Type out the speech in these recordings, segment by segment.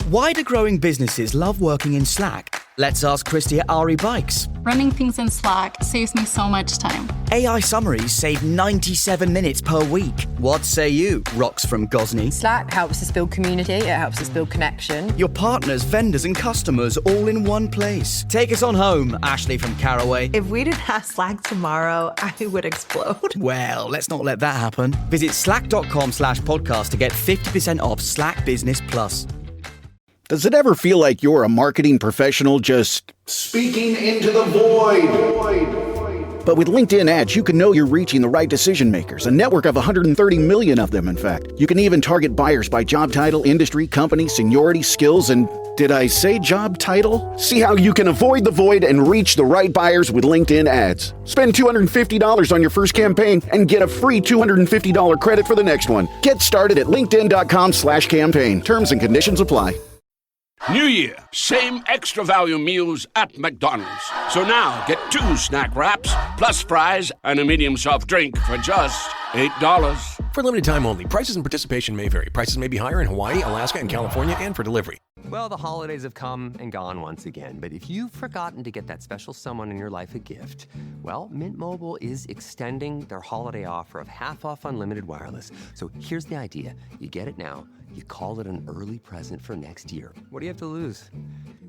Why do growing businesses love working in Slack? Let's ask Christy at RE Bikes. Running things in Slack saves me so much time. AI summaries save 97 minutes per week. What say you, Rox from Gosney? Slack helps us build community, it helps us build connection. Your partners, vendors and customers all in one place. Take us on home, Ashley from Caraway. If we didn't have Slack tomorrow, I would explode. Well, let's not let that happen. Visit slack.com/podcast to get 50% off Slack Business Plus. Does it ever feel like you're a marketing professional just speaking into the void? But with LinkedIn ads, you can know you're reaching the right decision makers, a network of 130 million of them, in fact. You can even target buyers by job title, industry, company, seniority, skills, and did I say job title? See how you can avoid the void and reach the right buyers with LinkedIn ads. Spend $250 on your first campaign and get a free $250 credit for the next one. Get started at linkedin.com/campaign. Terms and conditions apply. New Year, same extra value meals at McDonald's. So now get 2 snack wraps, plus fries, and a medium soft drink for just $8. For limited time only. Prices and participation may vary. Prices may be higher in Hawaii, Alaska, and California, and for delivery. Well, the holidays have come and gone once again. But if you've forgotten to get that special someone in your life a gift, well, Mint Mobile is extending their holiday offer of half off unlimited wireless. So here's the idea. You get it now. You call it an early present for next year. What do you have to lose?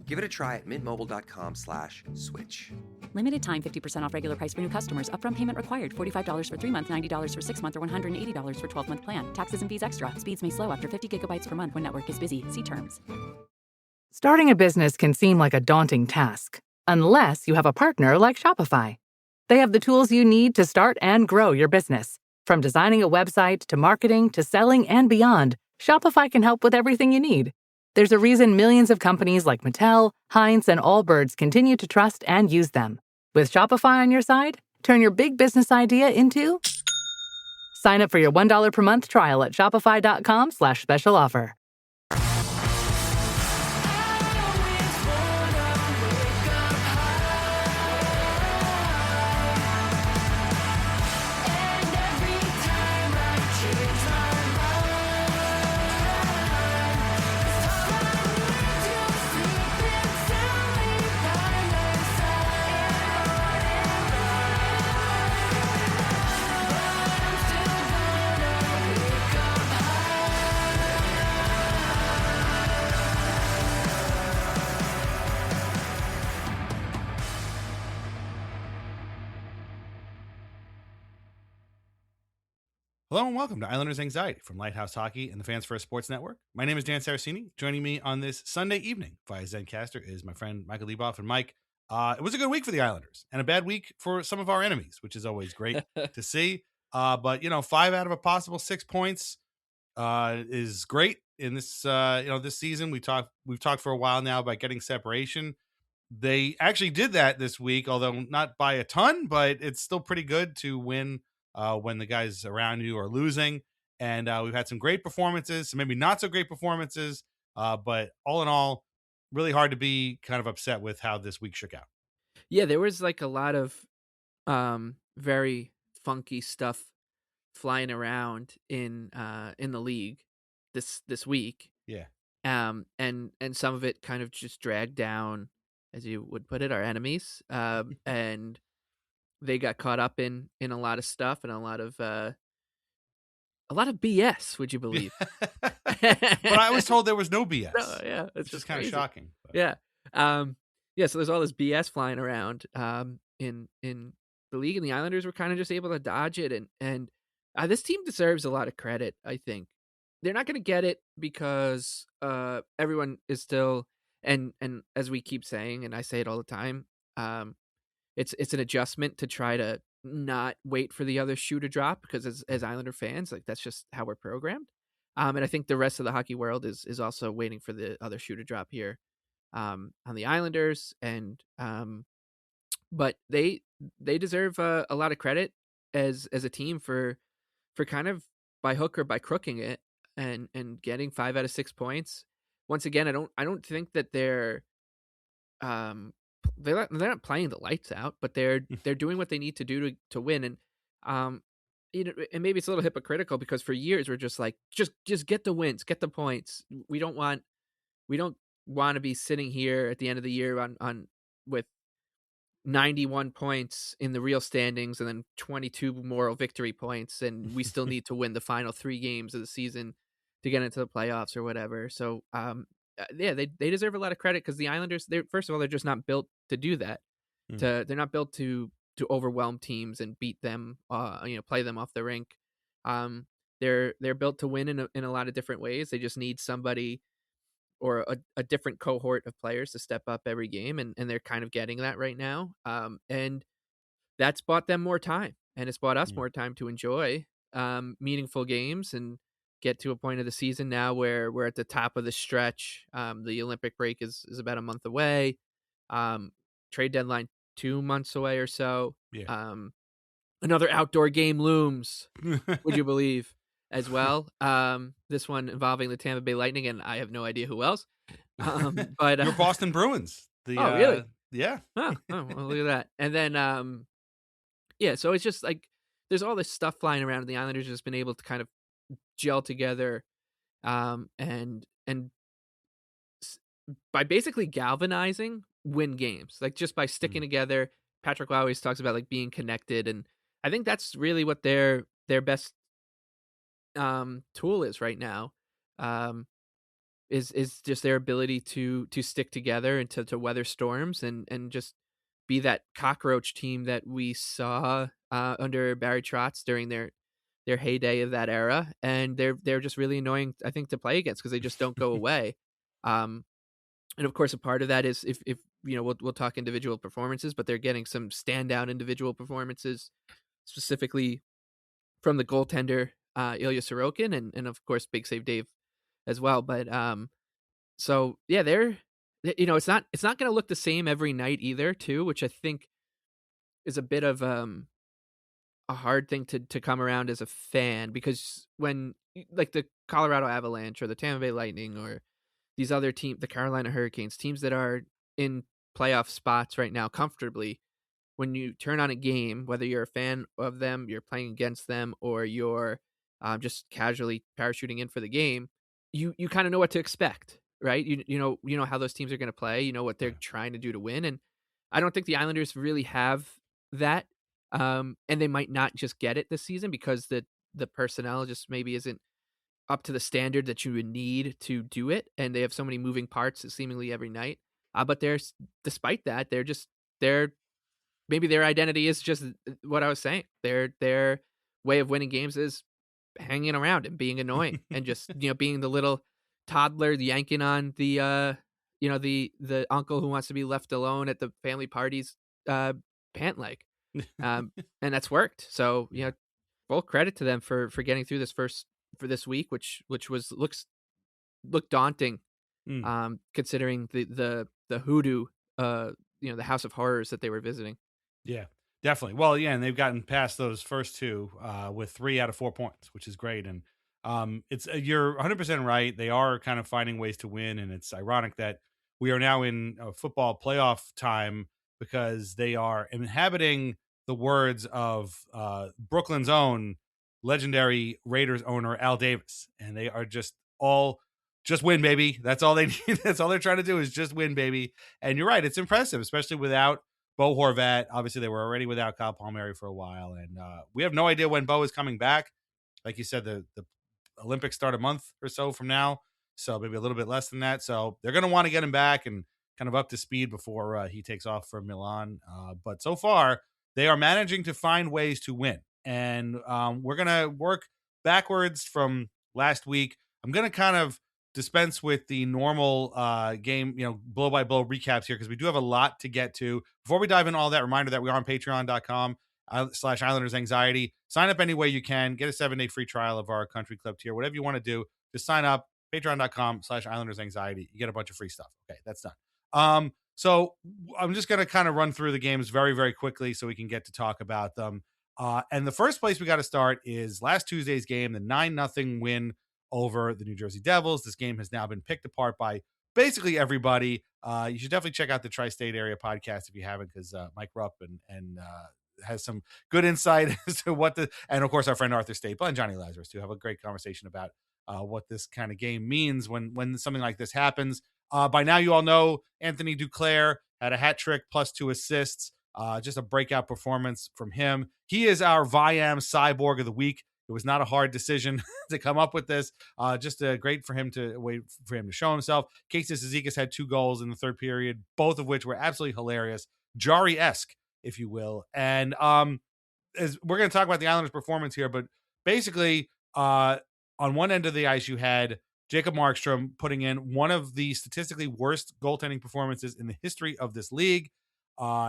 Give it a try at mintmobile.com/switch. Limited time, 50% off regular price for new customers. Upfront payment required. $45 for 3 months, $90 for 6 months, or $180 for 12-month plan. Taxes and fees extra. Speeds may slow after 50 gigabytes per month when network is busy. See terms. Starting a business can seem like a daunting task, unless you have a partner like Shopify. They have the tools you need to start and grow your business. From designing a website to marketing to selling and beyond, Shopify can help with everything you need. There's a reason millions of companies like Mattel, Heinz, and Allbirds continue to trust and use them. With Shopify on your side, turn your big business idea into... Sign up for your $1 per month trial at shopify.com/special offer. Hello and welcome to Islanders Anxiety from Lighthouse Hockey and the Fans First Sports Network. My name is Dan Saracini. Joining me on this Sunday evening via Zencaster is my friend Michael Leboff. And Mike, it was a good week for the Islanders and a bad week for some of our enemies, which is always great to see. But 5 out of a possible 6 points is great in this this season. We've talked for a while now about getting separation. They actually did that this week, although not by a ton, but it's still pretty good to win when the guys around you are losing. And we've had some great performances, some maybe not so great performances, but all in all, really hard to be kind of upset with how this week shook out. Yeah, there was like a lot of very funky stuff flying around in the league this week. Yeah. And some of it kind of just dragged down, as you would put it, our enemies. And they got caught up in a lot of stuff and a lot of BS, would you believe? But I was told there was no BS. No, yeah, it's just kind of shocking. But. Yeah. So there's all this BS flying around in the league, and the Islanders were kind of just able to dodge it. And this team deserves a lot of credit, I think. They're not going to get it because everyone is still, and as we keep saying, and I say it all the time, it's an adjustment to try to not wait for the other shoe to drop, because as Islander fans, like, that's just how we're programmed. And I think the rest of the hockey world is also waiting for the other shoe to drop here on the Islanders. And but they deserve a lot of credit as a team for kind of by hook or by crooking it and getting 5 out of 6 points. Once again, I don't think that they're not playing the lights out, but they're doing what they need to do to win. And and maybe it's a little hypocritical, because for years we're just like, just get the wins, get the points. We don't want We don't want to be sitting here at the end of the year on with 91 points in the real standings and then 22 moral victory points, and we still need to win the final 3 games of the season to get into the playoffs or whatever. So, yeah, they deserve a lot of credit because the Islanders, first of all, they're just not built to do that. They're not built to overwhelm teams and beat them, play them off the rink. They're built to win in a lot of different ways. They just need somebody or a different cohort of players to step up every game, and they're kind of getting that right now. And that's bought them more time, and it's bought us more time to enjoy meaningful games and get to a point of the season now where we're at the top of the stretch. The Olympic break is about a month away. Trade deadline 2 months away or so. Yeah. Another outdoor game looms, would you believe, as well. This one involving the Tampa Bay Lightning, and I have no idea who else. But your Boston Bruins. Really? Yeah. Oh, well, look at that. And then, yeah, so it's just like there's all this stuff flying around, and the Islanders have just been able to kind of gel together, and by basically galvanizing, win games. Like just by sticking together. Patrick always talks about like being connected, and I think that's really what their best tool is right now. Is just their ability to stick together and to weather storms and just be that cockroach team that we saw under Barry Trotz during their heyday of that era. And they're just really annoying, I think, to play against because they just don't go away. And of course, a part of that is if we'll talk individual performances, but they're getting some standout individual performances, specifically from the goaltender Ilya Sorokin and of course Big Save Dave as well. But so yeah, it's not going to look the same every night either, too, which I think is a bit of a hard thing to come around as a fan, because when like the Colorado Avalanche or the Tampa Bay Lightning or these other teams, the Carolina Hurricanes, teams that are in playoff spots right now comfortably, when you turn on a game, whether you're a fan of them, you're playing against them, or you're just casually parachuting in for the game, you kind of know what to expect, right? You know how those teams are going to play. You know what they're trying to do to win, and I don't think the Islanders really have that. And they might not just get it this season because the personnel just maybe isn't up to the standard that you would need to do it, and they have so many moving parts seemingly every night. But despite that, maybe their identity is just what I was saying. Their way of winning games is hanging around and being annoying and just being the little toddler yanking on the the uncle who wants to be left alone at the family parties pant leg, and that's worked. So full credit to them for getting through this week, which looked daunting, considering the hoodoo, the house of horrors that they were visiting. Yeah, definitely. Well, yeah, and they've gotten past those first two with 3 out of 4 points, which is great. And it's you're 100% right. They are kind of finding ways to win, and it's ironic that we are now in football playoff time because they are inhabiting the words of Brooklyn's own legendary Raiders owner Al Davis, and they are just win, baby. That's all they need. That's all they're trying to do is just win, baby. And you're right, it's impressive, especially without Bo Horvat. Obviously, they were already without Kyle Palmieri for a while, and we have no idea when Bo is coming back. Like you said, the Olympics start a month or so from now, so maybe a little bit less than that. So they're going to want to get him back and kind of up to speed before he takes off for Milan. But so far, they are managing to find ways to win. And we're going to work backwards from last week. I'm going to kind of dispense with the normal game, blow-by-blow recaps here because we do have a lot to get to. Before we dive in all that, reminder that we are on patreon.com/IslandersAnxiety. Sign up any way you can. Get a 7-day free trial of our country club tier. Whatever you want to do, just sign up. Patreon.com/IslandersAnxiety. You get a bunch of free stuff. Okay, that's done. So I'm just going to kind of run through the games very, very quickly so we can get to talk about them. And the first place we got to start is last Tuesday's game, the 9-0 win over the New Jersey Devils. This game has now been picked apart by basically everybody. You should definitely check out the Tri-State Area podcast if you haven't, because Mike Rupp and has some good insight as to and of course our friend Arthur Staple and Johnny Lazarus too have a great conversation about what this kind of game means when something like this happens. By now, you all know Anthony Duclair had a hat trick plus 2 assists. Just a breakout performance from him. He is our Viam Cyborg of the week. It was not a hard decision to come up with this. Just great for him to wait for him to show himself. Casey Cizikas had 2 goals in the third period, both of which were absolutely hilarious, Jari-esque, if you will. And as we're going to talk about the Islanders' performance here, but basically, on one end of the ice, you had Jacob Markstrom putting in one of the statistically worst goaltending performances in the history of this league.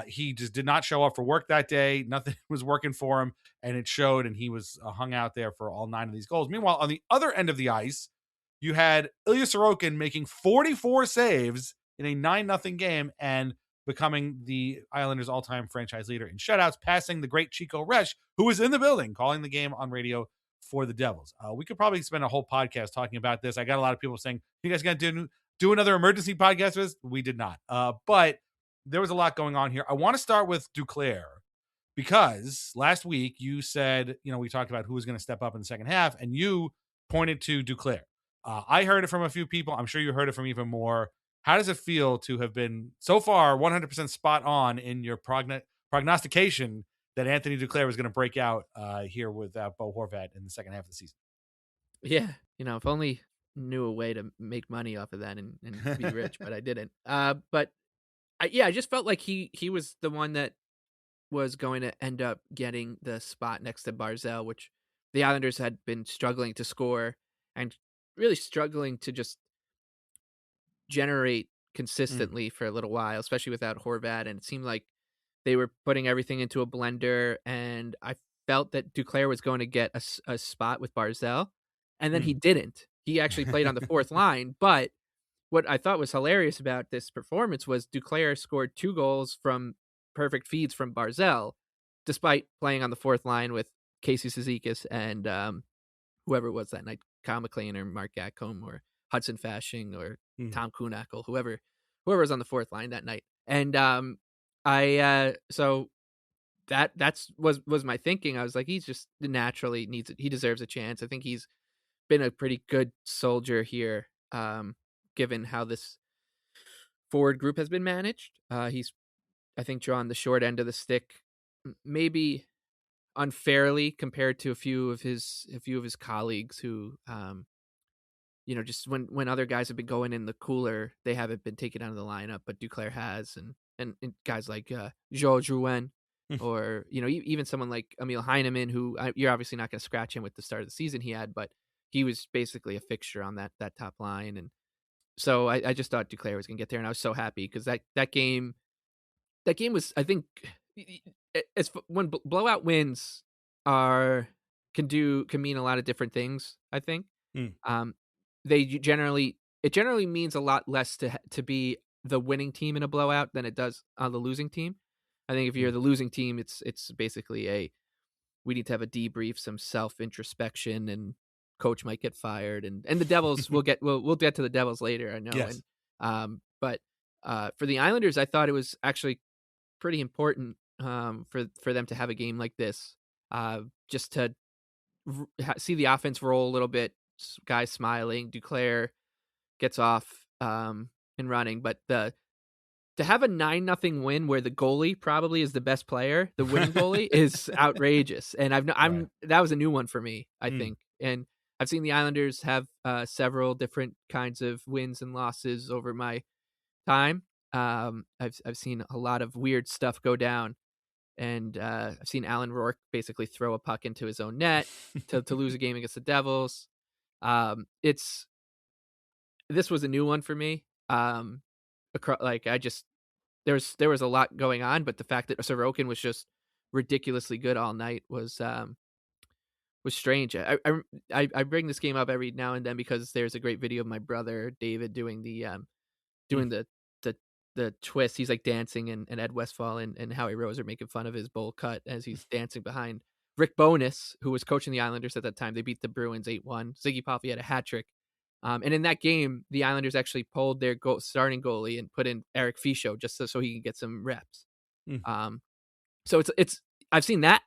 He just did not show up for work that day. Nothing was working for him, and it showed, and he was hung out there for all 9 of these goals. Meanwhile, on the other end of the ice, you had Ilya Sorokin making 44 saves in a 9-0 game and becoming the Islanders' all-time franchise leader in shutouts, passing the great Chico Resch, who was in the building calling the game on radio for the Devils. We could probably spend a whole podcast talking about this. I got a lot of people saying, you guys got to do another emergency podcast with us? We did not. But there was a lot going on here. I want to start with Duclair because last week you said, we talked about who was going to step up in the second half, and you pointed to Duclair. I heard it from a few people. I'm sure you heard it from even more. How does it feel to have been so far 100% spot on in your prognostication that Anthony Duclair was going to break out here with Bo Horvat in the second half of the season? Yeah, if only knew a way to make money off of that and be rich, but I didn't. But I just felt like he was the one that was going to end up getting the spot next to Barzal, which the Islanders had been struggling to score and really struggling to just generate consistently for a little while, especially without Horvat. And it seemed like they were putting everything into a blender, and I felt that Duclair was going to get a spot with Barzal, and then he didn't. He actually played on the fourth line, but what I thought was hilarious about this performance was Duclair scored 2 goals from perfect feeds from Barzal, despite playing on the fourth line with Casey Cizikas and whoever it was that night, Kyle McLean or Mark Gatcombe or Hudson Fasching or Tom Kuhnackel, whoever was on the fourth line that night. And so that's was my thinking. I was like, he's just naturally he deserves a chance. I think he's been a pretty good soldier here, given how this forward group has been managed. He's, I think, drawn the short end of the stick, maybe unfairly compared to a few of his colleagues who, just when other guys have been going in the cooler, they haven't been taken out of the lineup, but Duclair has, and guys like Joe Drouin, or even someone like Emil Heineman, who you're obviously not going to scratch him with the start of the season he had, but he was basically a fixture on that top line. And so I just thought Duclair was going to get there, and I was so happy because that game was, I think, when blowout wins can mean a lot of different things. I think it generally means a lot less to be the winning team in a blowout than it does on the losing team. I think if you're the losing team, it's basically we need to have a debrief, some self introspection, and coach might get fired, and the Devils we'll get to the Devils later, I know. Yes. And but for the Islanders, I thought it was actually pretty important for them to have a game like this, just to see the offense roll a little bit, guys smiling, Duclair gets off and running, but to have a 9-0 win where the goalie probably is the best player, the winning goalie, is outrageous. And that was a new one for me, I think. And I've seen the Islanders have several different kinds of wins and losses over my time. I've seen a lot of weird stuff go down, and I've seen Alan Rourke basically throw a puck into his own net to lose a game against the Devils. This was a new one for me. There was a lot going on, but the fact that Sorokin was just ridiculously good all night was strange. I bring this game up every now and then because there's a great video of my brother David doing the twist. He's like dancing, and Ed Westfall and Howie Rose are making fun of his bowl cut as he's dancing behind Rick Bowness, who was coaching the Islanders at that time. They beat the Bruins 8-1. Ziggy Poffey had a hat trick. And in that game, the Islanders actually pulled their starting goalie and put in Eric Fischel just so he can get some reps. So it's I've seen that,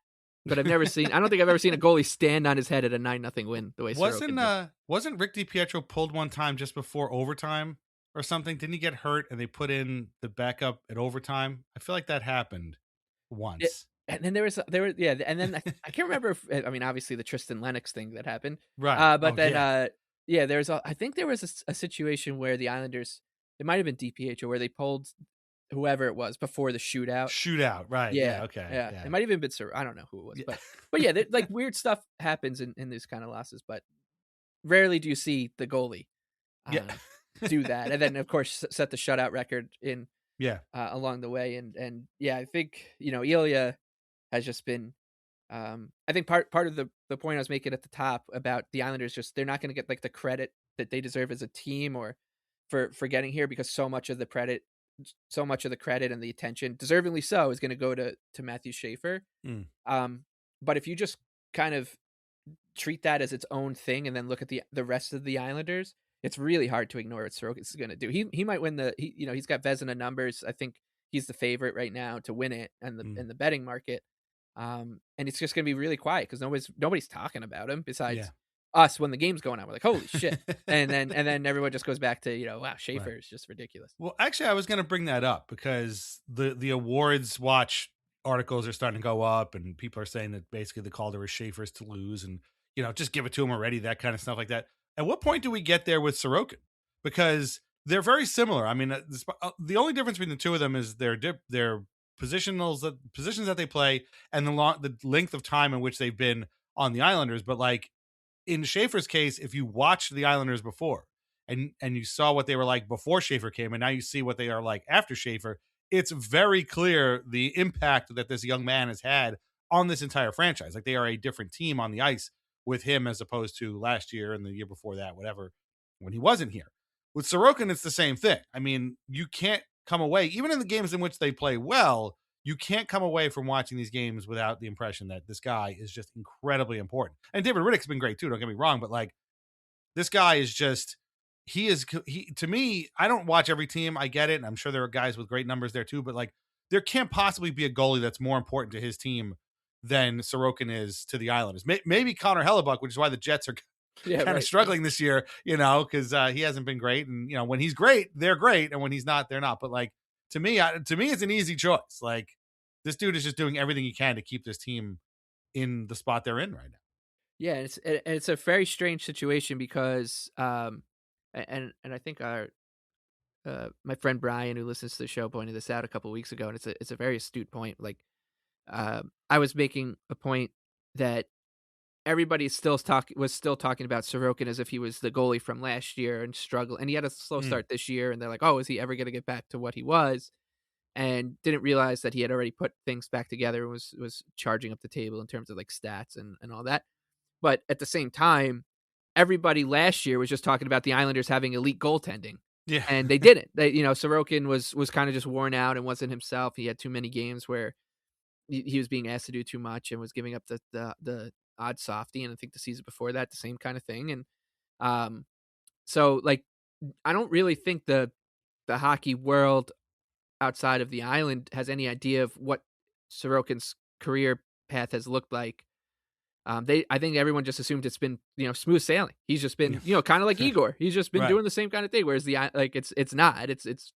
but I've never seen. I don't think I've ever seen a goalie stand on his head at a 9-0 win the way Sorokin did. Wasn't Rick DiPietro pulled one time just before overtime or something? Didn't he get hurt and they put in the backup at overtime? I feel like that happened once. And then and then I can't remember if, I mean, obviously the Tristan Lennox thing that happened. Right. But then, I think there was a situation where the Islanders, it might have been DPH, or where they pulled whoever it was before the shootout. Shootout, right. Yeah, okay. Yeah. It might have even been Sir. I don't know who it was, but yeah, like weird stuff happens in these kind of losses, but rarely do you see the goalie do that. And then, of course, set the shutout record in along the way. And yeah, I think, Ilya has just been, I think part of the point I was making at the top about the Islanders, just they're not going to get like the credit that they deserve as a team, or for getting here, because so much of the credit and the attention, deservingly so, is going to go to Matthew Schaefer. But if you just kind of treat that as its own thing and then look at the rest of the Islanders, it's really hard to ignore what Sorokin is going to do. He might win he's got Vezina numbers. I think he's the favorite right now to win it in the betting market. And it's just going to be really quiet because nobody's talking about him besides us when the game's going on. We're like, holy shit. and then everyone just goes back to, wow, Schaefer is just ridiculous. Well, actually, I was going to bring that up because the awards watch articles are starting to go up, and people are saying that basically the Calder is Schaefer's to lose, and just give it to him already, that kind of stuff like that. At what point do we get there with Sorokin? Because they're very similar. I mean, the only difference between the two of them is their positions that they play and the length of time in which they've been on the Islanders. But like in Schaefer's case, if you watched the Islanders before and you saw what they were like before Schaefer came, and now you see what they are like after Schaefer, it's very clear the impact that this young man has had on this entire franchise. Like, they are a different team on the ice with him as opposed to last year and the year before that, whatever, when he wasn't here. With Sorokin, it's the same thing. I mean, you can't come away, even in the games in which they play well, you can't come away from watching these games without the impression that this guy is just incredibly important. And David Riddick's been great too, don't get me wrong, but like, this guy is just, he to me, I don't watch every team, I get it, and I'm sure there are guys with great numbers there too, but like, there can't possibly be a goalie that's more important to his team than Sorokin is to the Islanders. Maybe Connor Hellebuck, which is why the Jets are kind of struggling this year, because he hasn't been great. And, when he's great, they're great. And when he's not, they're not. But like, to me, it's an easy choice. Like, this dude is just doing everything he can to keep this team in the spot they're in right now. Yeah. It's a very strange situation because, and I think my friend Brian, who listens to the show, pointed this out a couple of weeks ago, and it's a very astute point. Like, I was making a point that everybody was still talking about Sorokin as if he was the goalie from last year and struggle, and he had a slow start this year, and they're like, oh, is he ever going to get back to what he was? And didn't realize that he had already put things back together and was charging up the table in terms of like stats and all that. But at the same time, everybody last year was just talking about the Islanders having elite goaltending. Yeah. And they didn't. Sorokin was kind of just worn out and wasn't himself. He had too many games where he was being asked to do too much and was giving up the odd softie. And I think the season before that, the same kind of thing. And so like, I don't really think the hockey world outside of the island has any idea of what Sorokin's career path has looked like. I think everyone just assumed it's been, smooth sailing. He's just been, kind of like Igor. He's just been doing the same kind of thing. Whereas it's not. It's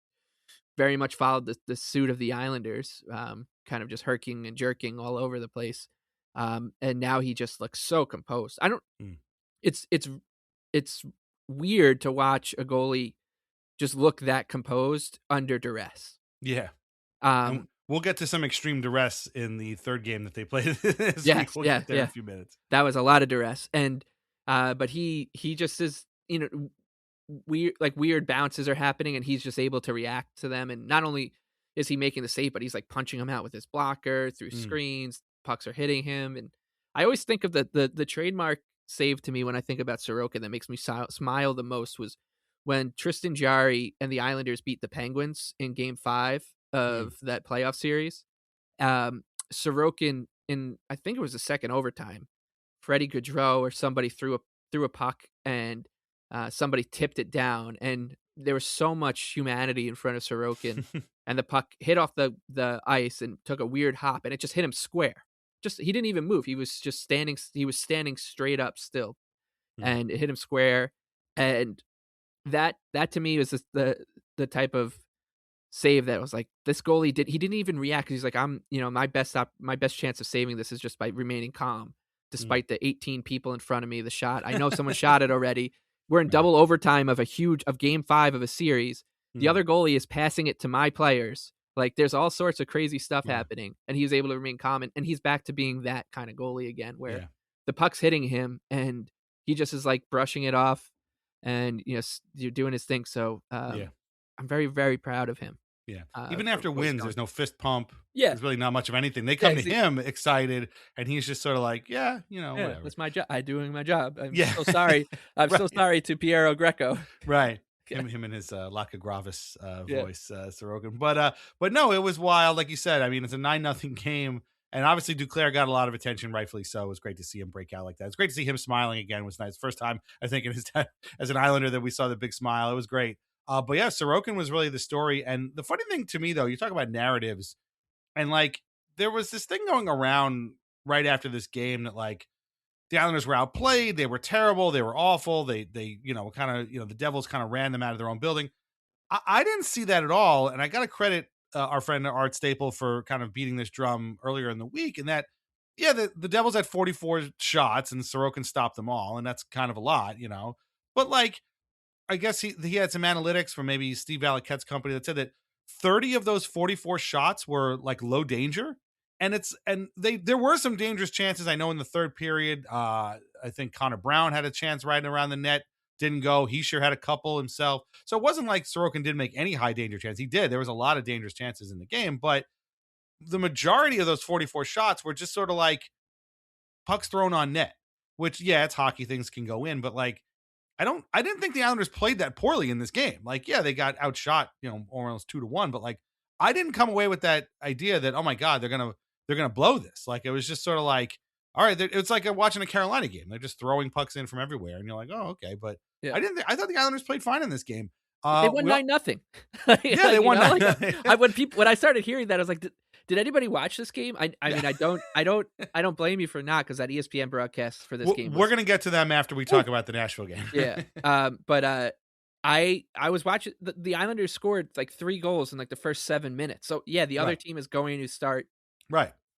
very much followed the suit of the Islanders, kind of just herking and jerking all over the place. And now he just looks so composed. It's weird to watch a goalie just look that composed under duress. Yeah. We'll get to some extreme duress in the third game that they played this week. We'll get there in a few minutes. That was a lot of duress. And but he just is, weird bounces are happening and he's just able to react to them. And not only is he making the save, but he's like punching them out with his blocker through screens. Pucks are hitting him. And I always think of the trademark save to me when I think about Sorokin that makes me smile the most was when Tristan Jarry and the Islanders beat the Penguins in Game 5 of that playoff series. Sorokin, in I think it was the second overtime, Freddie Gaudreau or somebody threw a puck and somebody tipped it down, and there was so much humanity in front of Sorokin, and the puck hit off the ice and took a weird hop, and it just hit him square. He didn't even move. He was just standing. He was standing straight up still, and it hit him square. And that to me was just the type of save that was like, this goalie didn't even react, because he's like, I'm, my best chance of saving this is just by remaining calm despite the 18 people in front of me, the shot. I know someone shot it already. We're in double overtime of game 5 of a series. The other goalie is passing it to my players. Like, there's all sorts of crazy stuff happening, and he was able to remain calm, and he's back to being that kind of goalie again, where the puck's hitting him and he just is like brushing it off, and you're doing his thing. So I'm very, very proud of him. Yeah. Even after wins, there's no fist pump. Yeah. There's really not much of anything. They come to him excited, and he's just sort of like, whatever. That's my job. I'm doing my job. I'm Yeah. so sorry. I'm so sorry to Piero Greco. Right. Him and his Laka Gravis voice, Sorokin. But no, it was wild. Like you said, I mean, it's a 9-0 game. And obviously Duclair got a lot of attention, rightfully so. It was great to see him break out like that. It's great to see him smiling again. It was nice. First time, I think, in his time as an Islander that we saw the big smile. It was great. But yeah, Sorokin was really the story. And the funny thing to me, though, you talk about narratives, and like there was this thing going around right after this game that like the Islanders were outplayed, they were terrible, they were awful, they the Devils kind of ran them out of their own building. I didn't see that at all, and I got to credit our friend Art Staple for kind of beating this drum earlier in the week, and that the Devils had 44 shots and Sorokin stopped them all, and that's kind of a lot, but like, I guess he had some analytics from maybe Steve Valiquette's company that said that 30 of those 44 shots were like low danger. And there were some dangerous chances. I know in the third period, I think Connor Brown had a chance right around the net. Didn't go. He sure had a couple himself. So it wasn't like Sorokin didn't make any high danger chance. He did. There was a lot of dangerous chances in the game, but the majority of those 44 shots were just sort of like pucks thrown on net, which, it's hockey, things can go in, but like, I didn't think the Islanders played that poorly in this game. Like, they got outshot, almost 2-1, but like, I didn't come away with that idea that, oh my God, they're going to blow this. Like, it was just sort of like, all right, it's like watching a Carolina game. They're just throwing pucks in from everywhere. And you're like, oh, okay. But I thought the Islanders played fine in this game. They won 9-0. They won 9-0. When I started hearing that, I was like, did anybody watch this game? I mean, I don't blame you for not, because that ESPN broadcast for this game. We're going to get to them after we talk about the Nashville game. But I was watching the Islanders scored like 3 goals in like the first 7 minutes. So the other team is going to start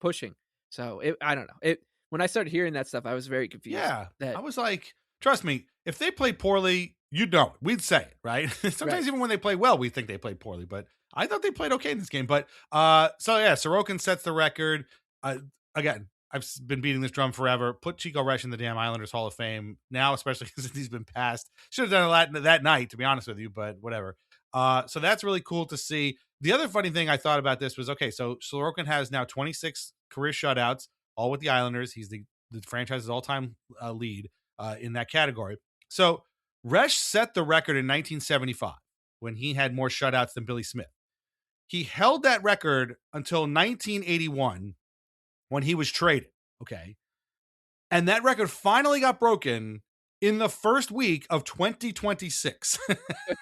pushing. So I don't know. When I started hearing that stuff, I was very confused. I was like, trust me, if they play poorly, you'd know it. We'd say it, right? Sometimes even when they play well, we think they played poorly, but I thought they played okay in this game. But Sorokin sets the record. Again, I've been beating this drum forever. Put Chico Resch in the damn Islanders Hall of Fame now, especially because he's been passed. Should have done it that night, to be honest with you, but whatever. So that's really cool to see. The other funny thing I thought about this was, okay, so Sorokin has now 26 career shutouts, all with the Islanders. He's the franchise's all-time lead in that category. So Resch set the record in 1975 when he had more shutouts than Billy Smith. He held that record until 1981 when he was traded, okay? And that record finally got broken in the first week of 2026.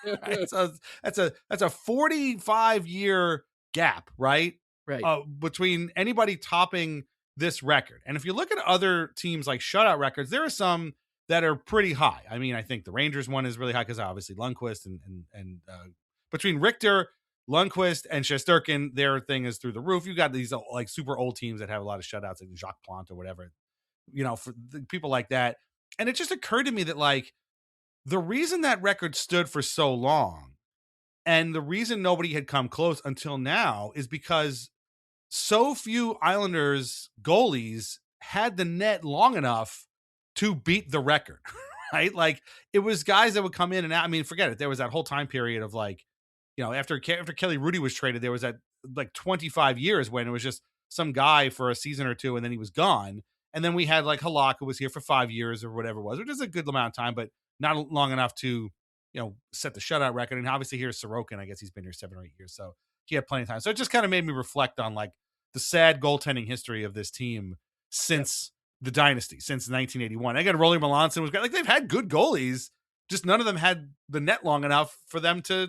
Right? So that's a 45-year gap, right? Right. Between anybody topping this record. And if you look at other teams like shutout records, there are some that are pretty high. I mean, I think the Rangers one is really high because obviously Lundqvist and between Richter, Lundqvist, and Shesterkin, their thing is through the roof. You got these like super old teams that have a lot of shutouts, like Jacques Plante or whatever, for people like that. And it just occurred to me that like the reason that record stood for so long and the reason nobody had come close until now is because so few Islanders goalies had the net long enough to beat the record, right? Like it was guys that would come in and out. I mean, forget it. There was that whole time period of like, after Kelly Rudy was traded, there was that like 25 years when it was just some guy for a season or two and then he was gone. And then we had like Halak, who was here for 5 years or whatever it was, which is a good amount of time, but not long enough to, set the shutout record. And obviously here's Sorokin. I guess he's been here 7 or 8 years. So he had plenty of time. So it just kind of made me reflect on like the sad goaltending history of this team since the dynasty, since 1981. I got Rolly Melanson was great. Like they've had good goalies, just none of them had the net long enough for them to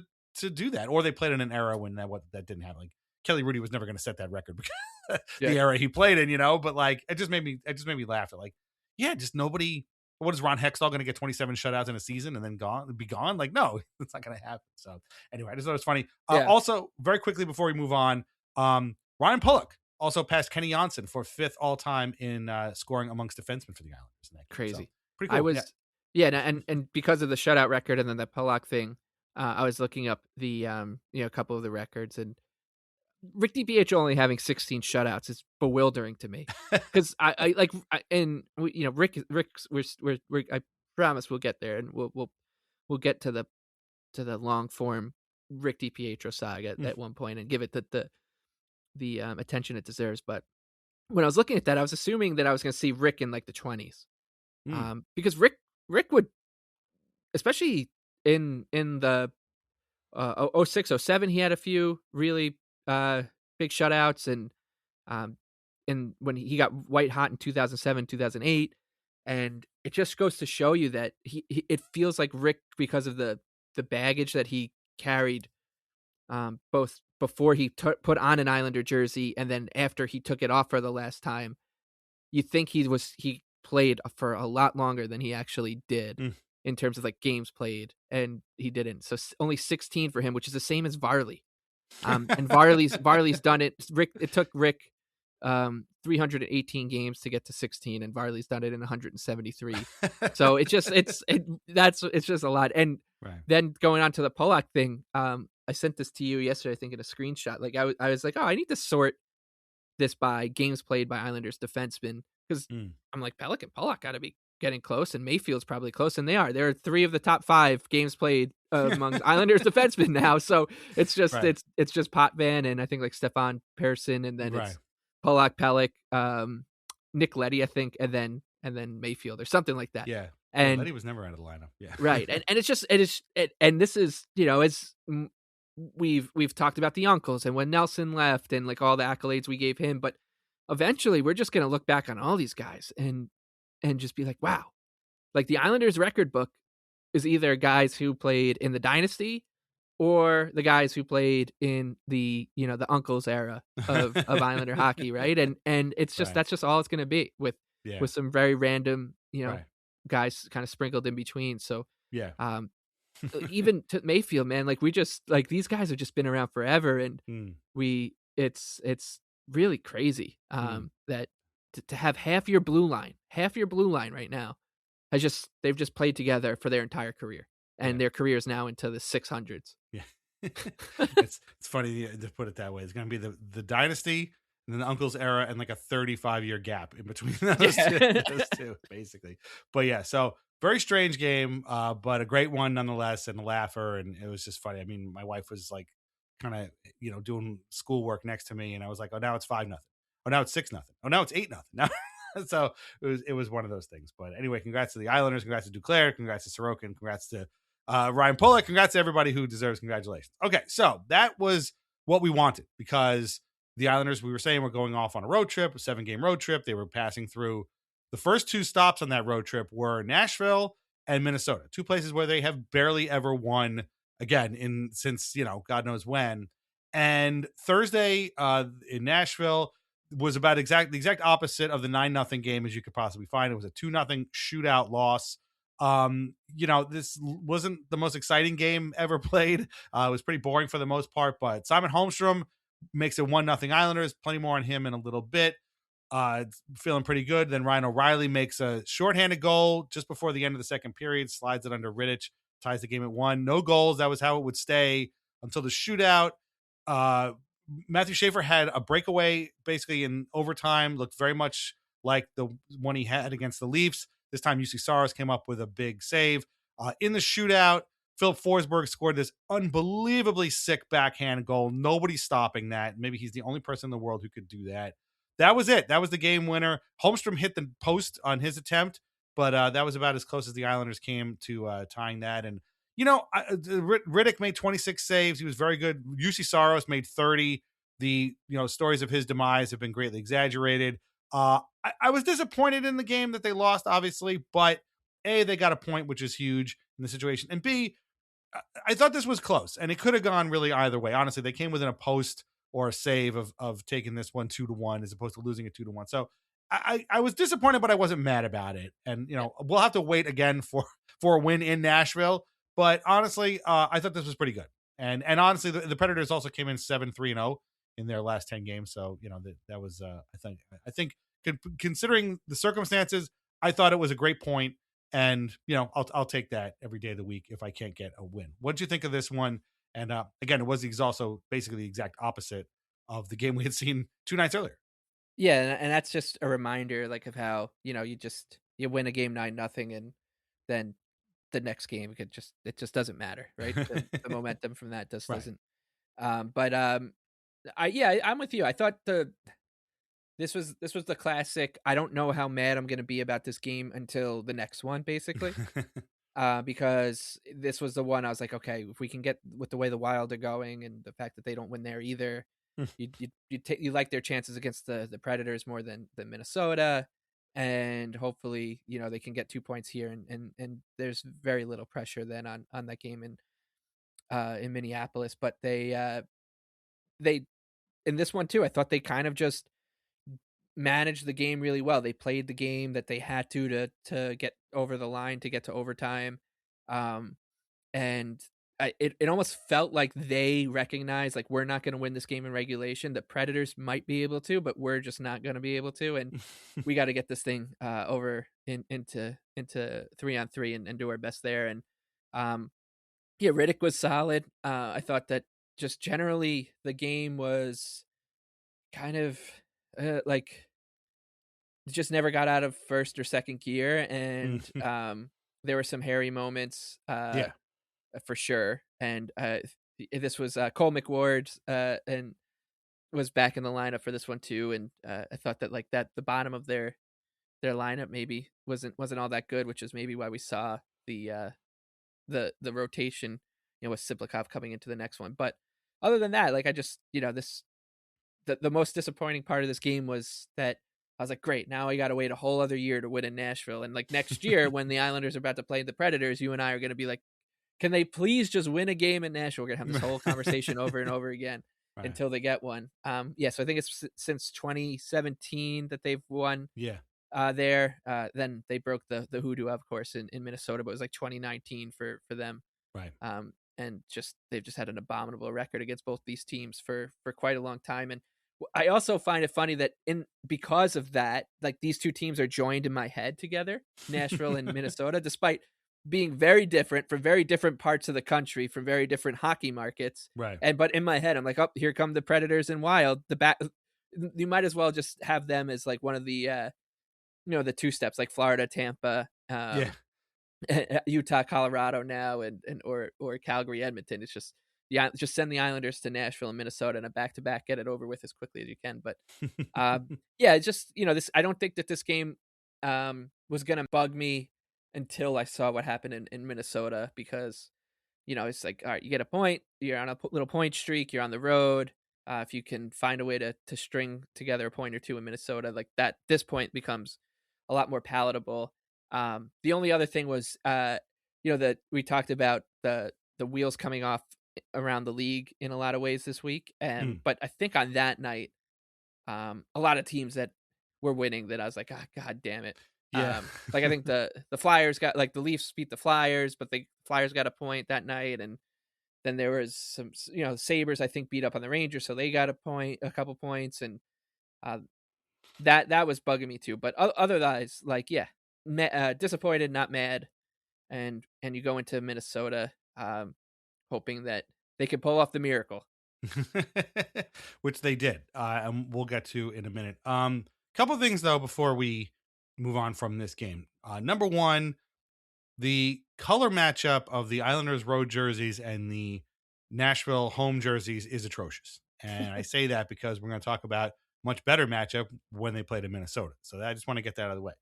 do that. Or they played in an era when that didn't happen. Like Kelly Rudy was never going to set that record because the era he played in, but like it just made me laugh at like, just nobody What is Ron Hextall going to get 27 shutouts in a season and then be gone? Like, no, it's not going to happen. So anyway, I just thought it was funny. Also, very quickly before we move on, Ryan Pulock also passed Kenny Janssen for 5th all time in scoring amongst defensemen for the Islanders. Crazy. So, pretty cool. I was, and because of the shutout record and then the Pulock thing, I was looking up the a couple of the records, and Rick DiPietro only having 16 shutouts is bewildering to me, because we're I promise we'll get there, and we'll get to the long form Rick DiPietro saga at one point and give it the attention it deserves. But when I was looking at that, I was assuming that I was going to see Rick in like the 20s, because Rick would, especially in the 06, 07, he had a few really big shutouts, and when he got white hot in 2007, 2008, and it just goes to show you that it feels like Rick, because of the baggage that he carried, both before he put on an Islander jersey and then after he took it off for the last time, you think he played for a lot longer than he actually did in terms of like games played, and he didn't. So only 16 for him, which is the same as Varley. And Varley's done it. It took Rick 318 games to get to 16, and Varley's done it in 173. So it's just a lot. And then going on to the Pulock thing, I sent this to you yesterday, I think, in a screenshot. Like I was like, oh, I need to sort this by games played by Islanders defensemen, because I'm like, Pelech and Pulock got to be getting close, and Mayfield's probably close, and they are. They're 3 of the top 5 games played among Islanders defensemen now. So it's just it's just Potvin and I think like Stefan Persson, and then it's Pulock, Pelech, Nick Leddy, I think, and then Mayfield or something like that. Yeah, and Leddy was never out of the lineup. Yeah, right. And it's just and this is, as we've talked about the uncles and when Nelson left and like all the accolades we gave him, but eventually we're just gonna look back on all these guys and just be like, wow, like the Islanders record book is either guys who played in the dynasty or the guys who played in the the uncles era of Islander hockey, right? And it's just that's just all it's going to be with some very random guys kind of sprinkled in between. So even to Mayfield, man, like we just like these guys have just been around forever, and it's really crazy that to have half your blue line right now they've just played together for their entire career, and their career is now into the 600s. Yeah. It's funny to put it that way. It's going to be the dynasty and then the uncle's era and like a 35-year gap in between those two, basically. But yeah, so very strange game, but a great one nonetheless, and a laugher. And it was just funny. I mean, my wife was like kind of, doing schoolwork next to me, and I was like, oh, now it's 5-0. Oh, now it's 6-0. Oh, now it's 8-0. Now, so it was one of those things. But anyway, congrats to the Islanders. Congrats to Duclair. Congrats to Sorokin. Congrats to Ryan Pulock. Congrats to everybody who deserves congratulations. Okay, so that was what we wanted, because the Islanders, we were saying, were going off on a road trip, a 7-game road trip. They were passing through. The first 2 stops on that road trip were Nashville and Minnesota, 2 places where they have barely ever won again since God knows when. And Thursday in Nashville was about the exact opposite of the 9-0 game as you could possibly find. It was a 2-0 shootout loss. This wasn't the most exciting game ever played. It was pretty boring for the most part, but Simon Holmstrom makes it 1-0 Islanders. Plenty more on him in a little bit. Feeling pretty good. Then Ryan O'Reilly makes a shorthanded goal just before the end of the second period, slides it under Rittich, ties the game at 1. No goals. That was how it would stay until the shootout. Matthew Schaefer had a breakaway basically in overtime, looked very much like the one he had against the Leafs. This time, UC Saros came up with a big save. In the shootout, Philip Forsberg scored this unbelievably sick backhand goal. Nobody's stopping that. Maybe he's the only person in the world who could do that. That was it. That was the game winner. Holmstrom hit the post on his attempt, but that was about as close as the Islanders came to tying that. And, Rittich made 26 saves. He was very good. UC Saros made 30. The stories of his demise have been greatly exaggerated. I was disappointed in the game that they lost, obviously, but A, they got a point, which is huge in the situation. And B, I thought this was close, and it could have gone really either way. Honestly, they came within a post or a save of taking this one 2-1 as opposed to losing it 2-1. So I was disappointed, but I wasn't mad about it. And, we'll have to wait again for a win in Nashville. But honestly, I thought this was pretty good. And honestly, the Predators also came in 7-3-0 in their last 10 games. So, that was, I think considering the circumstances, I thought it was a great point. And, I'll take that every day of the week if I can't get a win. What did you think of this one? And again, it was also basically the exact opposite of the game we had seen 2 nights earlier. Yeah, and that's just a reminder, like, of how, you win a game 9-0, and then the next game it just doesn't matter, right? The momentum from that just Right. doesn't. I'm with you. I thought this was the classic. I don't know how mad I'm going to be about this game until the next one, basically. Because this was the one I was like, okay, if we can get with the way the Wild are going and the fact that they don't win there either, you like their chances against the Predators more than Minnesota, and hopefully they can get 2 points here, and there's very little pressure then on that game in Minneapolis. But they in this one too, I thought they kind of just managed the game really well. They played the game that they had to get over the line to get to overtime, and it almost felt like they recognized, like, we're not going to win this game in regulation. The Predators might be able to, but we're just not going to be able to, and we got to get this thing over into 3-on-3 and do our best there. And Riddick was solid. I thought that just generally the game was kind of like just never got out of first or second gear, and there were some hairy moments. For sure. And this was Cole McWard and was back in the lineup for this one too. And I thought that, like, that the bottom of their lineup maybe wasn't all that good, which is maybe why we saw the rotation, with Siplikov coming into the next one. But other than that, like, I just, the most disappointing part of this game was that I was like, great, now I got to wait a whole other year to win in Nashville. And like next year when the Islanders are about to play the Predators, you and I are going to be like, can they please just win a game in Nashville? We're going to have this whole conversation over and over again until they get one. So I think it's since 2017 that they've won there. Then they broke the hoodoo, of course, in Minnesota, but it was like 2019 for them. Right. And they've just had an abominable record against both these teams for quite a long time. And I also find it funny that because of that, like, these two teams are joined in my head together, Nashville and Minnesota, despite being very different from very different parts of the country, from very different hockey markets. Right. But in my head, I'm like, oh, here come the Predators and Wild. You might as well just have them as like one of the, the two steps, like Florida, Tampa, Utah, Colorado now, or Calgary, Edmonton. It's just send the Islanders to Nashville and Minnesota in a back-to-back, get it over with as quickly as you can. But it's just, this, I don't think that this game was going to bug me until I saw what happened in Minnesota, because, it's like, all right, you get a point, you're on a little point streak, you're on the road. If you can find a way to string together a point or two in Minnesota, like that, this point becomes a lot more palatable. The only other thing was, that we talked about the wheels coming off around the league in a lot of ways this week. But I think on that night, a lot of teams that were winning that I was like, God damn it. Yeah. Like, I think the Flyers got, like, the Leafs beat the Flyers, but the Flyers got a point that night. And then there was some, Sabres, I think, beat up on the Rangers, so they got a couple points. And that was bugging me too. But otherwise, like, disappointed, not mad. And you go into Minnesota hoping that they could pull off the miracle. Which they did. And we'll get to in a minute. Couple things, though, before we move on from this game. Number one, the color matchup of the Islanders road jerseys and the Nashville home jerseys is atrocious. And I say that because we're going to talk about much better matchup when they played in Minnesota. So I just want to get that out of the way.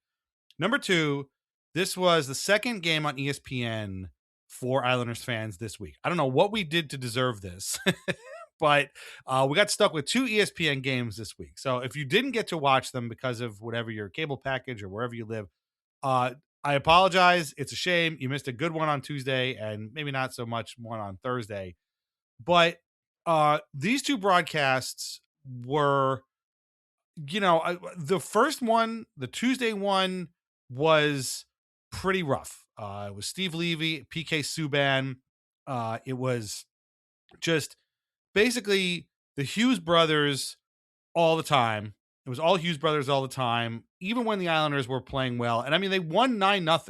Number two, this was the second game on ESPN for Islanders fans this week. I don't know what we did to deserve this, but we got stuck with 2 ESPN games this week. So if you didn't get to watch them because of whatever your cable package or wherever you live, I apologize. It's a shame. You missed a good one on Tuesday and maybe not so much one on Thursday. But these 2 broadcasts were the first one, the Tuesday one, was pretty rough. It was Steve Levy, PK Subban. It was just basically the Hughes brothers all the time. It was all Hughes brothers all the time, even when the Islanders were playing well. And I mean, they won 9-0,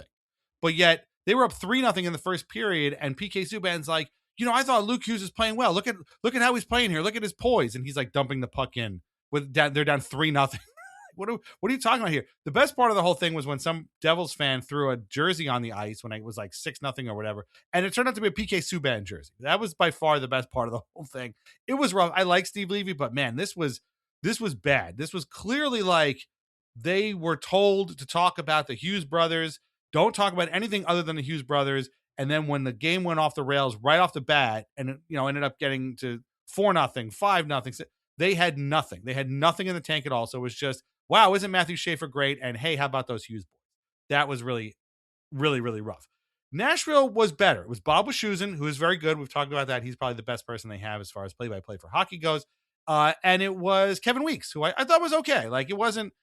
but yet they were up 3-0 in the first period. And PK Subban's like, I thought Luke Hughes is playing well. Look at how he's playing here. Look at his poise. And he's like dumping the puck in they're down 3-0. What are you talking about here? The best part of the whole thing was when some Devils fan threw a jersey on the ice when it was like 6-0 or whatever, and it turned out to be a PK Subban jersey. That was by far the best part of the whole thing. It was rough. I like Steve Levy, but man, this was bad. This was clearly like they were told to talk about the Hughes brothers. Don't talk about anything other than the Hughes brothers. And then when the game went off the rails right off the bat, and it, ended up getting to 4-0, 5-0, they had nothing. They had nothing in the tank at all. So it was just, wow, isn't Matthew Schaefer great? And hey, how about those Hughes boys? That was really, really, really rough. Nashville was better. It was Bob Wischusen, who is very good. We've talked about that. He's probably the best person they have as far as play-by-play for hockey goes. And it was Kevin Weeks, who I thought was okay. Like it wasn't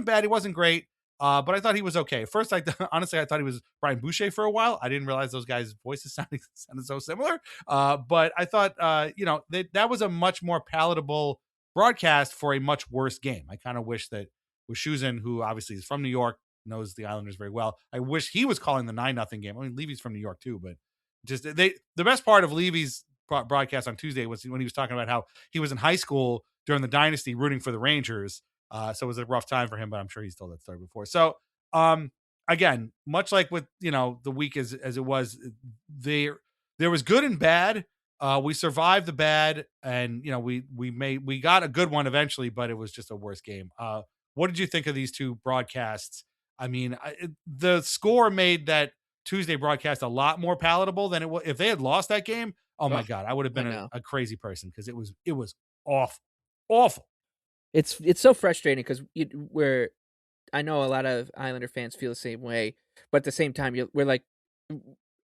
bad. It wasn't great. But I thought he was okay. First, honestly, I thought he was Brian Boucher for a while. I didn't realize those guys' voices sounded so similar. But I thought, that was a much more palatable broadcast for a much worse game. I kind of wish that Wischusen, who obviously is from New York, knows the Islanders very well. I wish he was calling the 9-0 game. I mean, Levy's from New York too, but just the best part of Levy's broadcast on Tuesday was when he was talking about how he was in high school during the dynasty rooting for the Rangers. So it was a rough time for him, but I'm sure he's told that story before. So, again, much like with, the week as it was, there was good and bad. We survived the bad, and, we got a good one eventually, but it was just a worse game. What did you think of these two broadcasts? I mean, the score made that Tuesday broadcast a lot more palatable than it was. If they had lost that game, oh my God, I would have been a crazy person, because it was awful. It's so frustrating because I know a lot of Islander fans feel the same way, but at the same time, we're like,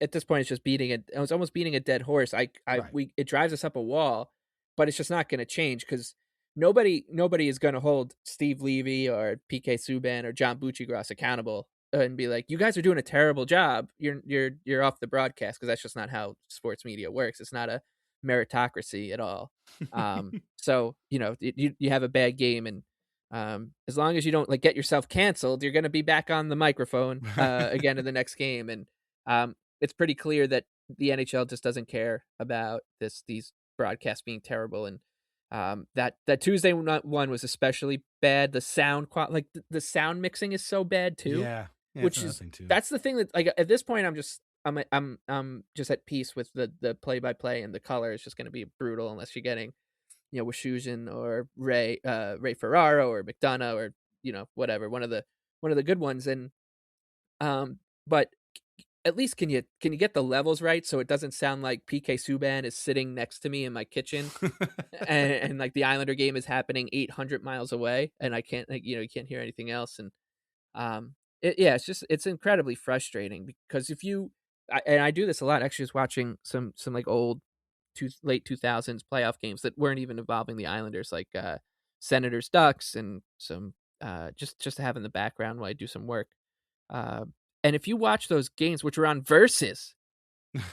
at this point, it's just it's almost beating a dead horse. It drives us up a wall, but it's just not going to change, because nobody is going to hold Steve Levy or PK Subban or John Buccigross accountable and be like, you guys are doing a terrible job. You're off the broadcast, because that's just not how sports media works. It's not a meritocracy at all. So you have a bad game, and as long as you don't get yourself canceled, you're going to be back on the microphone again in the next game. And it's pretty clear that the NHL just doesn't care about these broadcasts being terrible. And that Tuesday one was especially bad. The sound the sound mixing is so bad too. Yeah, which is that's the thing that at this point I'm just at peace with the play-by-play, and the color is just going to be brutal unless you're getting, Wischusen or Ray Ferraro or McDonough or, whatever, one of the good ones. And, but at least can you get the levels right, so it doesn't sound like PK Subban is sitting next to me in my kitchen and like the Islander game is happening 800 miles away and I can't, you can't hear anything else. And, it's incredibly frustrating, because and I do this a lot. Actually, I was watching some old late 2000s playoff games that weren't even involving the Islanders, like Senators Ducks, and some just to have in the background while I do some work. And if you watch those games, which are on Versus,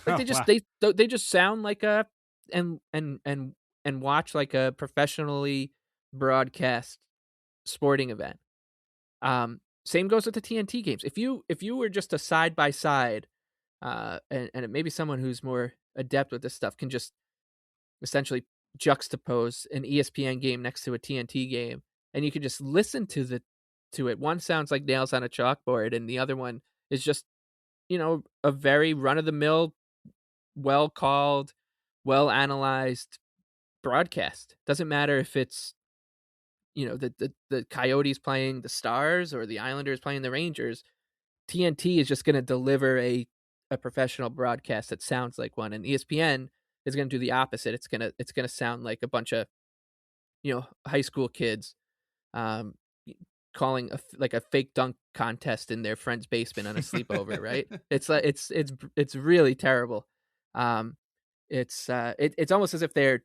they just sound like and watch like a professionally broadcast sporting event. Same goes with the TNT games. If you were just a side by side, and maybe someone who's more adept with this stuff can just essentially juxtapose an ESPN game next to a TNT game, and you can just listen to it. One sounds like nails on a chalkboard, and the other one is just, a very run-of-the-mill, well-called, well-analyzed broadcast. Doesn't matter if it's, the Coyotes playing the Stars or the Islanders playing the Rangers. TNT is just going to deliver a professional broadcast that sounds like one, and ESPN is going to do the opposite. It's going to sound like a bunch of, high school kids, calling a fake dunk contest in their friend's basement on a sleepover, right? It's really terrible. It's almost as if they're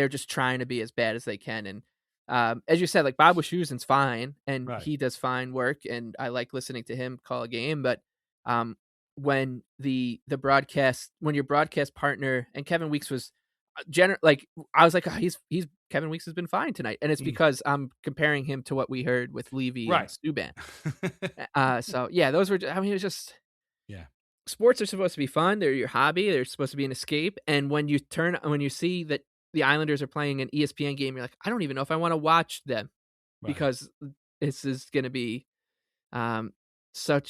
just trying to be as bad as they can, and as you said, like Bob Wischusen's fine, and Right. he does fine work, and I like listening to him call a game. But when your broadcast partner, and Kevin Weeks was like, I was like, oh, he's Kevin Weeks has been fine tonight, and it's because I'm comparing him to what we heard with Levy and Subban. So yeah, those were. I mean, it was just sports are supposed to be fun. They're your hobby. They're supposed to be an escape. And when you see that the Islanders are playing an ESPN game, you're like, I don't even know if I want to watch them because this is going to be so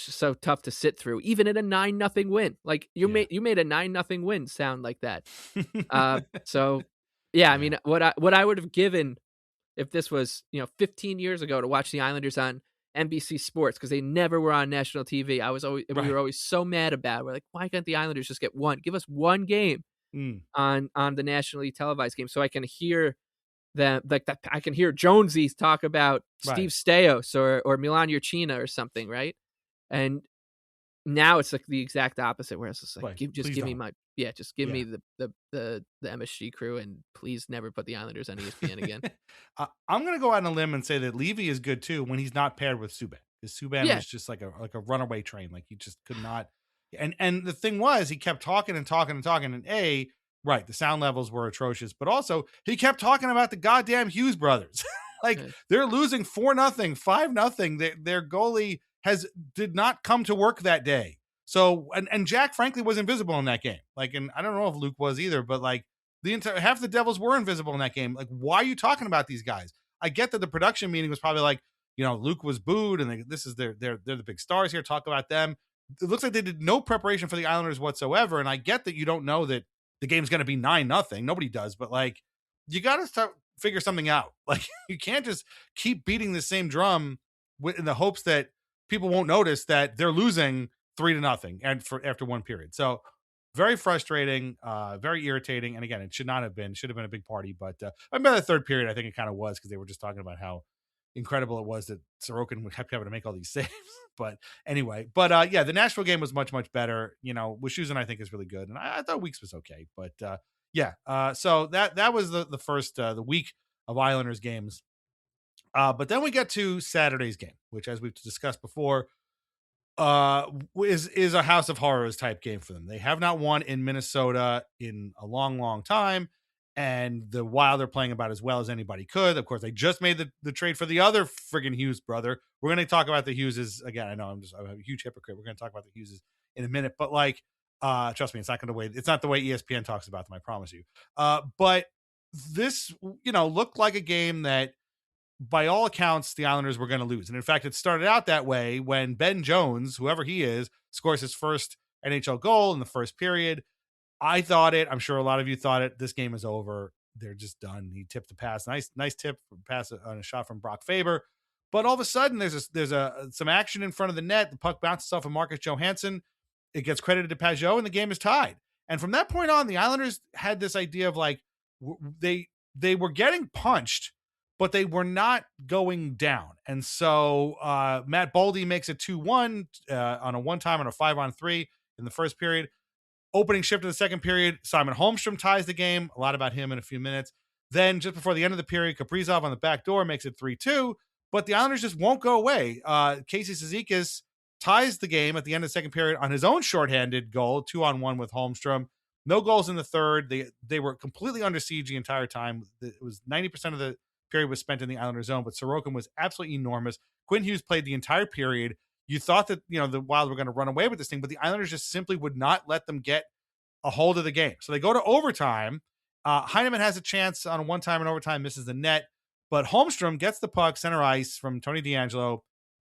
tough to sit through, even at a 9-0 win. Like you made a 9-0 win sound like that. So I mean, what I would have given if this was 15 years ago to watch the Islanders on NBC Sports, because they never were on national TV. We were always so mad about it. We're like, why can't the Islanders just get one? Give us one game on the nationally televised game, so I can hear them, like that. I can hear Jonesy talk about Steve Stais or Milan Jurčina or something, right? And now it's like the exact opposite, where it's just like, give me the MSG crew, and please never put the Islanders on ESPN again. I'm gonna go out on a limb and say that Levy is good too when he's not paired with Subban, because Subban was just like a runaway train. Like he just could not. And the thing was, he kept talking and talking and talking, and the sound levels were atrocious, but also he kept talking about the goddamn Hughes brothers. They're losing 4-0, 5-0. Their goalie did not come to work that day. So, and Jack frankly was invisible in that game. Like, and I don't know if Luke was either, but like half the Devils were invisible in that game. Like, why are you talking about these guys? I get that the production meeting was probably like, Luke was booed, and this is they're the big stars here. Talk about them. It looks like they did no preparation for the Islanders whatsoever. And I get that you don't know that the game's going to be 9-0. Nobody does, but like, you got to start figure something out. Like, you can't just keep beating the same drum in the hopes that people won't notice that they're losing 3-0 and after one period. So very frustrating, very irritating. And again, it should have been a big party, but by the third period, I think it kind of was, because they were just talking about how incredible it was that Sorokin kept having to make all these saves. But anyway, the Nashville game was much, much better. Wischusen, I think, is really good. And I thought Weeks was okay, but so that was the first, the week of Islanders games. But then we get to Saturday's game, which, as we've discussed before, is a House of Horrors type game for them. They have not won in Minnesota in a long, long time. And the Wild are playing about as well as anybody could. Of course, they just made the trade for the other friggin' Hughes brother. We're going to talk about the Hugheses again. I know I'm a huge hypocrite. We're going to talk about the Hugheses in a minute, but like, trust me, it's not the way ESPN talks about them, I promise you. But this, looked like a game that, by all accounts, the Islanders were going to lose. And in fact, it started out that way when Ben Jones, whoever he is, scores his first NHL goal in the first period. I thought it. I'm sure a lot of you thought it. This game is over. They're just done. He tipped the pass. Nice tip pass on a shot from Brock Faber. But all of a sudden, there's some action in front of the net. The puck bounces off of Marcus Johansson. It gets credited to Pajot, and the game is tied. And from that point on, the Islanders had this idea of like, they were getting punched, but they were not going down. And so Matt Boldy makes it 2-1 on a one-time on a 5-on-3 in the first period. Opening shift of the second period, Simon Holmstrom ties the game. A lot about him in a few minutes. Then just before the end of the period, Kaprizov on the back door makes it 3-2. But the Islanders just won't go away. Casey Cizikas ties the game at the end of the second period on his own shorthanded goal, 2-on-1 with Holmstrom. No goals in the third. They were completely under siege the entire time. It was 90% of the period was spent in the Islanders zone, but Sorokin was absolutely enormous. Quinn Hughes played the entire period. You thought that, the Wild were going to run away with this thing, but the Islanders just simply would not let them get a hold of the game. So they go to overtime. Heineman has a chance on a one-time in overtime, misses the net, but Holmstrom gets the puck center ice from Tony DeAngelo,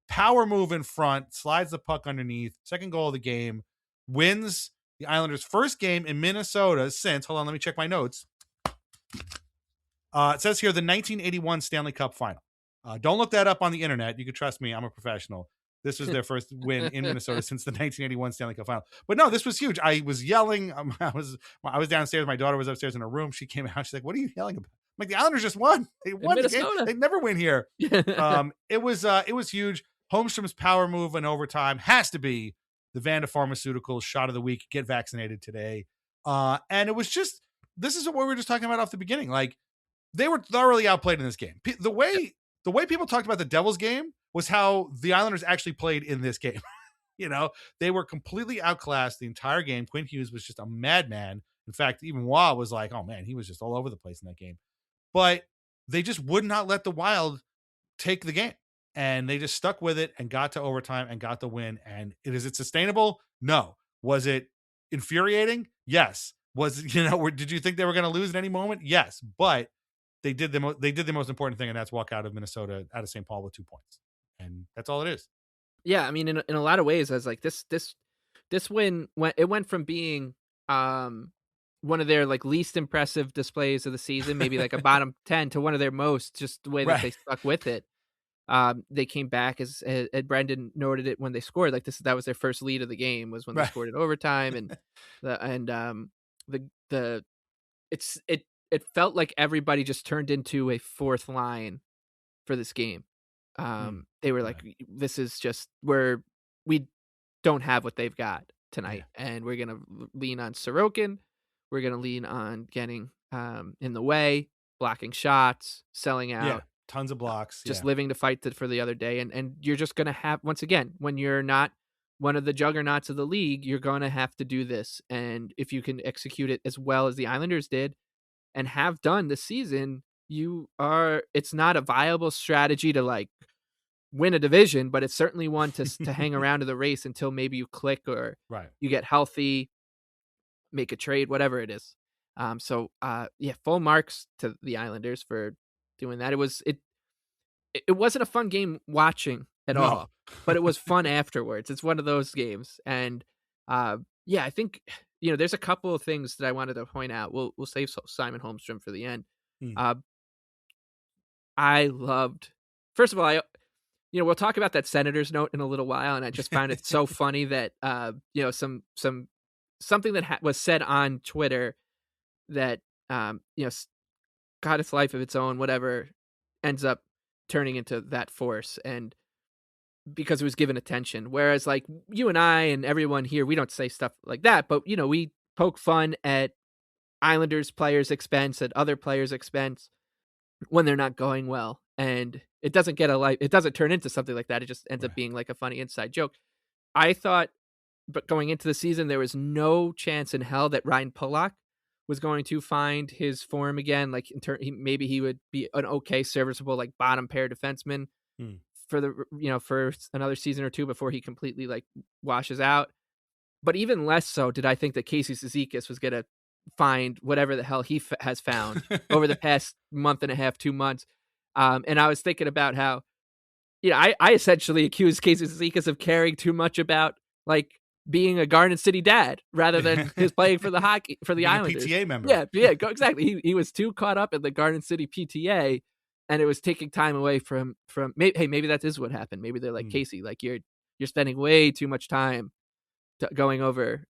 power move in front, slides the puck underneath, second goal of the game, wins the Islanders' first game in Minnesota since, hold on, let me check my notes. It says here the 1981 Stanley Cup final. Don't look that up on the internet. You can trust me. I'm a professional. This was their first win in Minnesota since the 1981 Stanley Cup final. But no, this was huge. I was yelling. I was downstairs. My daughter was upstairs in her room. She came out. She's like, "What are you yelling about?" I'm like, the Islanders just won. They won the game. They never win here. It was huge. Holmstrom's power move in overtime has to be the Vanda Pharmaceuticals shot of the week. Get vaccinated today. And it was just, this is what we were just talking about off the beginning. Like, they were thoroughly outplayed in this game. The way people talked about the Devils game was how the Islanders actually played in this game. They were completely outclassed the entire game. Quinn Hughes was just a madman. In fact, even Waugh was like, oh man, he was just all over the place in that game. But they just would not let the Wild take the game. And they just stuck with it and got to overtime and got the win. And is it sustainable? No. Was it infuriating? Yes. Did you think they were going to lose at any moment? Yes. But they did the most important thing, and that's walk out of Minnesota, out of St. Paul with 2 points. And that's all it is. Yeah, I mean, in a lot of ways, I was like, this win went from being one of their like least impressive displays of the season, maybe like a bottom 10, to one of their most, just the way that they stuck with it. They came back as Brendan noted it when they scored. Like that was their first lead of the game, was when they scored in overtime, and it felt like everybody just turned into a fourth line for this game. They were like, this is just where we don't have what they've got tonight, and we're gonna lean on Sorokin. We're gonna lean on getting in the way, blocking shots, selling out, tons of blocks, just living to fight for the other day. And you're just gonna have, once again, when you're not one of the juggernauts of the league, you're gonna have to do this. And if you can execute it as well as the Islanders did and have done this season, it's not a viable strategy to like win a division, but it's certainly one to hang around to the race until maybe you click or you get healthy, make a trade, whatever it is. Full marks to the Islanders for doing that. It wasn't a fun game watching at all, but it was fun afterwards. It's one of those games. And I think, there's a couple of things that I wanted to point out. We'll save Simon Holmstrom for the end. I loved, first of all, we'll talk about that Senator's note in a little while, and I just found it so funny that something that was said on Twitter that got its life of its own, whatever, ends up turning into that force, and because it was given attention. Whereas like you and I and everyone here, we don't say stuff like that, but we poke fun at Islanders players' expense, at other players' expense when they're not going well. And it doesn't it doesn't turn into something like that. It just ends up being like a funny inside joke. I thought, but going into the season, there was no chance in hell that Ryan Pulock was going to find his form again. Like maybe he would be an okay, serviceable, like bottom pair defenseman for for another season or two before he completely like washes out. But even less so did I think that Casey Cizikas was going to find whatever the hell he has found over the past month and a half, 2 months. And I was thinking about how, I essentially accused Casey Cizikas of caring too much about like being a Garden City dad rather than his playing for the Islanders. PTA member. Yeah, exactly. He was too caught up in the Garden City PTA, and it was taking time away from. Maybe that is what happened. Maybe they're like, Casey, like you're spending way too much time going over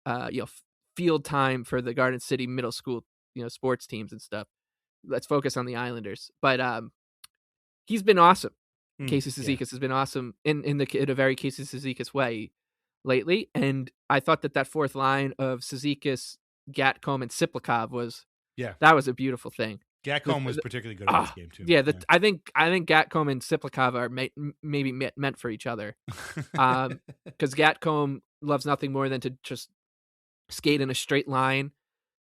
field time for the Garden City middle school sports teams and stuff. Let's focus on the Islanders. But he's been awesome. Casey Cizikas has been awesome in a very Casey Cizikas way lately, and I thought that fourth line of Cizikas, Gatcomb, and Siplikov was a beautiful thing. Gatcomb was particularly good in this game too. I think Gatcomb and Siplikov are maybe meant for each other, because Gatcomb loves nothing more than to just skate in a straight line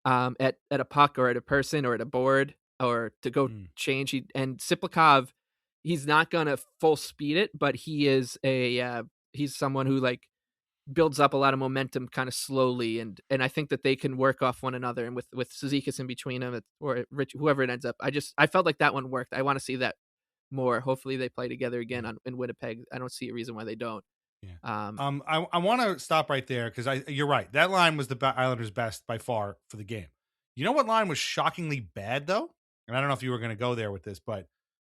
at a puck or at a person or at a board or to go change. And Siplikov, he's not gonna full speed it, but he is he's someone who like builds up a lot of momentum kind of slowly, and I think that they can work off one another. And with Cizikas in between them, or Rich, whoever it ends up, I felt like that one worked. I want to see that more. Hopefully they play together again in Winnipeg. I don't see a reason why they don't. I want to stop right there because you're right. That line was the Islanders' best by far for the game. You know what line was shockingly bad though? And I don't know if you were going to go there with this, but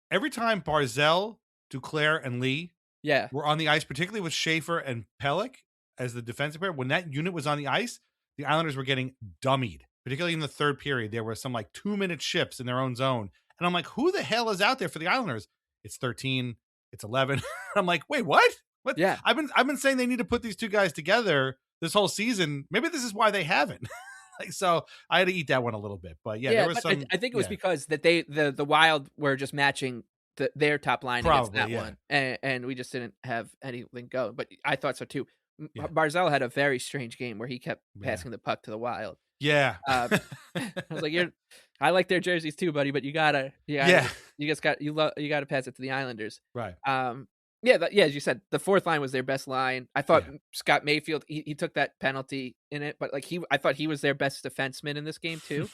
every time Barzal, Duclair, and Lee were on the ice, particularly with Schaefer and Pelech as the defensive pair, when that unit was on the ice, the Islanders were getting dummied, particularly in the third period. There were some like 2-minute shifts in their own zone. And I'm like, who the hell is out there for the Islanders? It's 13, it's 11. I'm like, wait, what? What? Yeah. I've been saying they need to put these two guys together this whole season. Maybe this is why they haven't. Like, so I had to eat that one a little bit. But yeah, Yeah, there was but some. I think it was because that the Wild were just matching their top line against that one, and we just didn't have anything go. But I thought so too. Barzal had a very strange game where he kept passing the puck to the Wild. Yeah, I was like, I like their jerseys too, buddy, but you gotta you gotta pass it to the Islanders, right? As you said, the fourth line was their best line. I thought Scott Mayfield, he took that penalty in it, but I thought he was their best defenseman in this game too.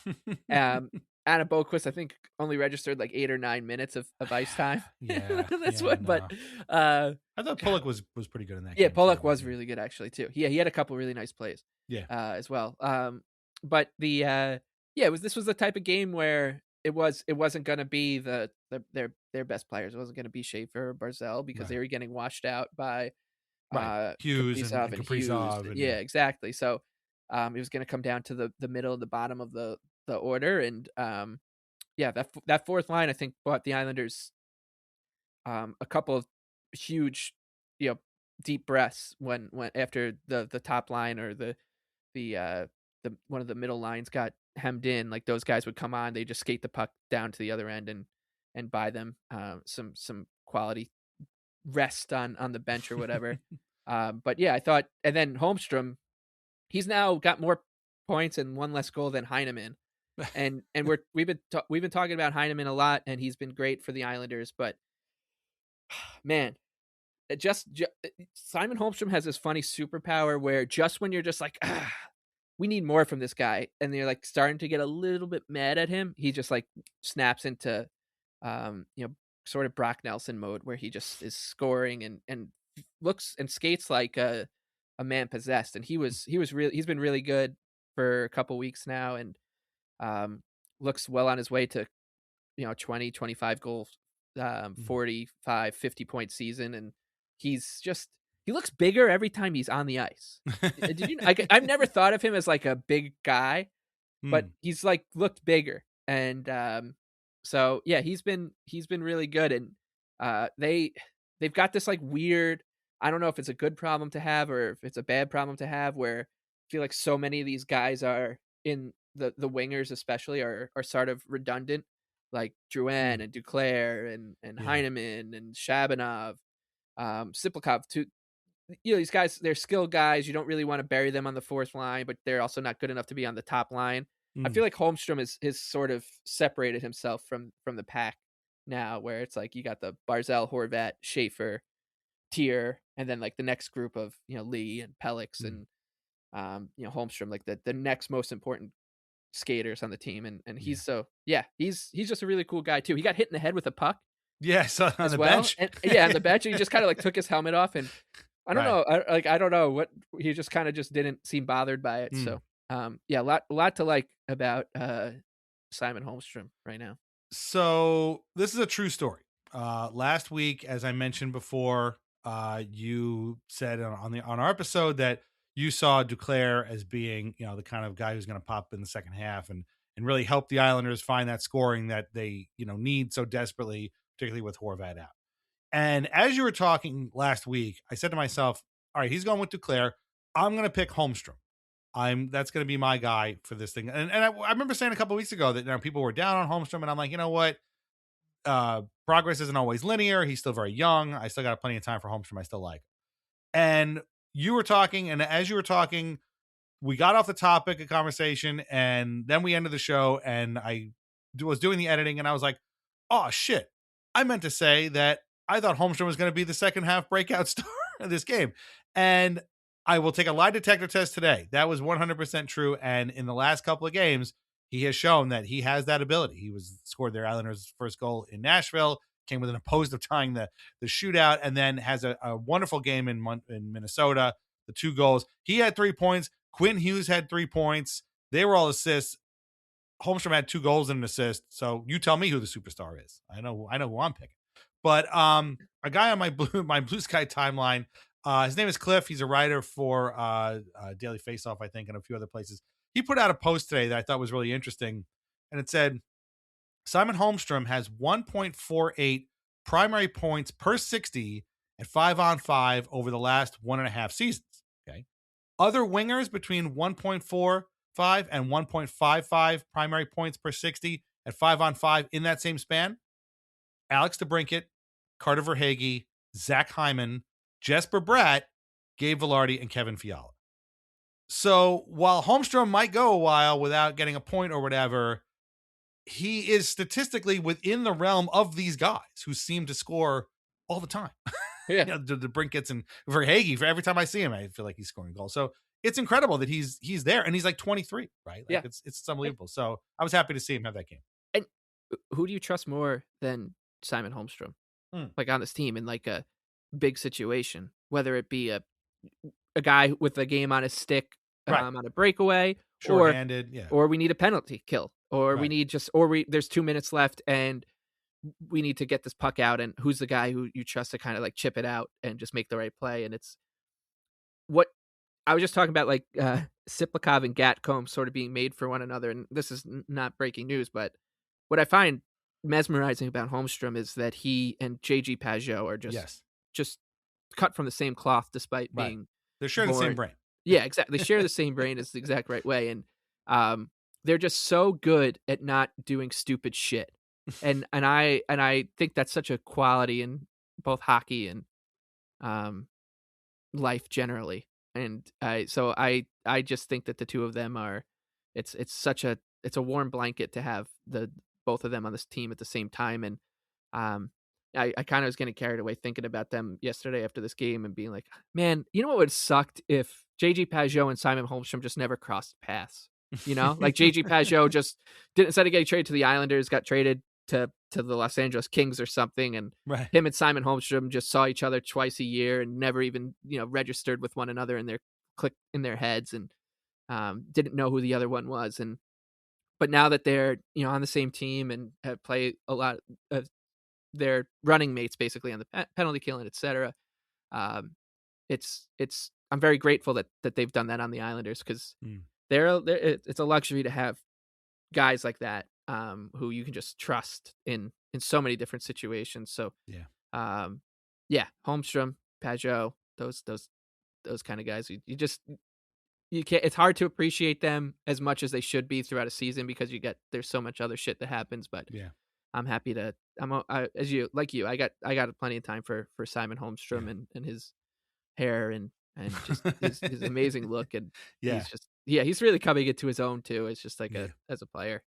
Adam Boquist, I think, only registered like 8 or 9 minutes of ice time. But I thought Pulock was pretty good in that game. Yeah, Pulock was really good actually too. Yeah, he had a couple really nice plays. As well. But this was the type of game where it wasn't going to be their best players. It wasn't going to be Schaefer or Barzal because they were getting washed out by Hughes and Kaprizov. Yeah, exactly. So it was going to come down to the middle and the bottom of the order, and that fourth line I think bought the Islanders a couple of huge, deep breaths when after the top line or the one of the middle lines got hemmed in. Like those guys would come on, they just skate the puck down to the other end and buy them some quality rest on the bench or whatever. But yeah, I thought, and then Holmstrom, he's now got more points and one less goal than Heineman, and we've been talking about Heineman a lot, and he's been great for the Islanders, but man, Simon Holmstrom has this funny superpower where just when you're just like, we need more from this guy, and they're like starting to get a little bit mad at him, he just like snaps into sort of Brock Nelson mode where he just is scoring and looks and skates like a man possessed. And he's been really good for a couple weeks now, and looks well on his way to 20, 25 goals, 45, 50 point season. And he looks bigger every time he's on the ice. Did you? I've never thought of him as like a big guy, but he's like looked bigger, and so yeah, he's been really good. And they've got this like weird. I don't know if it's a good problem to have or if it's a bad problem to have, where I feel like so many of these guys are in the wingers, especially are sort of redundant, like Drouin and Duclair and Heineman and Shabanov, Siplikov too. These guys, they're skilled guys. You don't really want to bury them on the fourth line, but they're also not good enough to be on the top line. I feel like Holmstrom is sort of separated himself from the pack now, where it's like you got the Barzal, Horvat, Schaefer tier, and then like the next group of Lee and Pelix and Holmstrom, like the next most important skaters on the team. And he's he's just a really cool guy too. He got hit in the head with a puck. Yes, on the bench. And, on the bench, and he just kind of like took his helmet off, and I don't know, I don't know what he just kind of just didn't seem bothered by it. So a lot to like about Simon Holmstrom right now. So this is a true story. Last week, as I mentioned before, you said on our episode that you saw Duclair as being the kind of guy who's going to pop in the second half and really help the Islanders find that scoring that they need so desperately, particularly with Horvat out. And as you were talking last week, I said to myself, all right, he's going with Duclair. I'm going to pick Holmstrom. That's going to be my guy for this thing. And I remember saying a couple of weeks ago that people were down on Holmstrom, and I'm like, you know what? Progress isn't always linear. He's still very young. I still got plenty of time for Holmstrom. I still like him. And you were talking, and as you were talking, we got off the topic of conversation, and then we ended the show, and I was doing the editing, and I was like, oh, shit. I meant to say that I thought Holmstrom was going to be the second half breakout star of this game. And I will take a lie detector test today. That was 100% true. And in the last couple of games, he has shown that he has that ability. He scored their Islanders' first goal in Nashville, came with an opposed of tying the shootout, and then has a wonderful game in Minnesota, the 2 goals. He had 3 points. Quinn Hughes had 3 points. They were all assists. Holmstrom had 2 goals and an assist. So you tell me who the superstar is. I know who I'm picking. But a guy on my Blue Sky timeline, his name is Cliff. He's a writer for Daily Faceoff, I think, and a few other places. He put out a post today that I thought was really interesting. And it said, Simon Holmstrom has 1.48 primary points per 60 at 5-on-5 over the last 1.5 seasons. Okay. Other wingers between 1.4, and 1.55 primary points per 60 at 5-on-5 in that same span. Alex DeBrincat, Carter Verhaeghe, Zach Hyman, Jesper Bratt, Gabe Velarde, and Kevin Fiala. So while Holmstrom might go a while without getting a point or whatever, he is statistically within the realm of these guys who seem to score all the time. Yeah. The Brinkets and Verhaeghe, for every time I see him, I feel like he's scoring goals. So it's incredible that he's there, and he's like 23, right? Like it's unbelievable. So I was happy to see him have that game. And who do you trust more than Simon Holmstrom? Like on this team in like a big situation, whether it be a guy with a game on his stick on a breakaway, short-handed, or we need a penalty kill, or we need there's 2 minutes left and we need to get this puck out, and who's the guy who you trust to kind of like chip it out and just make the right play. And it's what I was just talking about, like Siplikov and Gatcombe sort of being made for one another. And this is not breaking news, but what I find mesmerizing about Holmstrom is that he and JG Pageau are just cut from the same cloth, despite being they're sharing the same brain. Yeah, exactly. They share the same brain is the exact right way. And they're just so good at not doing stupid shit. And I think that's such a quality in both hockey and life generally. And I just think that the two of them are it's a warm blanket to have both of them on this team at the same time. And I kind of was getting carried away thinking about them yesterday after this game and being like, man, you know what would have sucked if JG Pageau and Simon Holmstrom just never crossed paths. You know, like JG Pageau just didn't, instead of getting traded to the Islanders, got traded to the Los Angeles Kings or something, and him and Simon Holmstrom just saw each other twice a year and never even registered with one another in their heads, and didn't know who the other one was. But now that they're on the same team and have played a lot of their running mates basically on the penalty kill and etc. I'm very grateful that they've done that on the Islanders, because it's a luxury to have guys like that who you can just trust in so many different situations. So Holmstrom, Pageau, those kind of guys, you can't, it's hard to appreciate them as much as they should be throughout a season, because there's so much other shit that happens. But I'm happy to, I got plenty of time for Simon Holmstrom and his hair and just his amazing look. And he's really coming into his own too. It's just like as a player.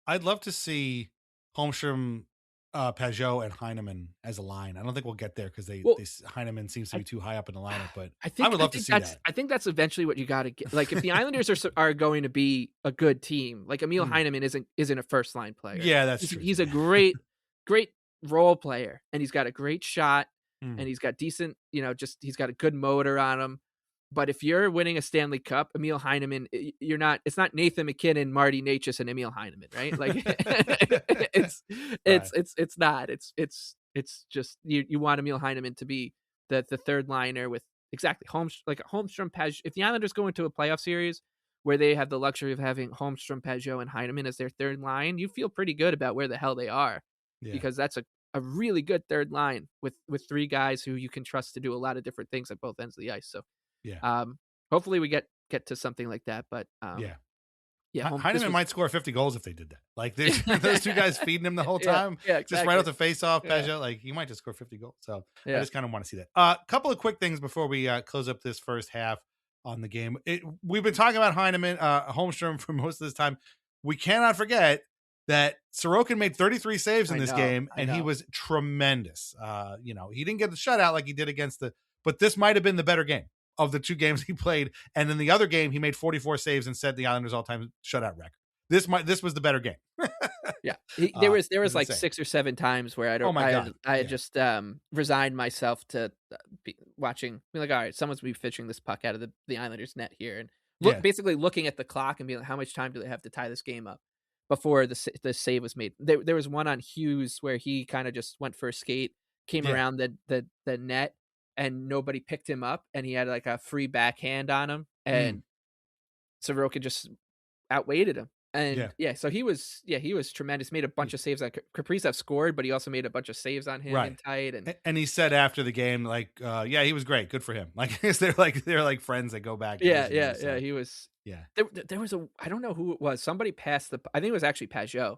I'd love to see Holmstrom, Pageau, and Heineman as a line. I don't think we'll get there because Heineman seems to be too high up in the lineup, but I would love to see that. I think that's eventually what you got to get. Like if the Islanders are going to be a good team, like Emil Heineman isn't a first line player. Yeah, that's true. He's a great role player, and he's got a great shot, and he's got decent, he's got a good motor on him. But if you're winning a Stanley Cup, Emil Heineman, it's not Nathan McKinnon, Marty Necas, and Emil Heineman, right? Like it's not. It's just you want Emil Heineman to be the third liner with exactly Holmstrom, Pageau. If the Islanders go into a playoff series where they have the luxury of having Holmstrom, Pageau, and Heineman as their third line, you feel pretty good about where the hell they are, because that's a really good third line with three guys who you can trust to do a lot of different things at both ends of the ice. So hopefully we get to something like that. But Heineman might score 50 goals if they did that. Like those two guys feeding him the whole time, exactly. Just right off the face-off. Pageau, like he might just score 50 goals. So I just kind of want to see that. A couple of quick things before we close up this first half on the game. We've been talking about Heineman, Holmstrom for most of this time. We cannot forget that Sorokin made 33 saves in this game, and he was tremendous. He didn't get the shutout like he did but this might have been the better game of the two games he played. And in the other game, he made 44 saves and set the Islanders all-time shutout record. This was the better game. There was like 6 or 7 times where I just resigned myself to watching. Be like, all right, someone's be fishing this puck out of the Islanders net here, and basically looking at the clock and being like, how much time do they have to tie this game up before the save was made? There was one on Hughes where he kind of just went for a skate, came around the net, and nobody picked him up, and he had like a free backhand on him, and Sorokin just outweighted him. And so he was tremendous. Made a bunch of saves. Like Kaprizov scored, but he also made a bunch of saves on him in tight. And he said after the game, like, he was great. Good for him. Like they're like friends that go back. He Yeah. There was I don't know who it was. Somebody passed I think it was actually Pajot.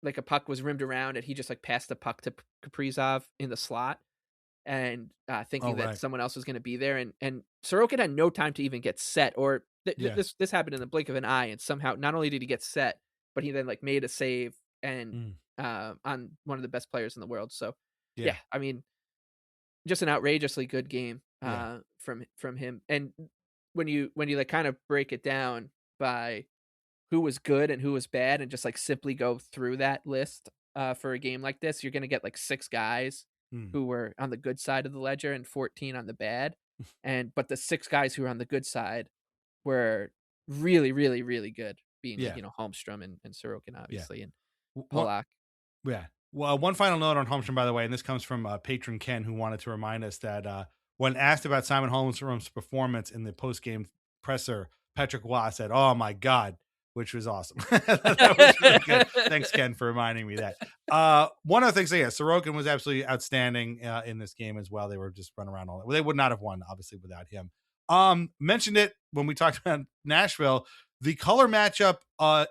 Like a puck was rimmed around and he just like passed the puck to Kaprizov in the slot and thinking that someone else was going to be there. And Sorokin had no time to even get set or this happened in the blink of an eye. And somehow not only did he get set, but he then like made a save and on one of the best players in the world. So yeah, I mean, just an outrageously good game from him. And when you like kind of break it down by who was good and who was bad and just like simply go through that list for a game like this, you're going to get like 6 guys who were on the good side of the ledger and 14 on the bad. But the 6 guys who were on the good side were really, really, really good, being Holmstrom and Sorokin, obviously, and Polak. Yeah. Well, one final note on Holmstrom, by the way, and this comes from patron Ken, who wanted to remind us that when asked about Simon Holmstrom's performance in the post-game presser, Patrick Waugh said, "Oh my God," which was awesome. That was really good. Thanks, Ken, for reminding me that. One of the things, Sorokin was absolutely outstanding in this game as well. They were just running around all that. Well, they would not have won, obviously, without him. Mentioned it when we talked about Nashville. The color matchup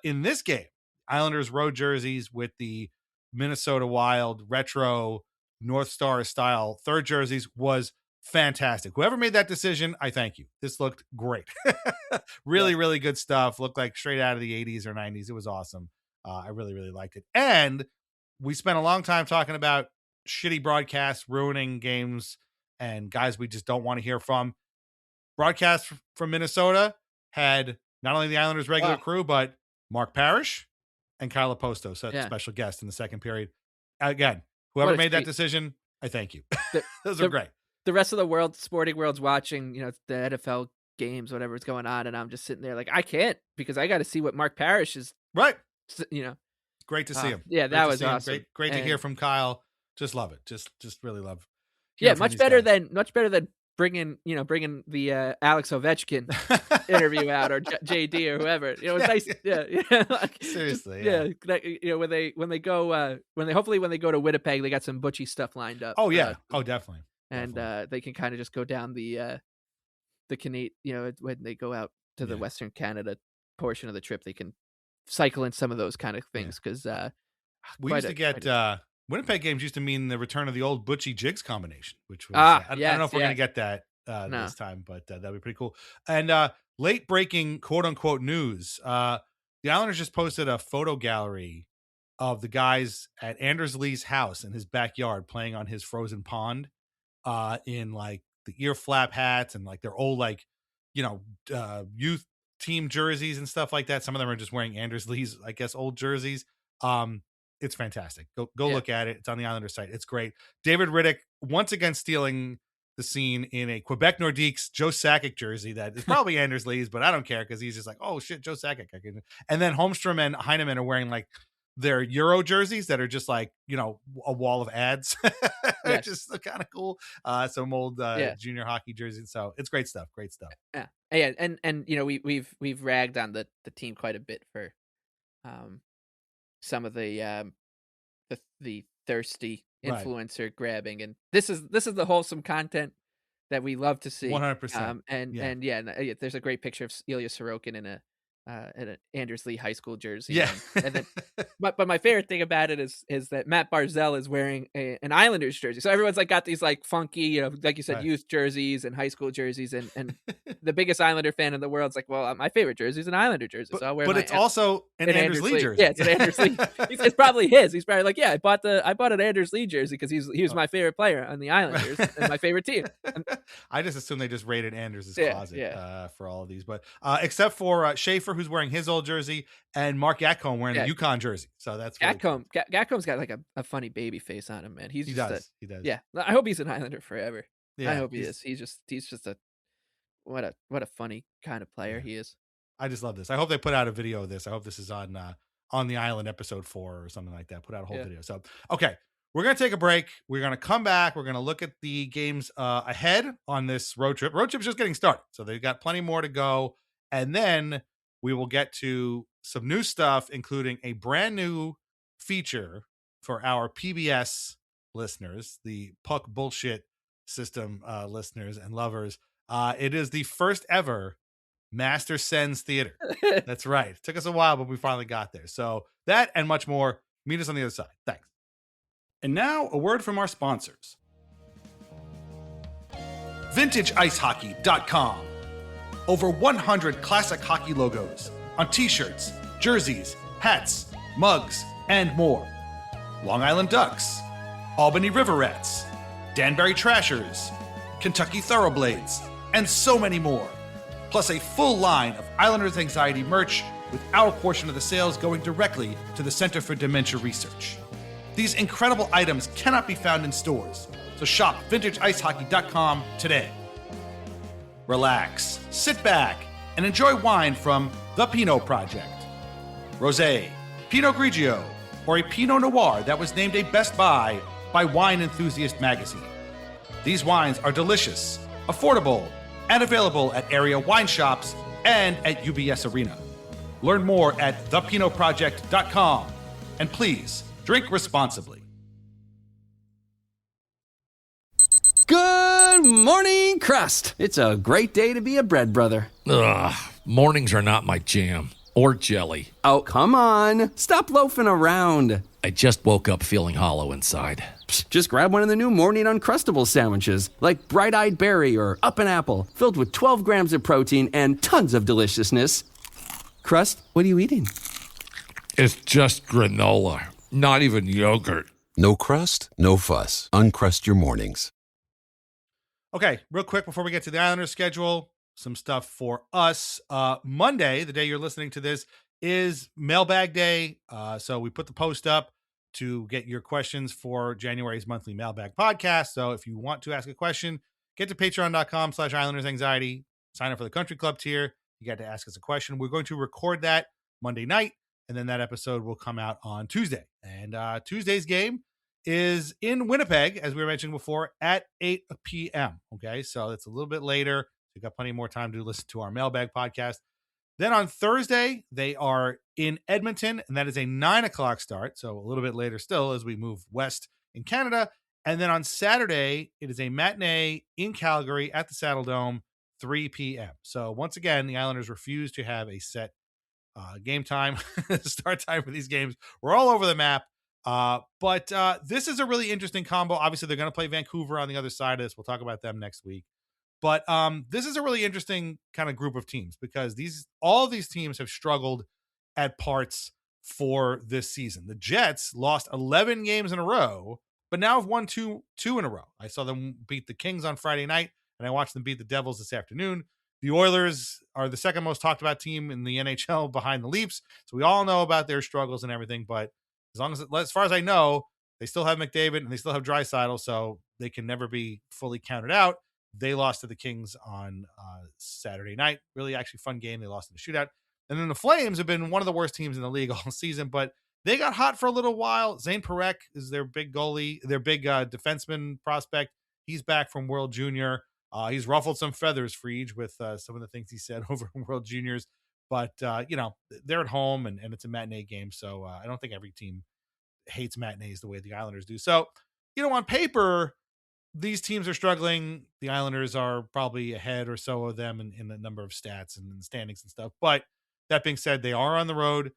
in this game, Islanders road jerseys with the Minnesota Wild retro North Star style third jerseys, was fantastic. Whoever made that decision, I thank you. This looked great. Really, really good stuff. Looked like straight out of the 80s or 90s. It was awesome. I really, really liked it. And we spent a long time talking about shitty broadcasts ruining games and guys we just don't want to hear from. Broadcast from Minnesota had not only the Islanders' regular crew, but Mark Parrish and Kyle Aposto, special guest in the second period. Again, whoever made that decision, I thank you. Those are great. The rest of the world, sporting world's watching, the NFL games, whatever's going on, and I'm just sitting there like, I can't, because I got to see what Mark Parrish is. Right. Great to see him. Yeah, that was awesome. Great to hear from Kyle. Just love it. Just really love. Yeah, much better than bringing the Alex Ovechkin interview out or JD or whoever. It's nice. Seriously. When they go to Winnipeg, they got some butchy stuff lined up. Oh yeah. Definitely. And they can kind of just go down the Canadian, when they go out to the Western Canada portion of the trip, they can cycle in some of those kind of things because we used to get Winnipeg games used to mean the return of the old Butchie Jigs combination, which was I don't know if we're going to get that this time, but that'd be pretty cool. And late breaking quote unquote news, the Islanders just posted a photo gallery of the guys at Anders Lee's house in his backyard playing on his frozen pond in like the ear flap hats and like their old youth team jerseys and stuff like that. Some of them are just wearing Anders Lee's, I guess, old jerseys. It's fantastic. Go look at it. It's on the Islanders site. It's great. David Riddick once again stealing the scene in a Quebec Nordiques Joe Sakic jersey that is probably Anders Lee's, but I don't care because he's just like, oh shit, Joe Sakic. And then Holmstrom and Heineman are wearing like their Euro jerseys that are just like, a wall of ads. They're just kind of cool. Some old junior hockey jerseys. So it's great stuff. Great stuff. Yeah. Yeah. And we've ragged on the team quite a bit for some of the thirsty influencer grabbing, and this is the wholesome content that we love to see. 100%. There's a great picture of Ilya Sorokin in an Anders Lee high school jersey. Yeah. and then, but my favorite thing about it is that Matt Barzell is wearing an Islanders jersey. So everyone's like got these like funky, like you said, youth jerseys and high school jerseys, and the biggest Islander fan in the world's like, well, my favorite jersey is an Islander jersey, so I'll wear. But it's also an Anders Lee jersey. Yeah, it's an Anders Lee. It's probably his. He's probably like, yeah, I bought an Anders Lee jersey because he was my favorite player on the Islanders and my favorite team. I just assume they just raided Anders' closet for all of these, but except for Schaefer, who's wearing his old jersey, and Mark Gatcomb wearing the UConn jersey. So that's Gatcomb. Gatcomb's got like a funny baby face on him, man. He does. Yeah. I hope he's an Islander forever. Yeah, I hope he is. He's just a what a funny kind of player he is. I just love this. I hope they put out a video of this. I hope this is on the Island episode 4 or something like that. Put out a whole video. So okay. We're going to take a break. We're going to come back. We're going to look at the games ahead on this road trip. Road trip's just getting started. So they've got plenty more to go. And then we will get to some new stuff, including a brand new feature for our PBS listeners, the Puck Bullshit System listeners and lovers. It is the first ever Master Sens Theater. That's right. It took us a while, but we finally got there. So that and much more. Meet us on the other side. Thanks. And now a word from our sponsors. VintageIceHockey.com. Over 100 classic hockey logos on t-shirts, jerseys, hats, mugs, and more. Long Island Ducks, Albany Riverettes, Danbury Trashers, Kentucky Thoroughblades, and so many more. Plus a full line of Islanders Anxiety merch with our portion of the sales going directly to the Center for Dementia Research. These incredible items cannot be found in stores, so shop VintageIceHockey.com today. Relax, sit back, and enjoy wine from The Pinot Project. Rosé, Pinot Grigio, or a Pinot Noir that was named a Best Buy by Wine Enthusiast magazine. These wines are delicious, affordable, and available at area wine shops and at UBS Arena. Learn more at thepinotproject.com. And please, drink responsibly. Good morning, Crust. It's a great day to be a bread brother. Ugh, mornings are not my jam. Or jelly. Oh, come on. Stop loafing around. I just woke up feeling hollow inside. Psst, just grab one of the new Morning Uncrustables sandwiches, like Bright Eyed Berry or Up an Apple, filled with 12 grams of protein and tons of deliciousness. Crust, what are you eating? It's just granola, not even yogurt. No crust, no fuss. Uncrust your mornings. Okay, real quick before we get to the Islanders schedule, some stuff for us. Monday, the day you're listening to this, is mailbag day. So we put the post up to get your questions for January's monthly mailbag podcast. So if you want to ask a question, get to patreon.com/Islanders Anxiety, sign up for the country club tier. You got to ask us a question. We're going to record that Monday night, and then that episode will come out on Tuesday. And Tuesday's game is in Winnipeg, as we were mentioning before, at 8 p.m. Okay, so it's a little bit later. You've got plenty more time to listen to our mailbag podcast. Then on Thursday, they are in Edmonton, and that is a 9 o'clock start. So a little bit later still as we move west in Canada. And then on Saturday, it is a matinee in Calgary at the Saddle Dome, 3 p.m. So once again, the Islanders refuse to have a set game time, start time for these games. We're all over the map. But this is a really interesting combo. Obviously, they're going to play Vancouver on the other side of this. We'll talk about them next week. But this is a really interesting kind of group of teams because all of these teams have struggled at parts for this season. The Jets lost 11 games in a row, but now have won two in a row. I saw them beat the Kings on Friday night, and I watched them beat the Devils this afternoon. The Oilers are the second most talked about team in the NHL behind the Leafs. So we all know about their struggles and everything, but as far as I know, they still have McDavid and they still have Draisaitl, so they can never be fully counted out. They lost to the Kings on Saturday night. Really actually fun game. They lost in the shootout. And then the Flames have been one of the worst teams in the league all season, but they got hot for a little while. Zane Parekh is their big goalie, their big defenseman prospect. He's back from World Junior. He's ruffled some feathers, Friedge, with some of the things he said over in World Juniors. But, they're at home and it's a matinee game. So I don't think every team hates matinees the way the Islanders do. So, on paper, these teams are struggling. The Islanders are probably ahead or so of them in the number of stats and standings and stuff. But that being said, they are on the road.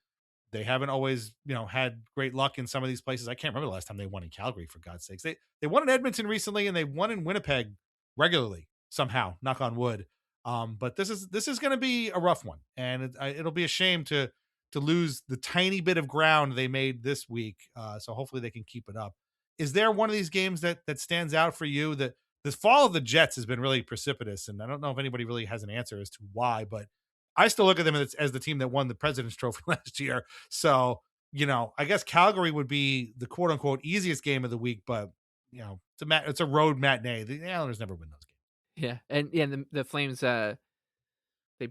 They haven't always, had great luck in some of these places. I can't remember the last time they won in Calgary, for God's sakes. They won in Edmonton recently, and they won in Winnipeg regularly somehow, knock on wood. But this is going to be a rough one, and it'll be a shame to lose the tiny bit of ground they made this week. So hopefully they can keep it up. Is there one of these games that stands out for you? That the fall of the Jets has been really precipitous, and I don't know if anybody really has an answer as to why, but I still look at them as the team that won the President's Trophy last year. So, I guess Calgary would be the quote unquote easiest game of the week, but it's a road matinee. The Islanders never win those games. Yeah, and the Flames they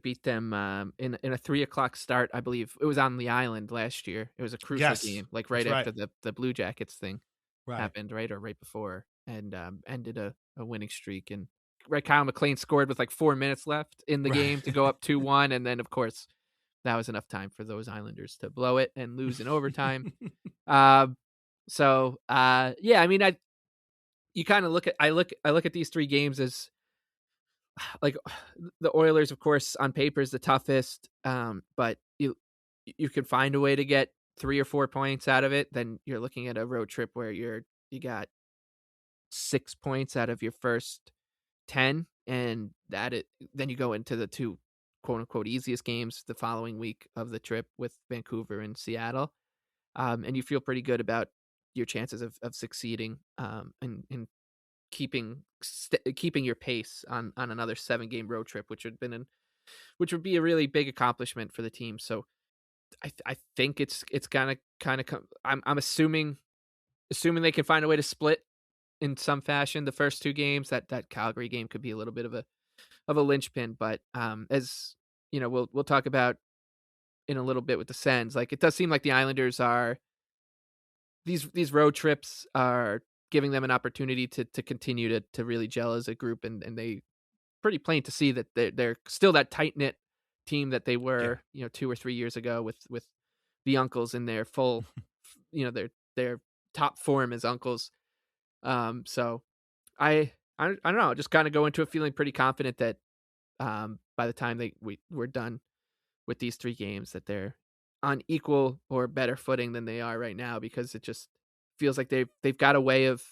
beat them in a 3 o'clock start. I believe it was on the island last year. It was a crucial game, like right after the Blue Jackets thing happened, right, or right before, and ended a winning streak. And Kyle McLean scored with like 4 minutes left in the game to go up 2-1, and then of course that was enough time for those Islanders to blow it and lose in overtime. You kind of look at these three games as like the Oilers, of course, on paper is the toughest, but you can find a way to get 3 or 4 points out of it. Then you're looking at a road trip where you got 6 points out of your first 10, and then you go into the 2 quote unquote easiest games the following week of the trip with Vancouver and Seattle, and you feel pretty good about your chances of succeeding, and keeping your pace on another 7-game road trip, which would be a really big accomplishment for the team. So I think it's gonna kind of come. I'm assuming they can find a way to split in some fashion the first 2 games. That Calgary game could be a little bit of a linchpin, but as you know, we'll talk about in a little bit with the Sens. Like, it does seem like the Islanders are these road trips are giving them an opportunity to continue to really gel as a group, and they pretty plain to see that they're still that tight knit team that they were 2 or 3 years ago with the uncles in their full their top form as uncles. So I don't know, just kind of go into it feeling pretty confident that by the time we're done with these 3 games, that they're on equal or better footing than they are right now, because it just feels like they've got a way of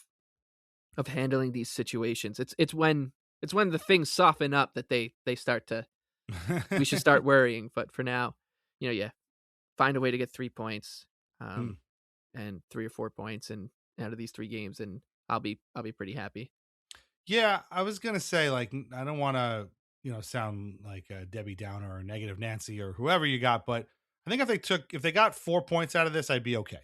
handling these situations. It's when the things soften up that they start to we should start worrying. But for now, find a way to get 3 points, and 3 or 4 points out of these 3 games, and I'll be pretty happy. Yeah, I was gonna say, like, I don't want to sound like a Debbie Downer or Negative Nancy or whoever you got, but I think if they got 4 points out of this, I'd be okay.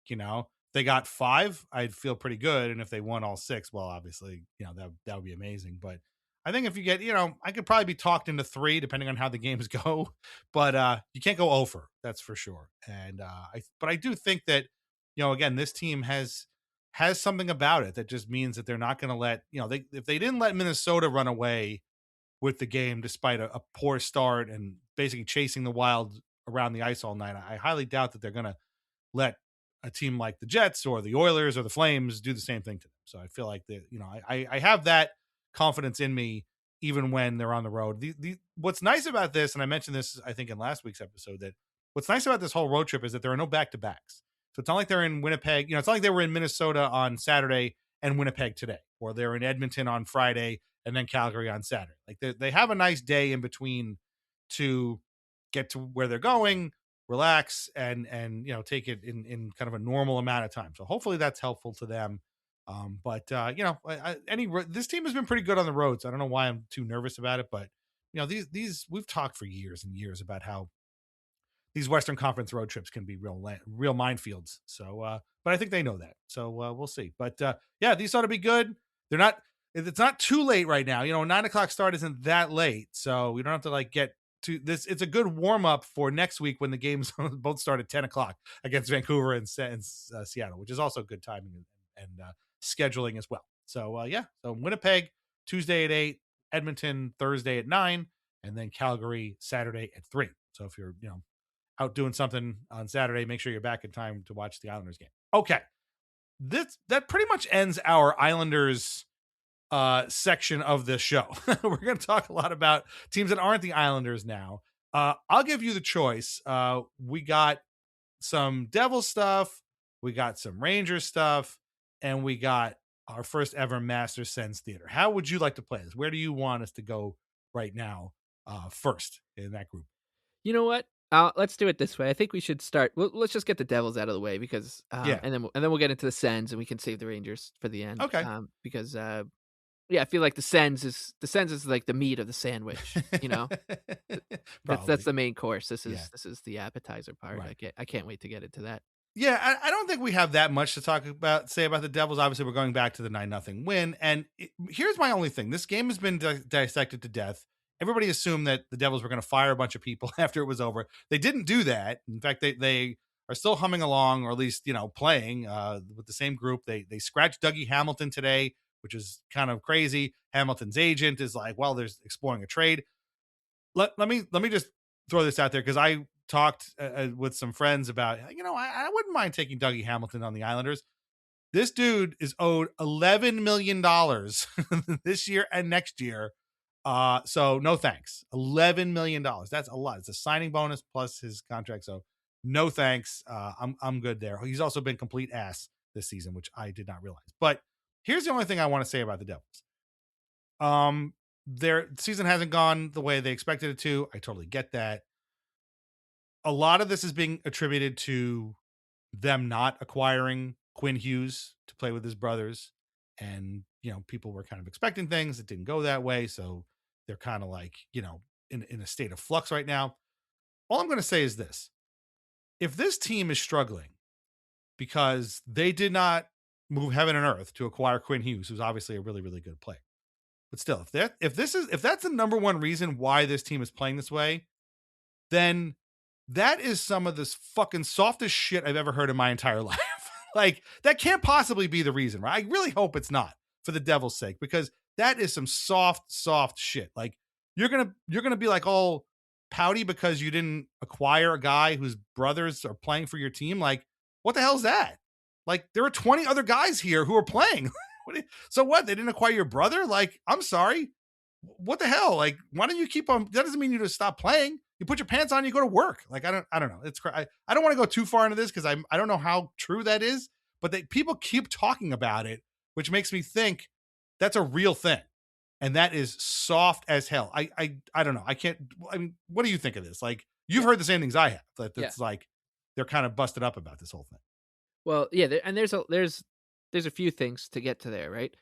If they got 5, I'd feel pretty good, and if they won all 6, well, obviously, that would be amazing. But I think if you get, I could probably be talked into 3 depending on how the games go, but you can't go over, that's for sure. And but I do think that again, this team has something about it that just means that they're not going to let if they didn't let Minnesota run away with the game despite a poor start and basically chasing the Wild around the ice all night, I highly doubt that they're going to let a team like the Jets or the Oilers or the Flames do the same thing to them. So I feel like I have that confidence in me even when they're on the road. What's nice about this, and I mentioned this I think in last week's episode, that what's nice about this whole road trip is that there are no back-to-backs. So it's not like they're in Winnipeg. It's not like they were in Minnesota on Saturday and Winnipeg today, or they're in Edmonton on Friday and then Calgary on Saturday. Like they have a nice day in between to get to where they're going, relax, and take it in kind of a normal amount of time. So hopefully that's helpful to them. This team has been pretty good on the road, so I don't know why I'm too nervous about it. But these we've talked for years and years about how these Western Conference road trips can be real minefields. So, but I think they know that. So we'll see. But these ought to be good. It's not too late right now. 9:00 start isn't that late, so we don't have to get to this. It's a good warm up for next week when the games both start at 10:00 against Vancouver and Seattle, which is also good timing and scheduling as well. So so Winnipeg Tuesday at 8, Edmonton Thursday at 9, and then Calgary Saturday at 3. So if you're out doing something on Saturday, make sure you're back in time to watch the Islanders game. Okay, that pretty much ends our Islanders section of this show. We're going to talk a lot about teams that aren't the Islanders now. I'll give you the choice. We got some Devils stuff, we got some Rangers stuff, and we got our first ever Master Sens Theater. How would you like to play this? Where do you want us to go right now first in that group? You know what? Let's do it this way. I think we should start. Let's just get the Devils out of the way, because and then we'll get into the Sens, and we can save the Rangers for the end. Okay. Because I feel like the Sens is like the meat of the sandwich. That's the main course. This is the appetizer part. Right. I can't wait to get into that. Yeah, I don't think we have that much to say about the Devils. Obviously, we're going back to the 9-0 win, and here's my only thing: this game has been dissected to death. Everybody assumed that the Devils were going to fire a bunch of people after it was over. They didn't do that. In fact, they are still humming along, or at least playing with the same group. They scratched Dougie Hamilton today, which is kind of crazy. Hamilton's agent is like, well, they're exploring a trade. Let me just throw this out there, because I talked with some friends about, I wouldn't mind taking Dougie Hamilton on the Islanders. This dude is owed $11 million this year and next year. So no thanks. $11 million. That's a lot. It's a signing bonus plus his contract. So no thanks. I'm good there. He's also been complete ass this season, which I did not realize. But here's the only thing I want to say about the Devils. Their season hasn't gone the way they expected it to. I totally get that. A lot of this is being attributed to them not acquiring Quinn Hughes to play with his brothers. And, people were kind of expecting things. It didn't go that way. So they're kind of like, in a state of flux right now. All I'm going to say is this. If this team is struggling because they did not move heaven and earth to acquire Quinn Hughes, who's obviously a really, really good player. But still, if that's the number one reason why this team is playing this way, then that is some of this fucking softest shit I've ever heard in my entire life. Like, that can't possibly be the reason, right? I really hope it's not, for the Devil's sake, because that is some soft shit. Like, you're gonna be like all pouty because you didn't acquire a guy whose brothers are playing for your team. Like, what the hell is that? Like, there are 20 other guys here who are playing. So what? They didn't acquire your brother? Like, I'm sorry. What the hell? Like, why don't you keep on? That doesn't mean you just stop playing. You put your pants on, you go to work. Like, I don't know. It's I don't want to go too far into this because I don't know how true that is, but people keep talking about it, which makes me think that's a real thing. And that is soft as hell. I don't know. I mean, what do you think of this? Like, you've heard the same things I have. That's like, they're kind of busted up about this whole thing. Well, yeah. And there's a few things to get to there, right?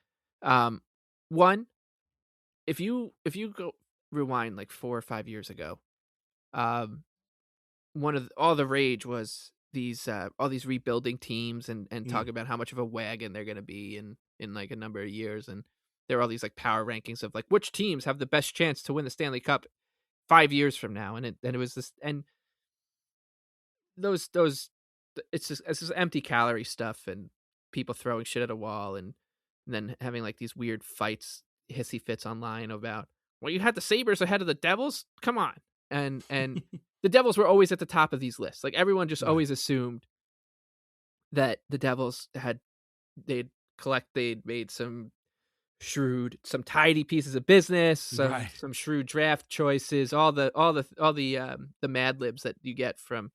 One, if you go rewind like 4 or 5 years ago, all the rage was these all these rebuilding teams and talk about how much of a wagon they're going to be in like a number of years, and there are all these like power rankings of like which teams have the best chance to win the Stanley Cup 5 years from now, and it was this, and those it's just empty calorie stuff and people throwing shit at a wall and then having like these weird fights, hissy fits online about, well, you had the Sabres ahead of the Devils, come on. And the Devils were always at the top of these lists. Like, everyone just always assumed that the Devils they'd made some tidy pieces of business, some shrewd draft choices, all the Mad Libs that you get from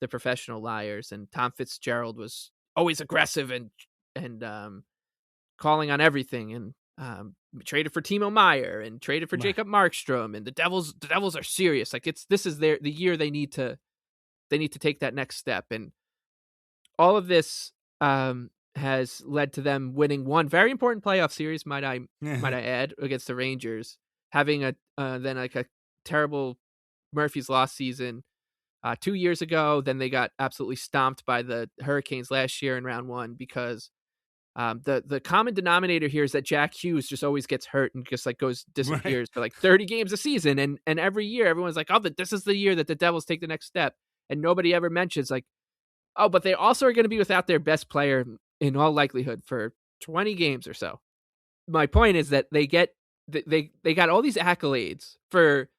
the professional liars. And Tom Fitzgerald was always aggressive and calling on everything, and traded for Timo Meier and traded for Jacob Markstrom, and the Devils are serious. Like, this is the year they need to take that next step. And all of this has led to them winning one very important playoff series, might I add, against the Rangers, having then like a terrible Murphy's Law season 2 years ago. Then they got absolutely stomped by the Hurricanes last year in round one because the common denominator here is that Jack Hughes just always gets hurt and just like disappears for like 30 games a season. And every year everyone's like, oh, this is the year that the Devils take the next step. And nobody ever mentions like, oh, but they also are going to be without their best player in all likelihood for 20 games or so. My point is that they got all these accolades for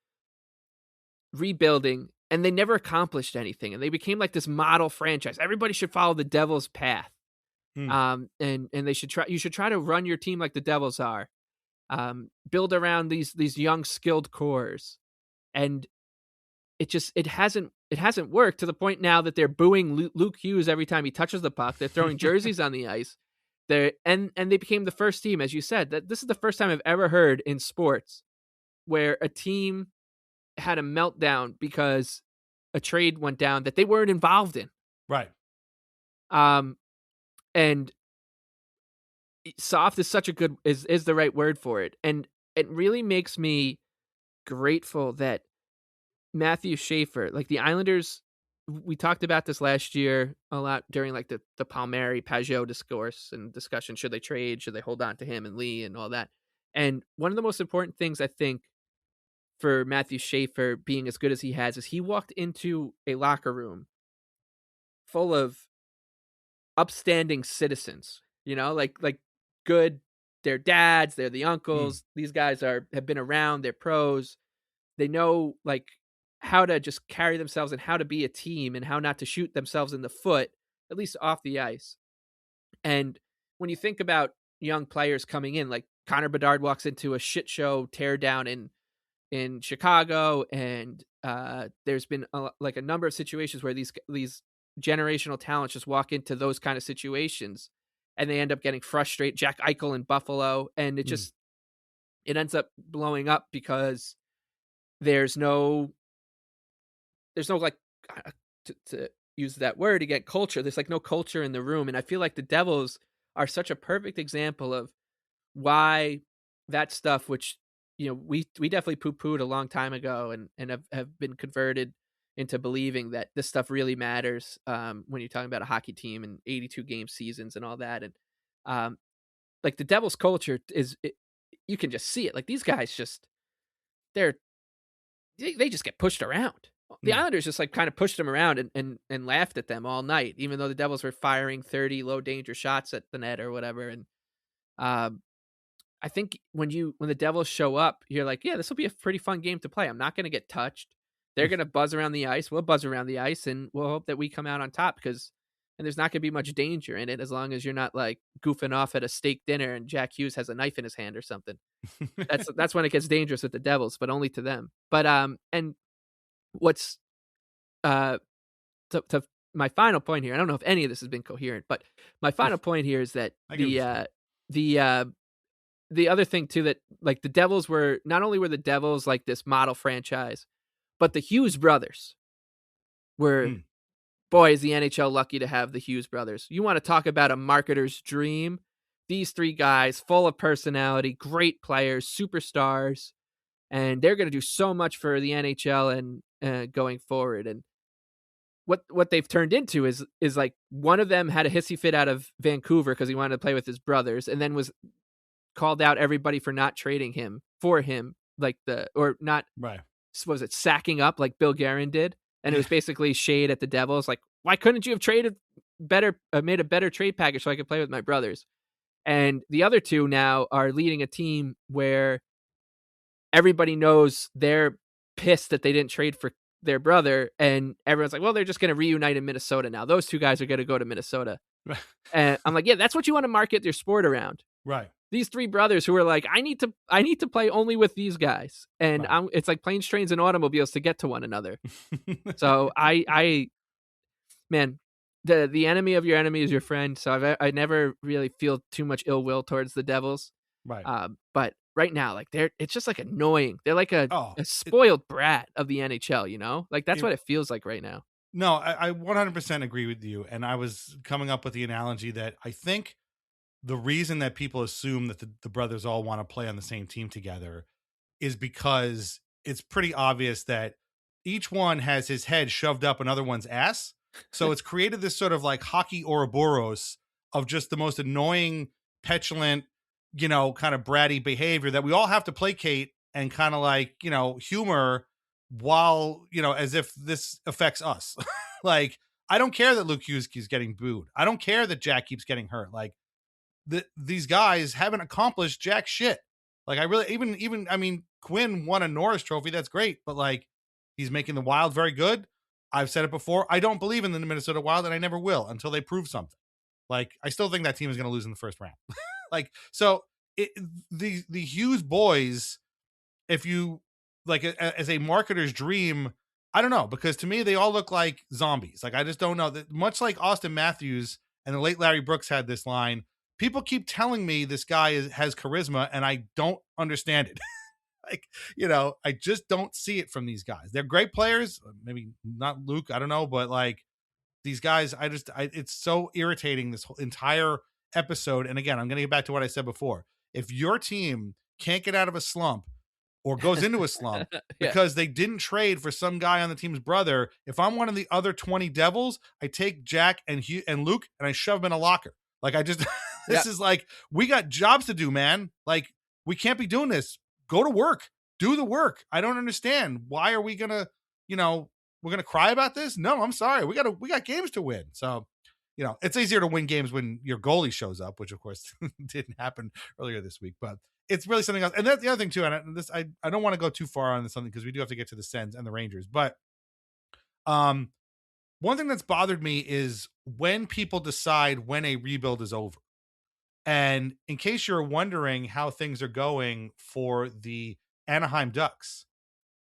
rebuilding and they never accomplished anything. And they became like this model franchise. Everybody should follow the Devils' path. And you should try to run your team like the Devils are. Build around these young skilled cores. And it hasn't worked, to the point now that they're booing Luke Hughes every time he touches the puck. They're throwing jerseys on the ice. And they became the first team, as you said, that this is the first time I've ever heard in sports where a team had a meltdown because a trade went down that they weren't involved in. Right. And soft is such a good is the right word for it. And it really makes me grateful that Matthew Schaefer, like the Islanders, we talked about this last year a lot during like the Palmieri Pajot discourse and discussion. Should they trade? Should they hold on to him and Lee and all that? And one of the most important things I think for Matthew Schaefer being as good as he has is he walked into a locker room full of upstanding citizens, like good, they're dads, they're the uncles. These guys have been around, they're pros. They know like how to just carry themselves and how to be a team and how not to shoot themselves in the foot, at least off the ice. And when you think about young players coming in, like Connor Bedard walks into a shit show tear down in Chicago, and there's been a number of situations where these generational talents just walk into those kind of situations, and they end up getting frustrated. Jack Eichel in Buffalo, and it just it ends up blowing up because there's no like to use that word again, culture. There's like no culture in the room, and I feel like the Devils are such a perfect example of why that stuff, which we definitely poo-pooed a long time ago, and have been converted into believing that this stuff really matters when you're talking about a hockey team and 82 game seasons and all that. And like the Devils culture you can just see it. Like these guys they just get pushed around. The Islanders just like kind of pushed them around and laughed at them all night, even though the Devils were firing 30 low danger shots at the net or whatever. And I think when the Devils show up, you're like, yeah, this will be a pretty fun game to play. I'm not going to get touched. They're going to buzz around the ice. We'll buzz around the ice, and we'll hope that we come out on top and there's not going to be much danger in it as long as you're not like goofing off at a steak dinner and Jack Hughes has a knife in his hand or something. That's when it gets dangerous with the Devils, but only to them. But and what's to my final point here, I don't know if any of this has been coherent, but my final point here is that the other thing too, that like the Devils were the Devils like this model franchise, but the Hughes brothers were, boy, is the NHL lucky to have the Hughes brothers. You want to talk about a marketer's dream? These three guys, full of personality, great players, superstars, and they're going to do so much for the NHL and going forward. And what they've turned into is like one of them had a hissy fit out of Vancouver because he wanted to play with his brothers, and then was called out everybody for not trading him for him, was it sacking up like Bill Guerin did? And it was basically shade at the Devils. Like, why couldn't you have traded better, made a better trade package so I could play with my brothers? And the other two now are leading a team where everybody knows they're pissed that they didn't trade for their brother. And everyone's like, well, they're just going to reunite in Minnesota now. Those two guys are going to go to Minnesota. And I'm like, yeah, that's what you want to market your sport around. Right. These three brothers who are like, I need to play only with these guys. And it's like planes, trains, and automobiles to get to one another. So man, the enemy of your enemy is your friend. So I never really feel too much ill will towards the Devils. Right. But right now, like it's just like annoying. They're like a spoiled brat of the NHL, like that's what it feels like right now. No, I 100% agree with you. And I was coming up with the analogy that I think the reason that people assume that the brothers all want to play on the same team together is because it's pretty obvious that each one has his head shoved up another one's ass. So it's created this sort of like hockey Ouroboros of just the most annoying, petulant, kind of bratty behavior that we all have to placate and kind of like, humor while, as if this affects us. Like, I don't care that Luke Hughes keeps getting booed. I don't care that Jack keeps getting hurt. Like, these guys haven't accomplished jack shit. Like, I really, even, I mean, Quinn won a Norris Trophy. That's great. But like, he's making the Wild very good. I've said it before. I don't believe in the Minnesota Wild, and I never will until they prove something. Like, I still think that team is going to lose in the first round. Like, so the Hughes boys, if you like, as a marketer's dream, I don't know, because to me, they all look like zombies. Like, I just don't know that much like Austin Matthews and the late Larry Brooks had this line. People keep telling me this guy has charisma, and I don't understand it. Like, I just don't see it from these guys. They're great players. Maybe not Luke. I don't know. But like these guys, it's so irritating, this whole entire episode. And again, I'm going to get back to what I said before. If your team can't get out of a slump or goes into a slump because they didn't trade for some guy on the team's brother, if I'm one of the other 20 Devils, I take Jack and Luke and I shove them in a locker. Like, I just, this is like, we got jobs to do, man. Like, we can't be doing this. Go to work, do the work. I don't understand. Why are we going to, we're going to cry about this? No, I'm sorry. We got games to win. So, it's easier to win games when your goalie shows up, which of course didn't happen earlier this week, but it's really something else. And that's the other thing too. And I don't want to go too far on this something because we do have to get to the Sens and the Rangers, but, one thing that's bothered me is when people decide when a rebuild is over. And in case you're wondering how things are going for the Anaheim Ducks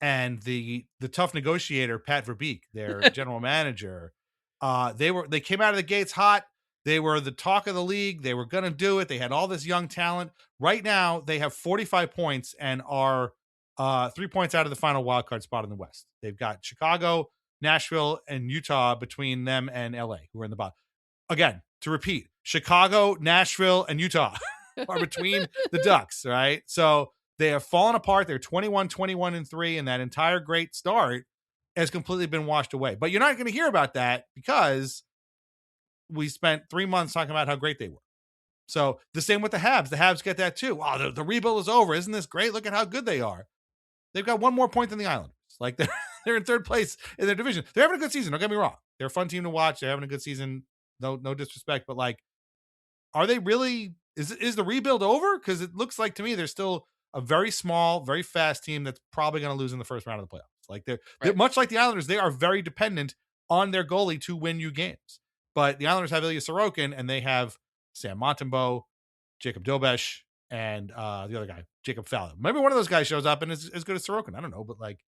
and the tough negotiator, Pat Verbeek, their general manager, they came out of the gates hot. They were the talk of the league. They were going to do it. They had all this young talent. Right now, they have 45 points and are 3 points out of the final wildcard spot in the West. They've got Chicago, Nashville, and Utah between them and LA, who are in the bottom. Again, to repeat, Chicago, Nashville, and Utah are between the Ducks, right? So they have fallen apart. They're 21-3, and that entire great start has completely been washed away. But you're not going to hear about that because we spent 3 months talking about how great they were. So the same with the Habs. The Habs get that too. Wow, the rebuild is over. Isn't this great? Look at how good they are. They've got one more point than the Islanders. Like they're in third place in their division. They're having a good season. Don't get me wrong. They're a fun team to watch. They're having a good season. No disrespect, but like, are they really? Is the rebuild over? Because it looks like to me they're still a very small, very fast team that's probably going to lose in the first round of the playoffs. Like they're much like the Islanders. They are very dependent on their goalie to win you games. But the Islanders have Ilya Sorokin, and they have Sam Montembeault, Jacob Dobesh, and the other guy, Jacob Fallon. Maybe one of those guys shows up and is as good as Sorokin. I don't know, but like,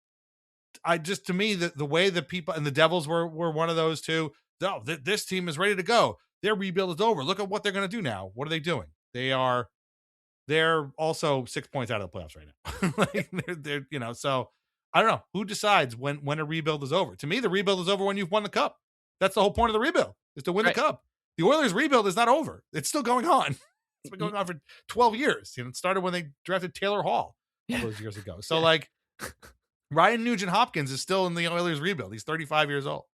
to me, the way the people and the Devils were one of those too. No, this team is ready to go. Their rebuild is over. Look at what they're going to do now. What are they doing? They're also 6 points out of the playoffs right now. Like they're so I don't know who decides when a rebuild is over. To me, the rebuild is over when you've won the cup. That's the whole point of the rebuild, is to win the cup. The Oilers rebuild is not over. It's still going on. It's been going on for 12 years. It started when they drafted Taylor Hall all those years ago. So like Ryan Nugent-Hopkins is still in the Oilers rebuild. He's 35 years old.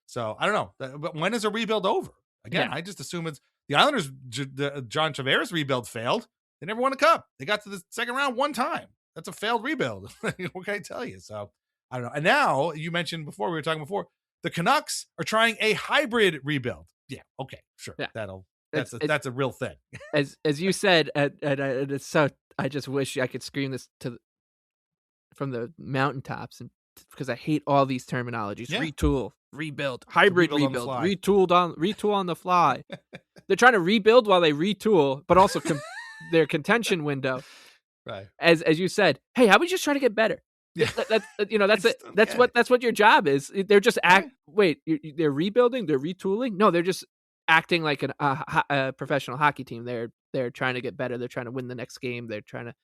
So I don't know. But when is a rebuild over? Again, I just assume it's the Islanders. John Tavares rebuild failed. They never won a cup. They got to the second round one time. That's a failed rebuild. What can I tell you? So I don't know. And now you mentioned before, we were talking before, the Canucks are trying a hybrid rebuild. Yeah. Okay. Sure. Yeah. That's a real thing. As you said, and it's so, I just wish I could scream this from the mountaintops, and because I hate all these terminologies. Yeah. Retool, rebuild, hybrid rebuild, retool on the fly. They're trying to rebuild while they retool, but also their contention window. Right. As you said, hey, how about we just try to get better? Yeah. That's what your job is. They're just they're rebuilding, they're retooling. No, they're just acting like a professional hockey team. They're trying to get better. They're trying to win the next game. They're trying to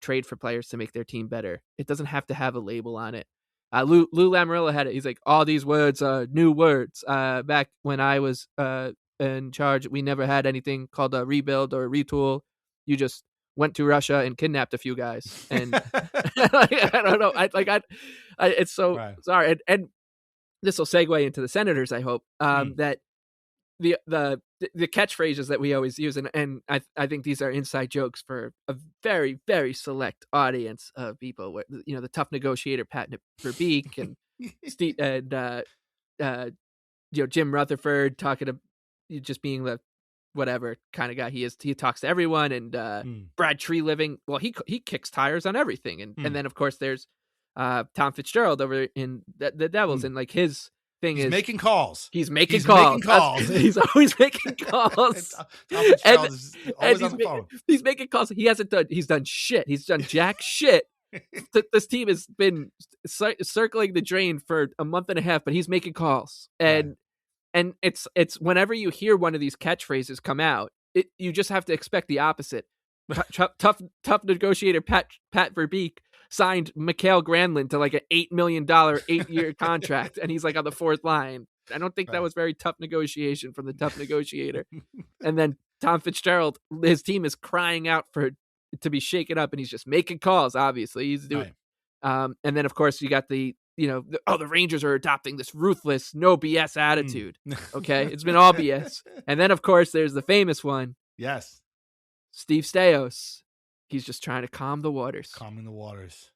trade for players to make their team better. It doesn't have to have a label on it. Lou Lamoriello had it. He's like, all these words are new words. Back when I was in charge, we never had anything called a rebuild or a retool. You just went to Russia and kidnapped a few guys. And I don't know. It's so sorry. And this will segue into the Senators, I hope, that the catchphrases that we always use. And I think these are inside jokes for a very, very select audience of people where, the tough negotiator, Pat Verbeek and Steve and, Jim Rutherford talking to just being the whatever kind of guy he is. He talks to everyone, and Brad Treliving, well, he kicks tires on everything. And then of course there's Tom Fitzgerald over in the Devils, and like his thing is making calls. He's making calls. He's always making calls. Tom Fitzgerald is always on the phone. He's making calls. He's done shit. He's done jack shit. This team has been circling the drain for a month and a half, but he's making calls. And it's whenever you hear one of these catchphrases come out, you just have to expect the opposite. Tough negotiator Pat Verbeek signed Mikael Granlund to like an $8 million 8-year contract, and he's like on the fourth line. I don't think that was very tough negotiation from the tough negotiator. And then Tom Fitzgerald, his team is crying out to be shaken up, and he's just making calls. Obviously, he's doing. And then of course you got the Rangers are adopting this ruthless, no BS attitude. Okay, it's been all BS. And then of course there's the famous one. Yes, Steve Stais. He's just trying to calm the waters. Calming the waters.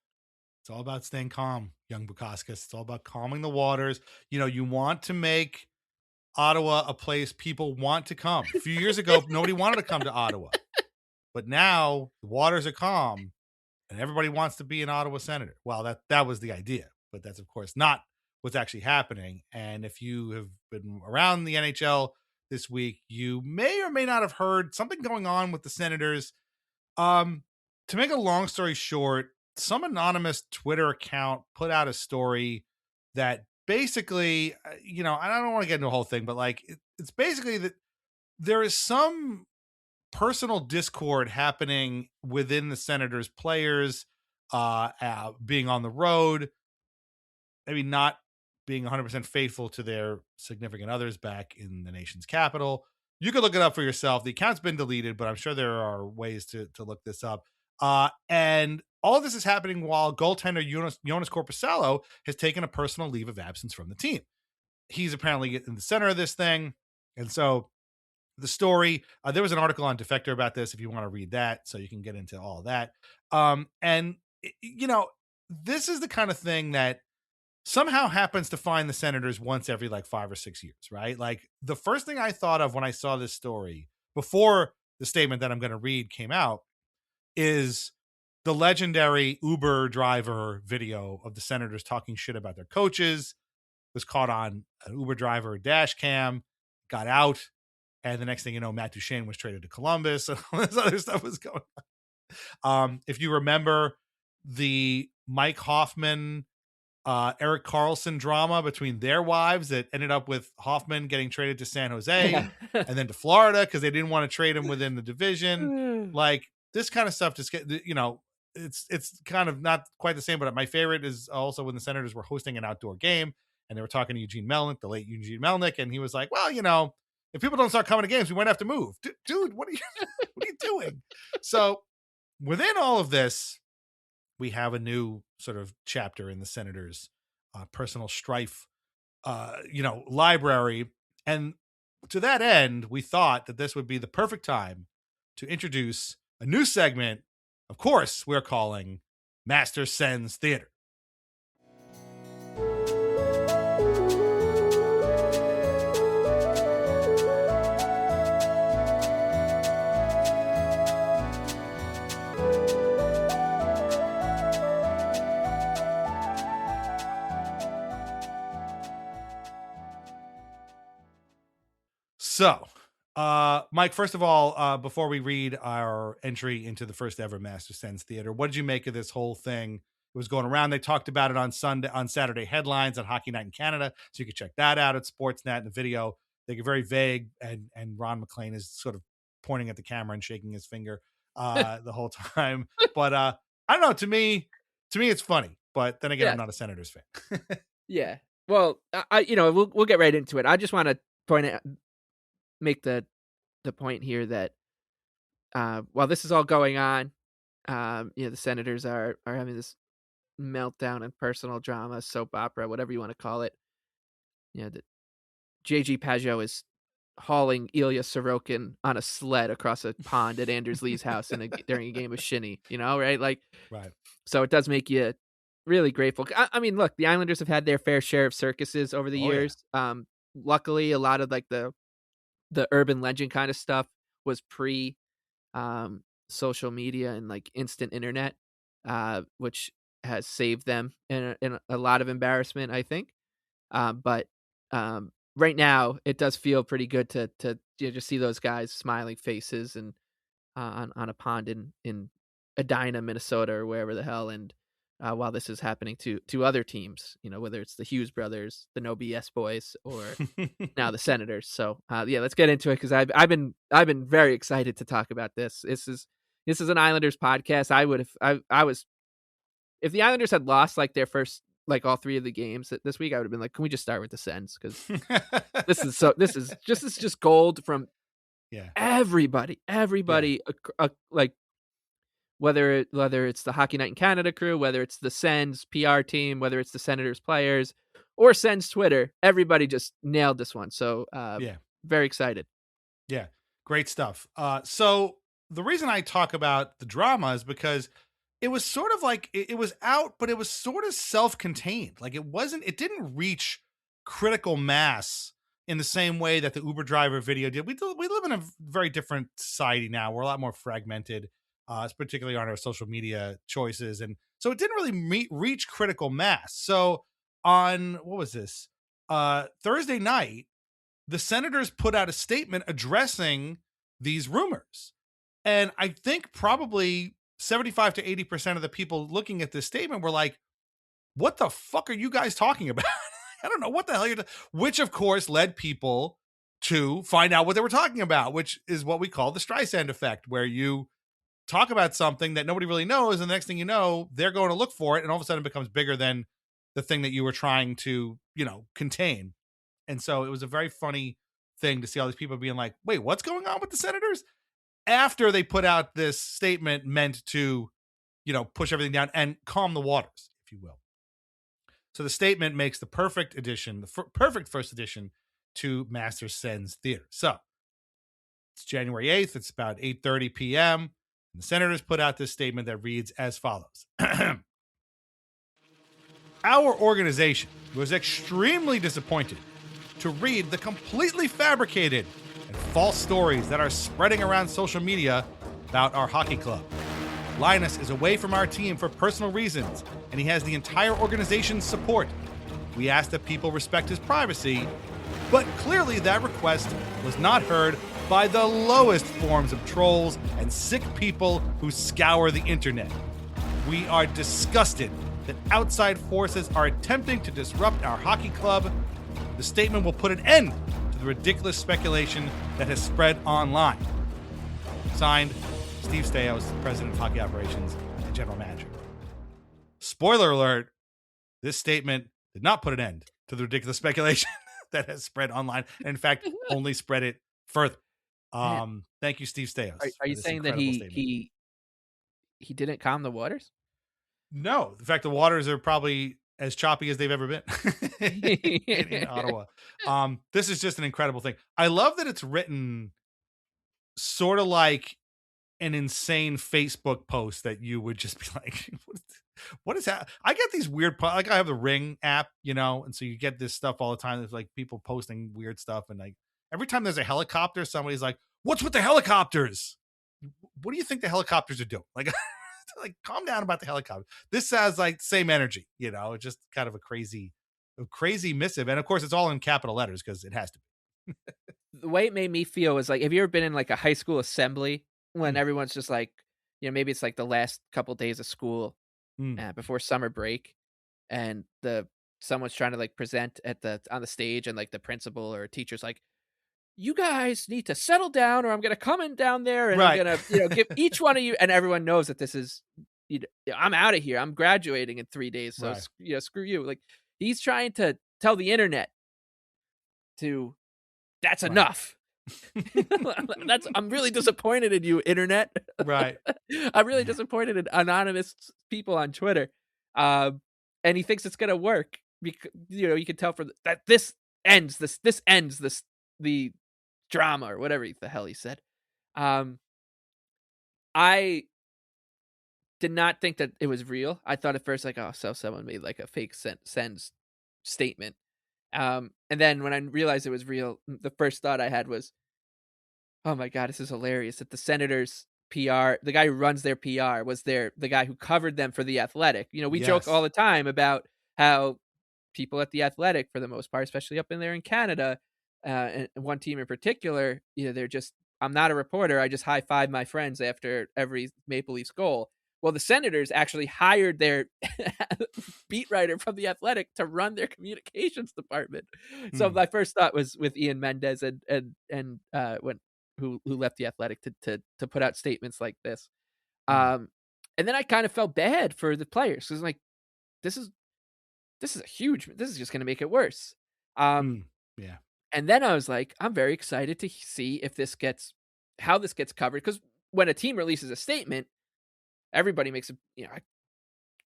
It's all about staying calm, young Bukowskis. It's all about calming the waters. You want to make Ottawa a place people want to come. A few years ago, nobody wanted to come to Ottawa. But now the waters are calm and everybody wants to be an Ottawa Senator. Well, that was the idea, but that's of course not what's actually happening. And if you have been around the NHL this week, you may or may not have heard something going on with the Senators. To make a long story short, some anonymous Twitter account put out a story that basically, I don't want to get into the whole thing, but like it's basically that there is some personal discord happening within the Senators players, being on the road, maybe not being 100% faithful to their significant others back in the nation's capital. You can look it up for yourself. The account's been deleted, but I'm sure there are ways to look this up. And all this is happening while goaltender Jonas Korpisalo has taken a personal leave of absence from the team. He's apparently in the center of this thing. And so the story, there was an article on Defector about this if you want to read that, so you can get into all of that. And, this is the kind of thing that somehow happens to find the Senators once every like 5 or 6 years, right? Like the first thing I thought of when I saw this story before the statement that I'm going to read came out is the legendary Uber driver video of the Senators talking shit about their coaches. It was caught on an Uber driver dash cam, got out. And the next thing you know, Matt Duchene was traded to Columbus and all this other stuff was going on. If you remember the Mike Hoffman, Eric Carlson drama between their wives that ended up with Hoffman getting traded to San Jose and then to Florida because they didn't want to trade him within the division. Like this kind of stuff just it's kind of not quite the same, but my favorite is also when the Senators were hosting an outdoor game and they were talking to Eugene Melnick, the late Eugene Melnick, and he was like, well, if people don't start coming to games, we might have to move. Dude, what are you doing? So within all of this, we have a new sort of chapter in the Senators' personal strife, library. And to that end, we thought that this would be the perfect time to introduce a new segment. Of course, we're calling Master Sens Theater. So, Mike, first of all, before we read our entry into the first ever Master Sens Theater, what did you make of this whole thing? It was going around. They talked about it on Saturday headlines on Hockey Night in Canada. So you can check that out at Sportsnet in the video. They get very vague, and Ron McLean is sort of pointing at the camera and shaking his finger the whole time. But I don't know. To me, it's funny. But then again, I'm not a Senators fan. Yeah. Well, we'll get right into it. I just want to make the point here that while this is all going on, the Senators are having this meltdown and personal drama, soap opera, whatever you want to call it. That JG Pageau is hauling Ilya Sorokin on a sled across a pond at Anders Lee's house during a game of shinny, right? Right. So it does make you really grateful. I mean, look, the Islanders have had their fair share of circuses over the years. Yeah. Luckily, a lot of like the urban legend kind of stuff was pre social media and like instant internet, which has saved them in a lot of embarrassment, I think. But right now it does feel pretty good to just see those guys smiling faces and on a pond in Edina, Minnesota, or wherever the hell. And while this is happening to other teams, whether it's the Hughes brothers, the No BS boys, or now the Senators. So let's get into it because I've been very excited to talk about this. This is an Islanders podcast. I was if the Islanders had lost like their first all three of the games this week, I would have been like, can we just start with the Sens? Because this is just gold from everybody, like. Whether it's the Hockey Night in Canada crew, whether it's the Sens PR team, whether it's the Senators players, or Sens Twitter, everybody just nailed this one. So very excited. Yeah, great stuff. So the reason I talk about the drama is because it was sort of like it was out, but it was sort of self-contained. Like it didn't reach critical mass in the same way that the Uber driver video did. We live in a very different society now. We're a lot more fragmented. Particularly on our social media choices. And so it didn't really reach critical mass. So on, what was this? Thursday night, the Senators put out a statement addressing these rumors. And I think probably 75 to 80% of the people looking at this statement were like, what the fuck are you guys talking about? I don't know what the hell you're which of course led people to find out what they were talking about, which is what we call the Streisand effect, where you talk about something that nobody really knows, and the next thing you know, they're going to look for it, and all of a sudden it becomes bigger than the thing that you were trying to, contain. And so it was a very funny thing to see all these people being like, wait, what's going on with the Senators? After they put out this statement meant to, push everything down and calm the waters, if you will. So the statement makes the perfect addition, perfect first addition to Master Sen's Theater. So it's January 8th. It's about 8:30 p.m. And the Senators put out this statement that reads as follows. Our organization was extremely disappointed to read the completely fabricated and false stories that are spreading around social media about our hockey club. Linus is away from our team for personal reasons, and he has the entire organization's support. We ask that people respect his privacy, but clearly that request was not heard by the lowest forms of trolls and sick people who scour the internet. We are disgusted that outside forces are attempting to disrupt our hockey club. The statement will put an end to the ridiculous speculation that has spread online. Signed, Steve Staios, President of Hockey Operations and General Manager. Spoiler alert, this statement did not put an end to the ridiculous speculation that has spread online, and in fact, only spread it further. Thank you, Steve Staios. Are you saying that he didn't calm the waters? No. In fact, the waters are probably as choppy as they've ever been in Ottawa. This is just an incredible thing. I love that it's written sort of like an insane Facebook post that you would just be like, what is that? I get these weird, like I have the Ring app, and so you get this stuff all the time. There's like people posting weird stuff. And like every time there's a helicopter, somebody's like, what's with the helicopters? What do you think the helicopters are doing? Like, calm down about the helicopter. This has like same energy, just kind of a crazy missive. And of course it's all in capital letters because it has to be. The way it made me feel was like, have you ever been in like a high school assembly when everyone's just like, maybe it's like the last couple days of school before summer break, and someone's trying to like present on the stage, and like the principal or teacher's like, you guys need to settle down, or I'm going to come in down there and I'm going to, give each one of you, and everyone knows that this is, I'm out of here. I'm graduating in 3 days. So, screw you. Like, he's trying to tell the internet that's enough. I'm really disappointed in you, internet. Right. I'm really disappointed in anonymous people on Twitter. And he thinks it's going to work because, you can tell that this ends the drama or whatever the hell he said. I did not think that it was real. I thought at first like, oh, so someone made like a fake sends statement. And then when I realized it was real, the first thought I had was, oh my God, this is hilarious that the Senators PR, the guy who runs their PR was the guy who covered them for The Athletic. We joke all the time about how people at The Athletic, for the most part, especially up in there in Canada, and one team in particular, they're just, I'm not a reporter. I just high five my friends after every Maple Leafs goal. Well, the Senators actually hired their beat writer from The Athletic to run their communications department. So my first thought was with Ian Mendez who left The Athletic to put out statements like this. And then I kind of felt bad for the players because like, this is just going to make it worse. Yeah. And then I was like, I'm very excited to see how this gets covered. Because when a team releases a statement, everybody makes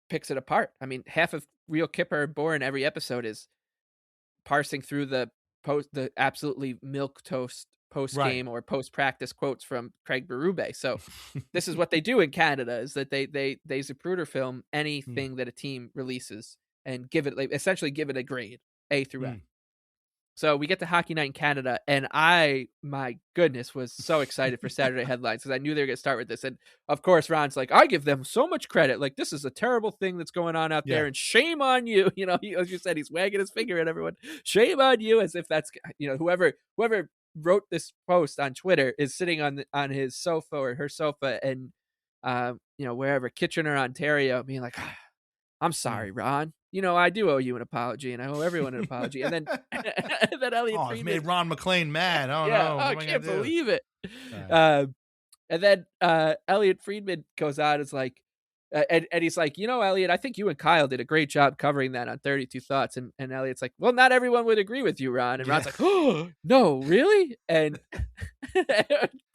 picks it apart. I mean, half of Real Kipper and Boren every episode is parsing through the absolutely milquetoast post game or post practice quotes from Craig Berube. So this is what they do in Canada: is that they Zapruder film anything that a team releases and essentially give it a grade A through F. So we get to Hockey Night in Canada, and my goodness, was so excited for Saturday headlines because I knew they were going to start with this. And of course, Ron's like, I give them so much credit. Like, this is a terrible thing that's going on out there, and shame on you. You know, as you said, he's wagging his finger at everyone. Shame on you, as if that's, you know, whoever wrote this post on Twitter is sitting on his sofa or her sofa, and you know, wherever, Kitchener, Ontario, being like, I'm sorry, Ron. You know, I do owe you an apology, and I owe everyone an apology. And then, Elliot Friedman, I've made Ron McLean mad. Oh yeah, no! I can't believe it. Right. And then Elliot Friedman goes on. It's like, and he's like, you know, Elliot, I think you and Kyle did a great job covering that on 32 Thoughts. And Elliot's like, well, not everyone would agree with you, Ron. And Ron's like, oh no, really? And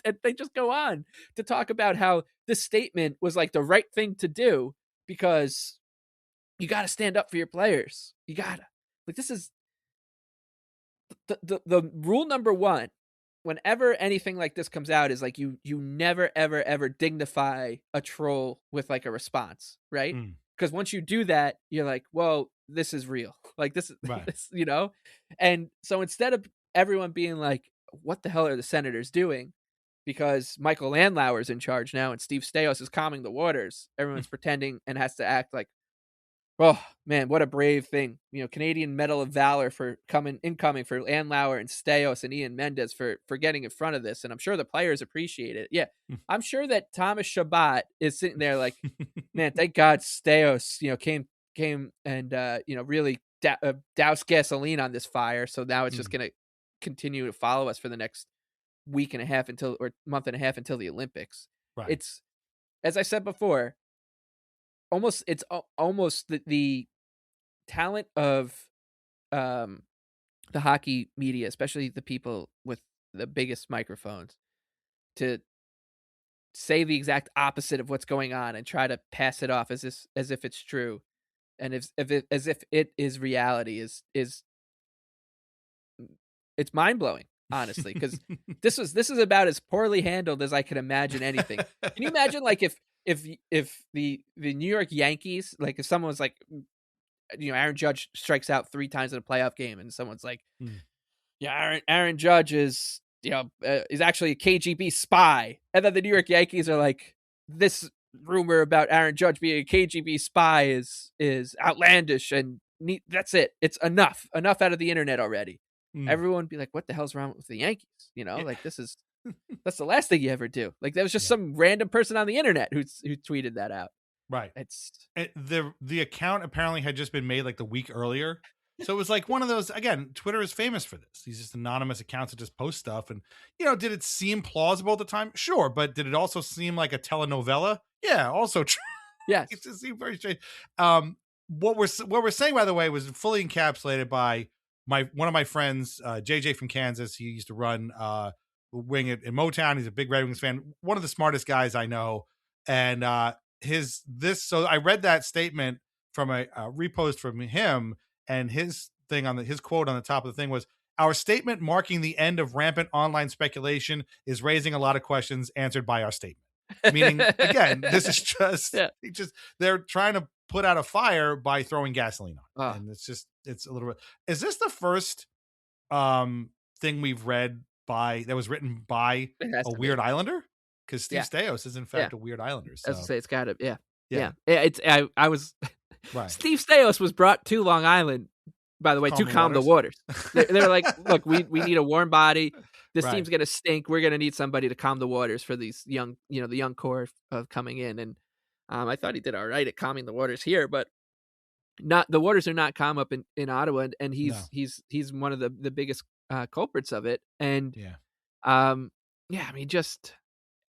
and they just go on to talk about how this statement was like the right thing to do because you got to stand up for your players. You gotta, like, this is the rule number one. Whenever anything like this comes out, is like you never ever dignify a troll with like a response, right? Because once you do that, you're like, well, this is real. Like this is this, you know. And so instead of everyone being like, what the hell are the Senators doing? Because Michael Landauer's in charge now and Steve Staios is calming the waters, everyone's pretending and has to act like, oh man, what a brave thing. You know, Canadian Medal of Valor for incoming for Landauer and Staios and Ian Mendes for getting in front of this. And I'm sure the players appreciate it. Yeah. I'm sure that Thomas Chabot is sitting there like, man, thank God Staios, you know, came and, you know, really doused gasoline on this fire. So now it's just going to continue to follow us for the next month and a half until the Olympics. Right. It's, as I said before, it's almost the talent of the hockey media, especially the people with the biggest microphones, to say the exact opposite of what's going on and try to pass it off as if it's true, and as if it is reality is it's mind blowing, honestly, because this is about as poorly handled as I could imagine anything. Can you imagine, like, if the New York Yankees, like, if someone was like, you know, Aaron Judge strikes out 3 times in a playoff game, and someone's like, yeah, Aaron Judge is, you know, is actually a KGB spy, and then the New York Yankees are like, this rumor about Aaron Judge being a KGB spy is outlandish, and that's it. It's enough out of the internet already. Everyone would be like, what the hell's wrong with the Yankees? You know, like, this is that's the last thing you ever do. Like, that was just some random person on the internet who tweeted that out. Right. The account apparently had just been made like the week earlier. So it was like one of those, again, Twitter is famous for this. These just anonymous accounts that just post stuff. And, you know, did it seem plausible at the time? Sure. But did it also seem like a telenovela? Yeah, also true. Yes. It just seemed very strange. What we're saying, by the way, was fully encapsulated by one of my friends, JJ from Kansas. He used to run wing in Motown. He's a big Red Wings fan. One of the smartest guys I know. And so I read that statement from a repost from him, and his quote on the top of the thing was, "Our statement marking the end of rampant online speculation is raising a lot of questions answered by our statement." Meaning, again, this is just they're trying to put out a fire by throwing gasoline on, and it's a little bit. Is this the first thing we've read that was written by a Weird Islander? Because Steve Staios is in fact a Weird Islander. So. As I say, it's got to, I was right. Steve Staios was brought to Long Island, by the way, to calm the waters. They're like, look, we need a warm body. This team's gonna stink. We're gonna need somebody to calm the waters for these young, the young core of coming in. And I thought he did all right at calming the waters here, but the waters are not calm up in Ottawa, and he's one of the biggest culprits of it. And I mean, just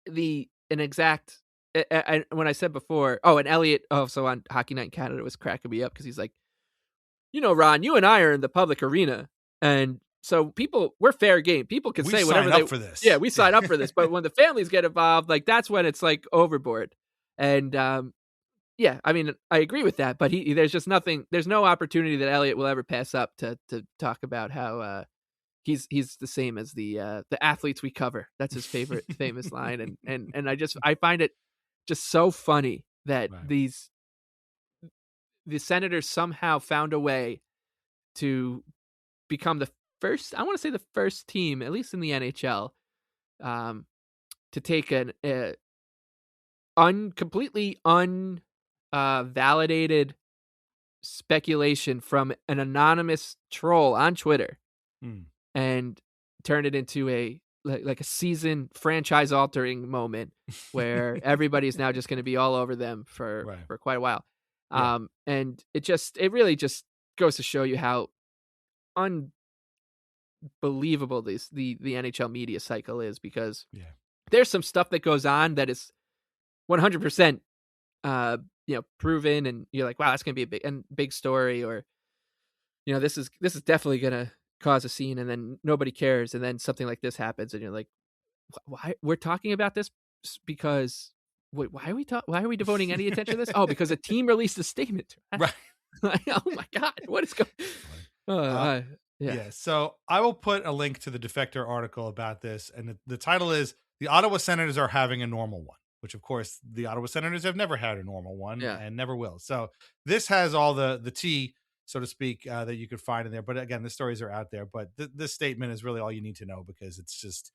when I said before, and Elliot also on Hockey Night in Canada was cracking me up because he's like, Ron, you and I are in the public arena, and so we're fair game. People can say whatever they for this. Yeah, we sign up for this, but when the families get involved, like, that's when it's like overboard. And I mean, I agree with that, but there's no opportunity that Elliot will ever pass up to talk about how he's the same as the athletes we cover. That's his favorite famous line. And I find it just so funny that the Senators somehow found a way to become I want to say the first team, at least in the NHL, to take an completely validated speculation from an anonymous troll on Twitter and turn it into a season franchise altering moment where everybody's now just going to be all over them for quite a while. Yeah. And it really just goes to show you how unbelievable the NHL media cycle is, because there's some stuff that goes on that is 100% proven, and you're like, wow, that's gonna be a big story, or this is definitely gonna cause a scene, and then nobody cares, and then something like this happens, and you're like, why we're talking about this? Because why are we devoting any attention to this? Oh, because a team released a statement. Right. Like, oh my god, what is going? Yeah. So I will put a link to the Defector article about this, and the title is "The Ottawa Senators Are Having a Normal One," which of course the Ottawa Senators have never had a normal one and never will. So this has all the tea, so to speak, that you could find in there. But again, the stories are out there. But this statement is really all you need to know, because it's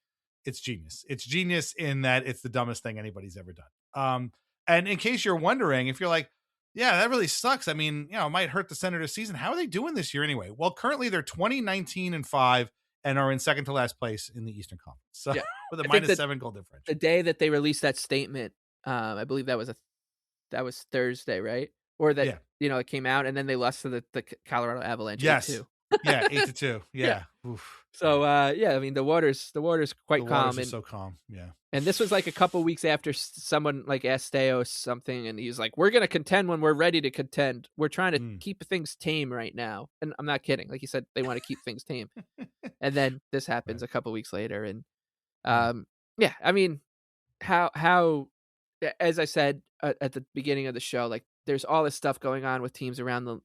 genius. It's genius in that it's the dumbest thing anybody's ever done. And in case you're wondering, if you're like, yeah, that really sucks. I mean, it might hurt the Senators' season. How are they doing this year anyway? Well, currently they're 20-19-5 and are in second to last place in the Eastern Conference. So with a -7 goal differential. The day that they released that statement, I believe that was Thursday, right? Or that it came out, and then they lost to the Colorado Avalanche. Yes. 8-2. Yeah, 8-2. Yeah. Oof. So I mean, the water's quite calm. Waters are so calm. Yeah. And this was like a couple weeks after someone like asked Steos something, and he's like, "We're gonna contend when we're ready to contend. We're trying to keep things tame right now." And I'm not kidding. Like you said, they want to keep things tame. And then this happens a couple weeks later, and I mean, how as I said at the beginning of the show, like there's all this stuff going on with teams around the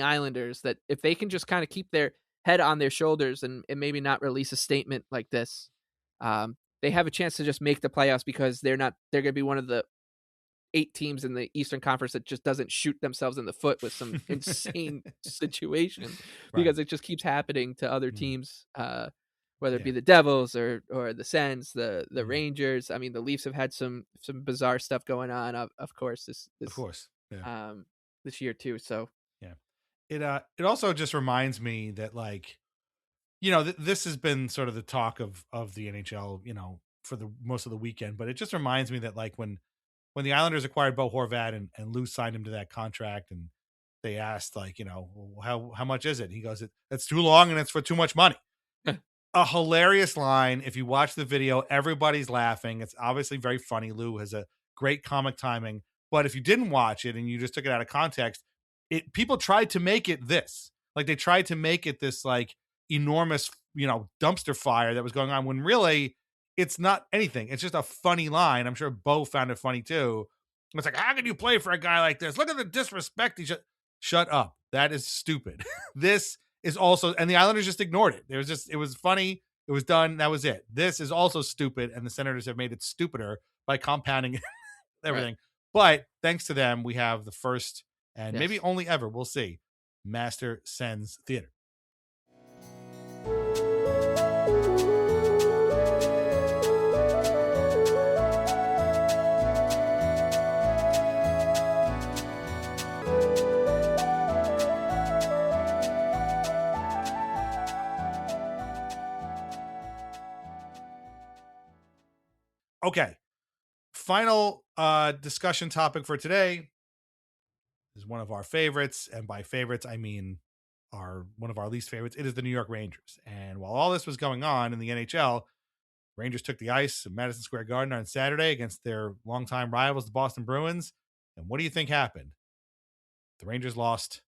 Islanders that if they can just kind of keep their head on their shoulders and maybe not release a statement like this, they have a chance to just make the playoffs, because they're going to be one of the 8 teams in the Eastern Conference that just doesn't shoot themselves in the foot with some insane situation, because it just keeps happening to other teams, whether it be the Devils or the Sens, the Rangers. I mean, the Leafs have had some bizarre stuff going on, of course, this year too. So it also just reminds me that, like, this has been sort of the talk of the NHL, for the most of the weekend, but it just reminds me that, like, when the Islanders acquired Bo Horvat and Lou signed him to that contract, and they asked, like, how much is it? And he goes, it's too long and it's for too much money. A hilarious line. If you watch the video, everybody's laughing. It's obviously very funny. Lou has a great comic timing, but if you didn't watch it and you just took it out of context, people tried to make it this. Like, they tried to make it this, like, enormous, dumpster fire that was going on, when really it's not anything. It's just a funny line. I'm sure Bo found it funny too. It's like, how can you play for a guy like this? Look at the disrespect. Shut up. That is stupid. This is also, and the Islanders just ignored it. It was funny. It was done. That was it. This is also stupid, and the Senators have made it stupider by compounding everything. But thanks to them, we have the first and maybe only ever, we'll see, Master Sens Theater. Okay. Final discussion topic for today is one of our favorites. And by favorites, I mean one of our least favorites. It is the New York Rangers. And while all this was going on in the NHL, Rangers took the ice at Madison Square Garden on Saturday against their longtime rivals, the Boston Bruins. And what do you think happened? The Rangers lost,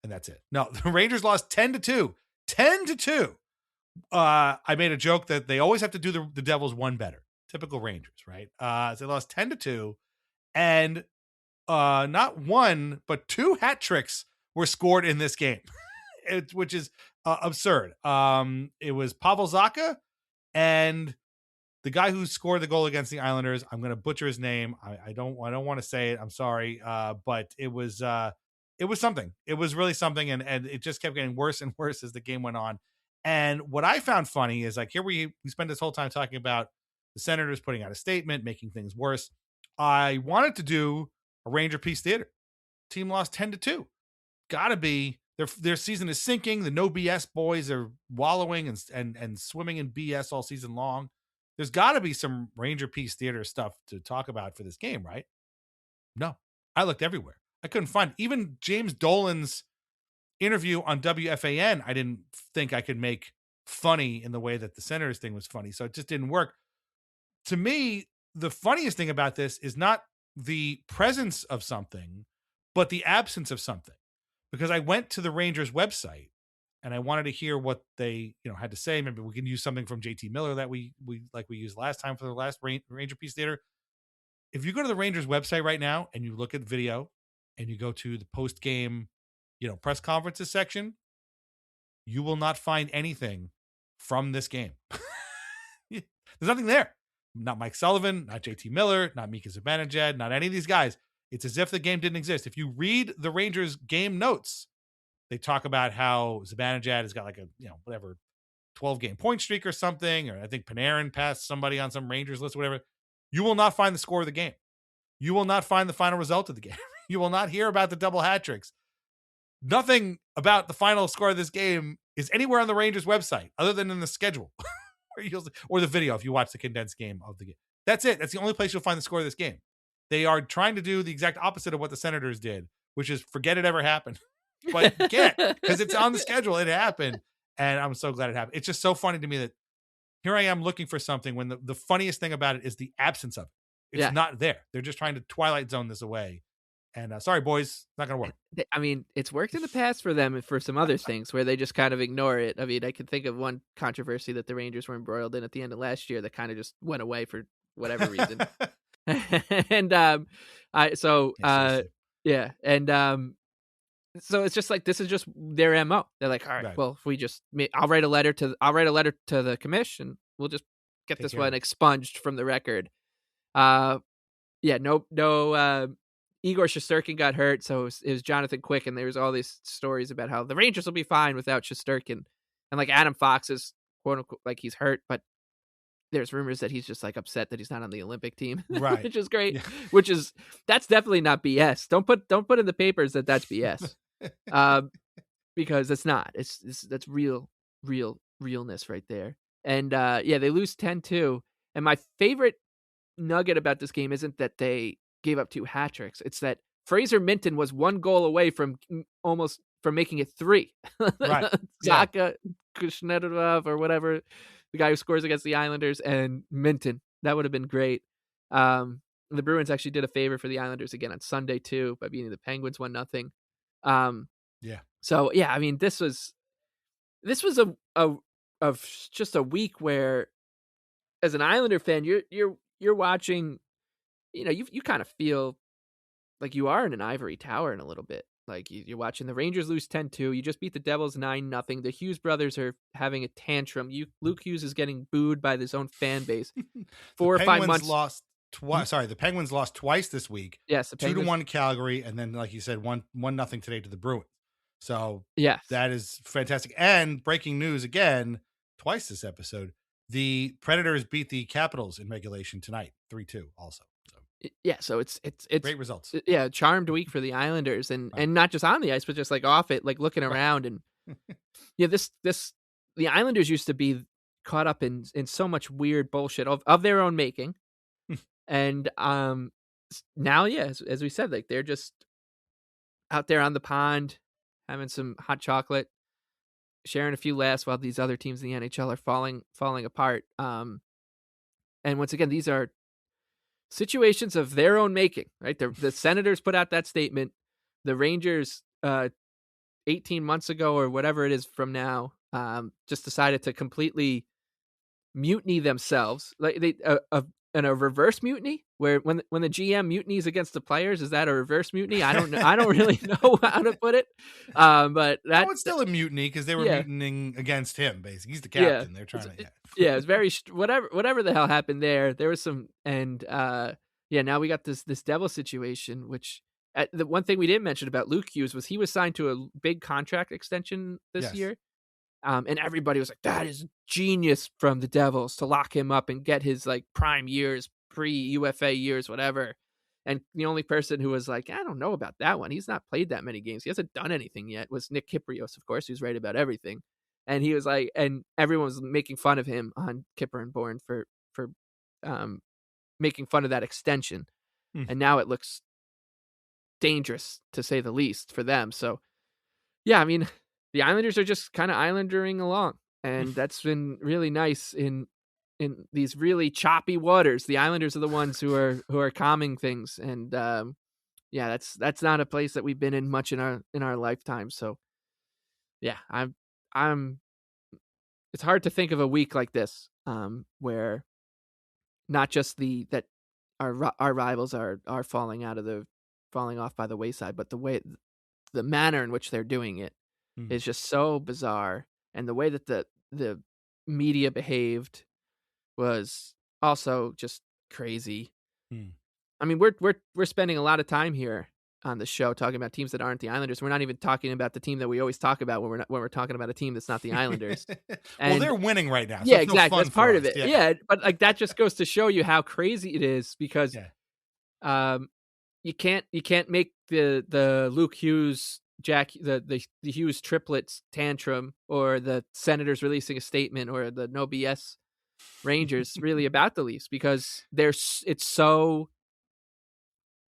and that's it. No, the Rangers lost 10-2. 10-2. I made a joke that they always have to do the Devils one better. Typical Rangers, right? So they lost 10-2, and not one, but 2 hat tricks were scored in this game, which is absurd. It was Pavel Zacha and the guy who scored the goal against the Islanders. I'm going to butcher his name. I don't want to say it. I'm sorry. But it was something. It was really something. And it just kept getting worse and worse as the game went on. And what I found funny is like here we spend this whole time talking about the Senators putting out a statement, making things worse. I wanted to do a Ranger Peace Theater. Team lost 10-2. Gotta be their season is sinking. The no BS boys are wallowing and swimming in BS all season long. There's gotta be some Ranger Peace Theater stuff to talk about for this game, right? No. I looked everywhere. I couldn't find even James Dolan's interview on WFAN. I didn't think I could make funny in the way that the Senators thing was funny. So it just didn't work. To me, the funniest thing about this is not the presence of something, but the absence of something. Because I went to the Rangers website and I wanted to hear what they, had to say. Maybe we can use something from JT Miller that we used last time for the last Ranger Peace Theater. If you go to the Rangers website right now and you look at video and you go to the post-game, press conferences section, you will not find anything from this game. There's nothing there. Not Mike Sullivan, not JT Miller, not Mika Zibanejad, not any of these guys. It's as if the game didn't exist. If you read the Rangers game notes, they talk about how Zibanejad has got like a, 12-game point streak or something, or I think Panarin passed somebody on some Rangers list or whatever. You will not find the score of the game. You will not find the final result of the game. You will not hear about the double hat tricks. Nothing about the final score of this game is anywhere on the Rangers website other than in the schedule or the video if you watch the condensed game of the game. That's it. That's the only place you'll find the score of this game. They are trying to do the exact opposite of what the Senators did, which is forget it ever happened. But you can't because it's on the schedule. It happened. And I'm so glad it happened. It's just so funny to me that here I am looking for something when the funniest thing about it is the absence of it. It's not there. They're just trying to Twilight Zone this away. And sorry, boys, not going to work. I mean, it's worked in the past for them and for some other things where they just kind of ignore it. I mean, I can think of one controversy that the Rangers were embroiled in at the end of last year that kind of just went away for whatever reason. And so it's just like this is just their MO. They're like, all right, well, if we just I'll write a letter to the commission. We'll just get this one expunged from the record. Igor Shesterkin got hurt, so it was Jonathan Quick, and there was all these stories about how the Rangers will be fine without Shesterkin, and like Adam Fox is quote unquote like he's hurt, but there's rumors that he's just like upset that he's not on the Olympic team, right? Which is great. Yeah. That's definitely not BS. Don't put in the papers that that's BS, because it's not. That's realness right there. And they lose 10-2. And my favorite nugget about this game isn't that they gave up 2 hat tricks. It's that Fraser Minton was 1 goal away from making it 3. Right. Zaka Kuznetsov or whatever, the guy who scores against the Islanders, and Minton. That would have been great. The Bruins actually did a favor for the Islanders again on Sunday too by beating the Penguins 1-0. So yeah, I mean this was just a week where, as an Islander fan, you're watching. You kind of feel like you are in an ivory tower in a little bit. Like you're watching the Rangers lose 10-2. You just beat the Devils 9-0. The Hughes brothers are having a tantrum. Luke Hughes is getting booed by his own fan base. 4 or 5 months lost twice. Sorry, the Penguins lost twice this week. Yes, the Penguins 2-1 Calgary, and then like you said, 1-0 today to the Bruins. So yes, that is fantastic. And breaking news again, twice this episode: the Predators beat the Capitals in regulation tonight, 3-2. Also. So it's great results. Charmed week for the Islanders, and not just on the ice, but just like off it, like looking around. And the Islanders used to be caught up in so much weird bullshit of their own making, and now as we said, like they're just out there on the pond having some hot chocolate, sharing a few laughs while these other teams in the NHL are falling apart. And once again, these are situations of their own making, right? The Senators put out that statement. The Rangers, 18 months ago or whatever it is from now, just decided to completely mutiny themselves. Like a reverse mutiny, where when the GM mutinies against the players, is that a reverse mutiny? I don't know. I don't really know how to put it. But it's still a mutiny because they were mutinying against him. Basically, he's the captain. They're trying to. It's very whatever the hell happened there. There was some, and now we got this Devil situation, which the one thing we didn't mention about Luke Hughes was he was signed to a big contract extension this year. And everybody was like, that is genius from the Devils to lock him up and get his like prime years, pre-UFA years, whatever. And the only person who was like, I don't know about that one. He's not played that many games. He hasn't done anything yet, was Nick Kyprios, of course, who's right about everything. And he was like, and everyone was making fun of him on Kipper and Bourne for making fun of that extension. And now it looks dangerous, to say the least, for them. So, yeah, I mean, the Islanders are just kind of Islandering along, and that's been really nice in these really choppy waters. The Islanders are the ones who are calming things, and yeah, that's not a place that we've been in much in our lifetime. So, yeah, I'm. It's hard to think of a week like this, where not just that our rivals are falling off by the wayside, but the manner in which they're doing it is just so bizarre, and the way that the media behaved was also just crazy. I mean, we're spending a lot of time here on the show talking about teams that aren't the Islanders. We're not even talking about the team that we always talk about when we're talking about a team that's not the Islanders. And, well, they're winning right now. So yeah, it's exactly. No fun that's part for of us. it. Yeah, but like that just goes to show you how crazy it is, because you can't make the Luke Hughes the Hughes triplets tantrum, or the Senators releasing a statement, or the no BS Rangers really about the Leafs, because it's so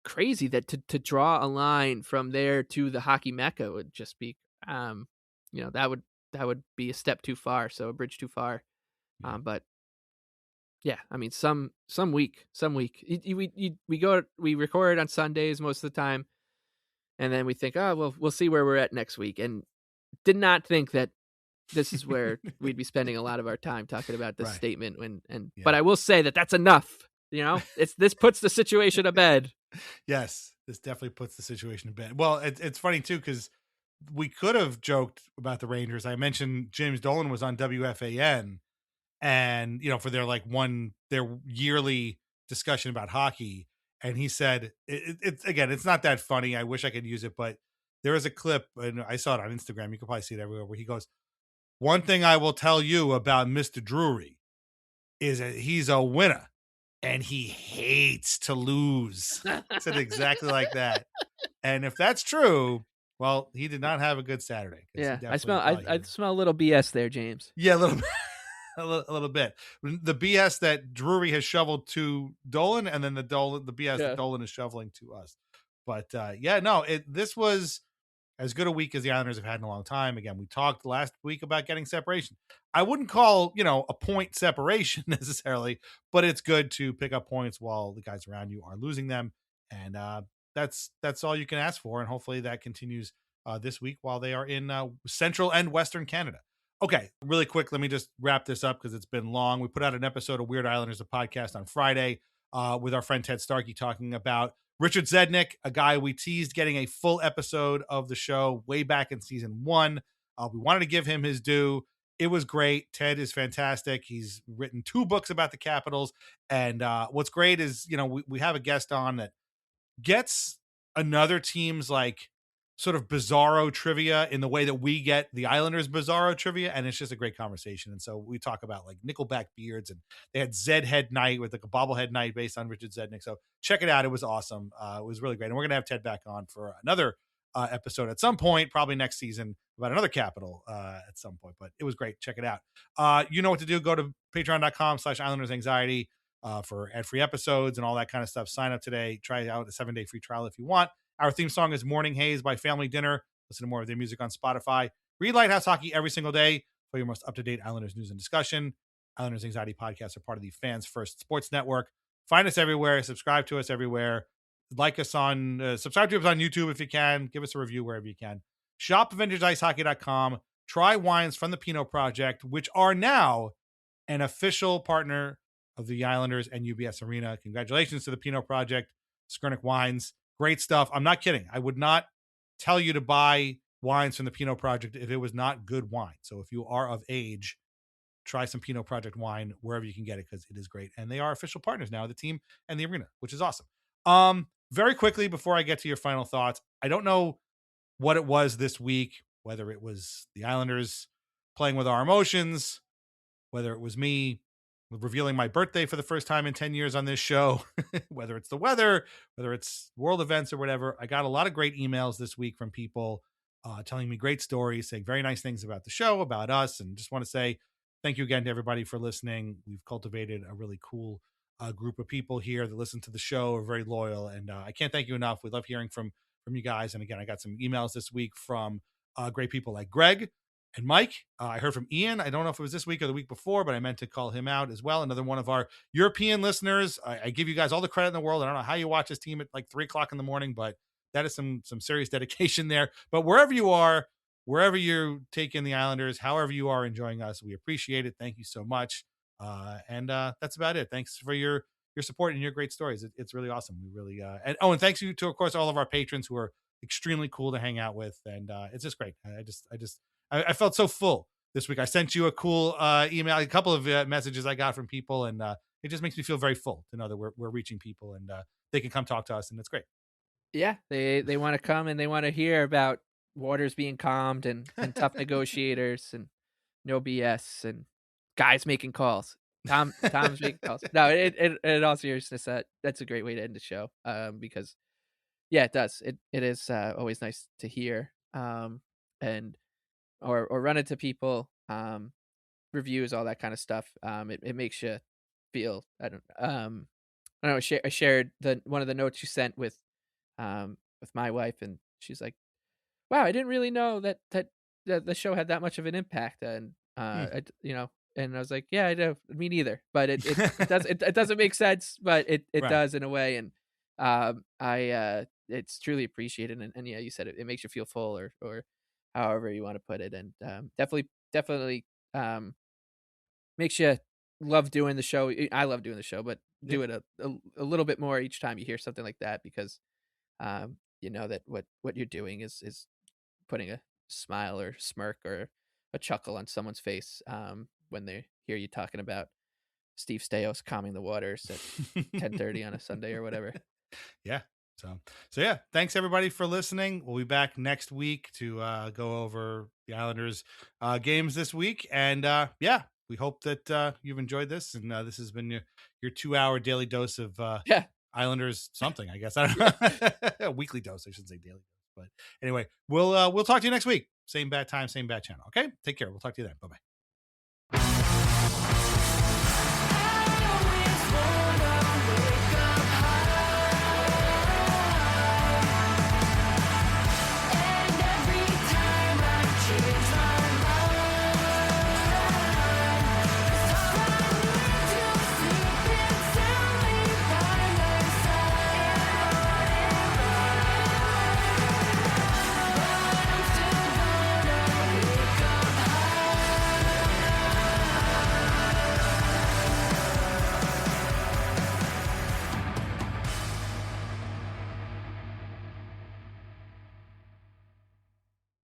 crazy that to draw a line from there to the hockey mecca would just be that would be a step too far, so a bridge too far. But yeah, I mean, some week we record on Sundays most of the time, and then we think, oh well, we'll see where we're at next week, and did not think that this is where we'd be spending a lot of our time talking about this statement. But I will say that that's enough. This puts the situation to bed. Yes, this definitely puts the situation to bed. Well, it's funny too, because we could have joked about the Rangers. I mentioned James Dolan was on WFAN, and for their their yearly discussion about hockey, and he said it's not that funny. I wish I could use it, but there is a clip, and I saw it on Instagram. You can probably see it everywhere, where he goes, "One thing I will tell you about Mr. Drury is that he's a winner, and he hates to lose." Said exactly like that. And if that's true, well, he did not have a good Saturday. Yeah, I smell a little BS there, James. Yeah, a little bit. A little bit. The BS that Drury has shoveled to Dolan, and then the BS that Dolan is shoveling to us. But this was as good a week as the Islanders have had in a long time. Again, we talked last week about getting separation. I wouldn't call, a point separation necessarily, but it's good to pick up points while the guys around you are losing them. And that's all you can ask for. And hopefully that continues this week while they are in Central and Western Canada. Okay, really quick, let me just wrap this up because it's been long. We put out an episode of Weird Islanders, a podcast on Friday with our friend Ted Starkey talking about Richard Zednik, a guy we teased getting a full episode of the show way back in season 1. We wanted to give him his due. It was great. Ted is fantastic. He's written 2 books about the Capitals. And what's great is, we have a guest on that gets another team's sort of bizarro trivia in the way that we get the Islanders bizarro trivia. And it's just a great conversation. And so we talk about Nickelback beards, and they had Zed Head night with a bobblehead night based on Richard Zednik. So check it out. It was awesome. It was really great. And we're going to have Ted back on for another episode at some point, probably next season, about another Capital at some point, but it was great. Check it out. You know what to do. Go to patreon.com/Islanders Anxiety for ad-free episodes and all that kind of stuff. Sign up today. Try out a 7-day free trial if you want. Our theme song is Morning Haze by Family Dinner. Listen to more of their music on Spotify. Read Lighthouse Hockey every single day for your most up-to-date Islanders news and discussion. Islanders Anxiety podcasts are part of the Fans First Sports Network. Find us everywhere. Subscribe to us everywhere. Subscribe to us on YouTube if you can. Give us a review wherever you can. Shop VintageIceHockey.com. Try wines from the Pinot Project, which are now an official partner of the Islanders and UBS Arena. Congratulations to the Pinot Project, Skurnik Wines. Great stuff. I'm not kidding. I would not tell you to buy wines from the Pinot Project if it was not good wine. So if you are of age, try some Pinot Project wine wherever you can get it, because it is great. And they are official partners now of the team and the arena, which is awesome. Very quickly, before I get to your final thoughts, I don't know what it was this week, whether it was the Islanders playing with our emotions, whether it was me revealing my birthday for the first time in 10 years on this show, whether it's the weather, whether it's world events or whatever. I got a lot of great emails this week from people telling me great stories, saying very nice things about the show, about us, and just want to say thank you again to everybody for listening. We've cultivated a really cool group of people here that listen to the show, are very loyal, and I can't thank you enough. We love hearing from you guys. And again, I got some emails this week from great people like Greg and Mike. I heard from Ian. I don't know if it was this week or the week before, but I meant to call him out as well. Another one of our European listeners. I give you guys all the credit in the world. I don't know how you watch this team at like 3:00 in the morning, but that is some serious dedication there. But wherever you are, wherever you're taking the Islanders, however you are enjoying us, we appreciate it. Thank you so much. And that's about it. Thanks for your support and your great stories. It's really awesome. We really and thanks you to, of course, all of our patrons who are extremely cool to hang out with, and it's just great. I felt so full this week. I sent you a cool email, a couple of messages I got from people, and it just makes me feel very full to know that we're reaching people and they can come talk to us, and it's great. Yeah, they want to come and they want to hear about waters being calmed and tough negotiators and no BS and guys making calls. Tom's making calls. No, in all seriousness, that's a great way to end the show. Because yeah, it does. It is always nice to hear. And or run into people, reviews, all that kind of stuff. It makes you feel. I don't know. I shared one of the notes you sent with my wife, and she's like, "Wow, I didn't really know that the show had that much of an impact." And and I was like, "Yeah, I know, me neither." But it doesn't make sense, but it Right. does in a way, and it's truly appreciated. And yeah, you said it makes you feel full, or however you want to put it, and definitely makes you love doing the show. I love doing the show, but do it a little bit more each time you hear something like that, because you know that what you're doing is putting a smile or smirk or a chuckle on someone's face when they hear you talking about Steve Stais calming the waters at 10:30 on a Sunday or whatever. Yeah. So yeah, thanks everybody for listening. We'll be back next week to go over the Islanders games this week. And yeah, we hope that you've enjoyed this. And this has been your 2-hour daily dose of Islanders something, I guess. I don't know. A weekly dose, I shouldn't say daily dose. But anyway, we'll talk to you next week. Same bad time, same bad channel. Okay? Take care. We'll talk to you then. Bye-bye.